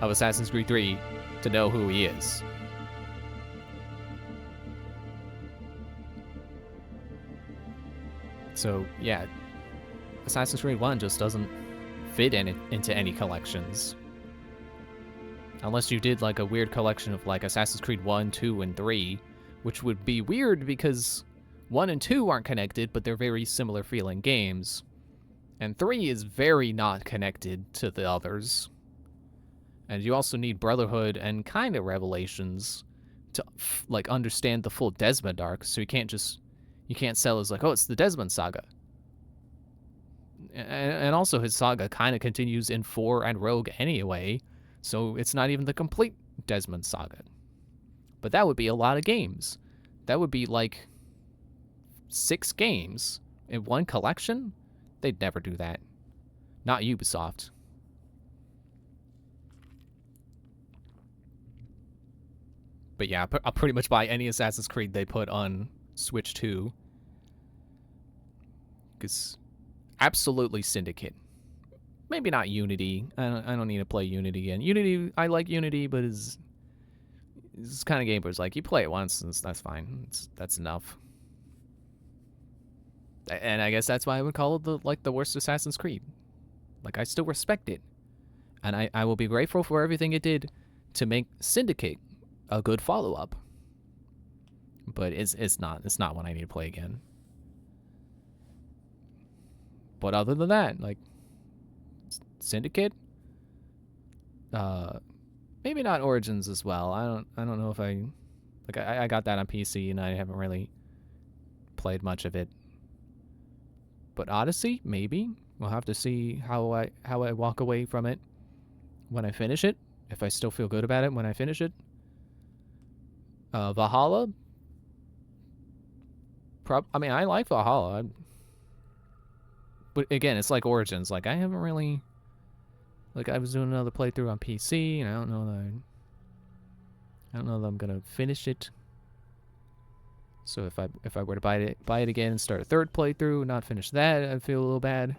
of Assassin's Creed 3 to know who he is. So, yeah, Assassin's Creed 1 just doesn't fit into any collections. Unless you did, like, a weird collection of, like, Assassin's Creed 1, 2, and 3, which would be weird because 1 and 2 aren't connected, but they're very similar feeling games. And 3 is very not connected to the others. And you also need Brotherhood and kind of Revelations to, like, understand the full Desmond arc, so you can't sell as like, oh, it's the Desmond saga. And also his saga kind of continues in 4 and Rogue anyway, so it's not even the complete Desmond saga. But that would be a lot of games. That would be like 6 games in one collection? They'd never do that. Not Ubisoft. But yeah, I'll pretty much buy any Assassin's Creed they put on Switch 2. Because absolutely Syndicate. Maybe not Unity. I don't need to play Unity again. Unity, I like Unity, but it's kind of game where it's like, you play it once, and that's fine. That's enough. And I guess that's why I would call it the worst Assassin's Creed. Like, I still respect it. And I will be grateful for everything it did to make Syndicate a good follow-up. But it's not one I need to play again. But other than that, like, Syndicate, maybe not Origins as well. I don't know if I got that on PC and I haven't really played much of it. But Odyssey, maybe. We'll have to see how I walk away from it when I finish it. If I still feel good about it when I finish it. Valhalla. I mean, I like Valhalla. But again, it's like Origins. Like, I haven't really... Like, I was doing another playthrough on PC, and I don't know that I'm gonna finish it. So if I were to buy it again and start a 3rd playthrough and not finish that, I'd feel a little bad.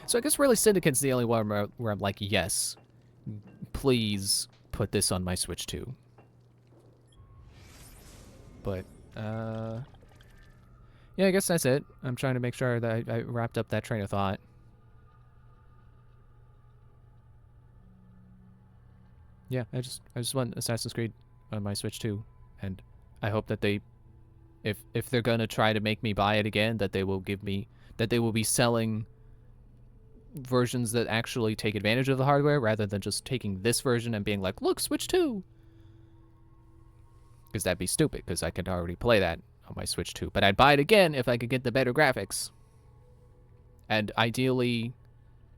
So I guess really Syndicate's the only one where I'm like, yes, please put this on my Switch 2. But, yeah, I guess that's it. I'm trying to make sure that I wrapped up that train of thought. Yeah, I just want Assassin's Creed on my Switch 2, and I hope that they, if they're gonna try to make me buy it again, that they will be selling versions that actually take advantage of the hardware rather than just taking this version and being like, look, Switch 2. Because that'd be stupid, because I could already play that on my Switch 2. But I'd buy it again if I could get the better graphics. And ideally,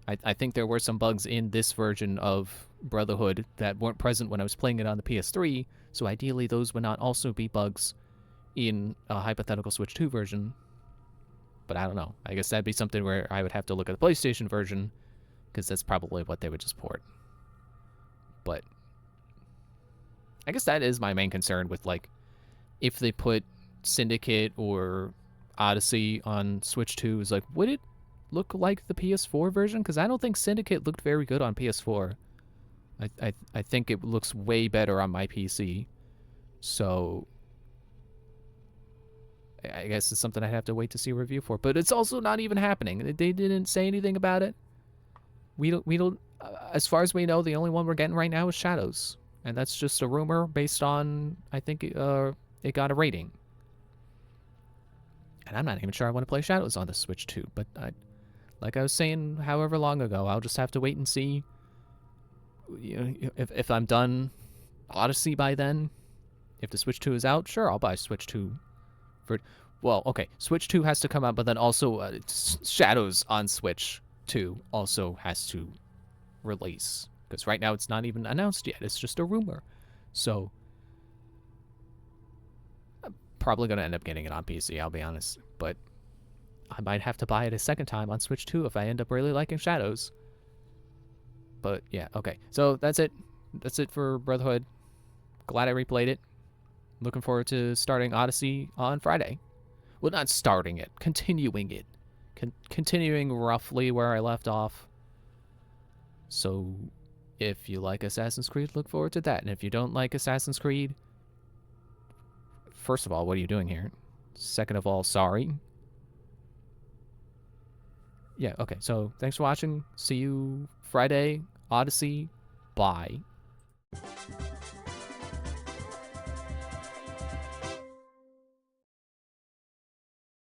I think there were some bugs in this version of Brotherhood that weren't present when I was playing it on the PS3, so ideally those would not also be bugs in a hypothetical Switch 2 version. But I don't know. I guess that'd be something where I would have to look at the PlayStation version, because that's probably what they would just port. But I guess that is my main concern with, like, if they put Syndicate or Odyssey on Switch 2, is like, would it look like the PS4 version? Because I don't think Syndicate looked very good on PS4. I think it looks way better on my PC. So I guess it's something I have to wait to see a review for. But it's also not even happening. They didn't say anything about it. We don't. As far as we know, the only one we're getting right now is Shadows, and that's just a rumor based on, I think it got a rating. And I'm not even sure I want to play Shadows on the Switch 2. But like I was saying, however long ago, I'll just have to wait and see if I'm done Odyssey by then, if the Switch 2 is out, sure, I'll buy Switch 2 for... Well, okay, Switch 2 has to come out, but then also Shadows on Switch 2 also has to release. Because right now it's not even announced yet. It's just a rumor. So, I'm probably going to end up getting it on PC, I'll be honest. But I might have to buy it a second time on Switch 2 if I end up really liking Shadows. But, yeah, okay. So, that's it. That's it for Brotherhood. Glad I replayed it. Looking forward to starting Odyssey on Friday. Well, not starting it. Continuing it. Continuing roughly where I left off. So, if you like Assassin's Creed, look forward to that. And if you don't like Assassin's Creed, first of all, what are you doing here? Second of all, sorry. Yeah, okay. So, thanks for watching. See you Friday. Odyssey. Bye.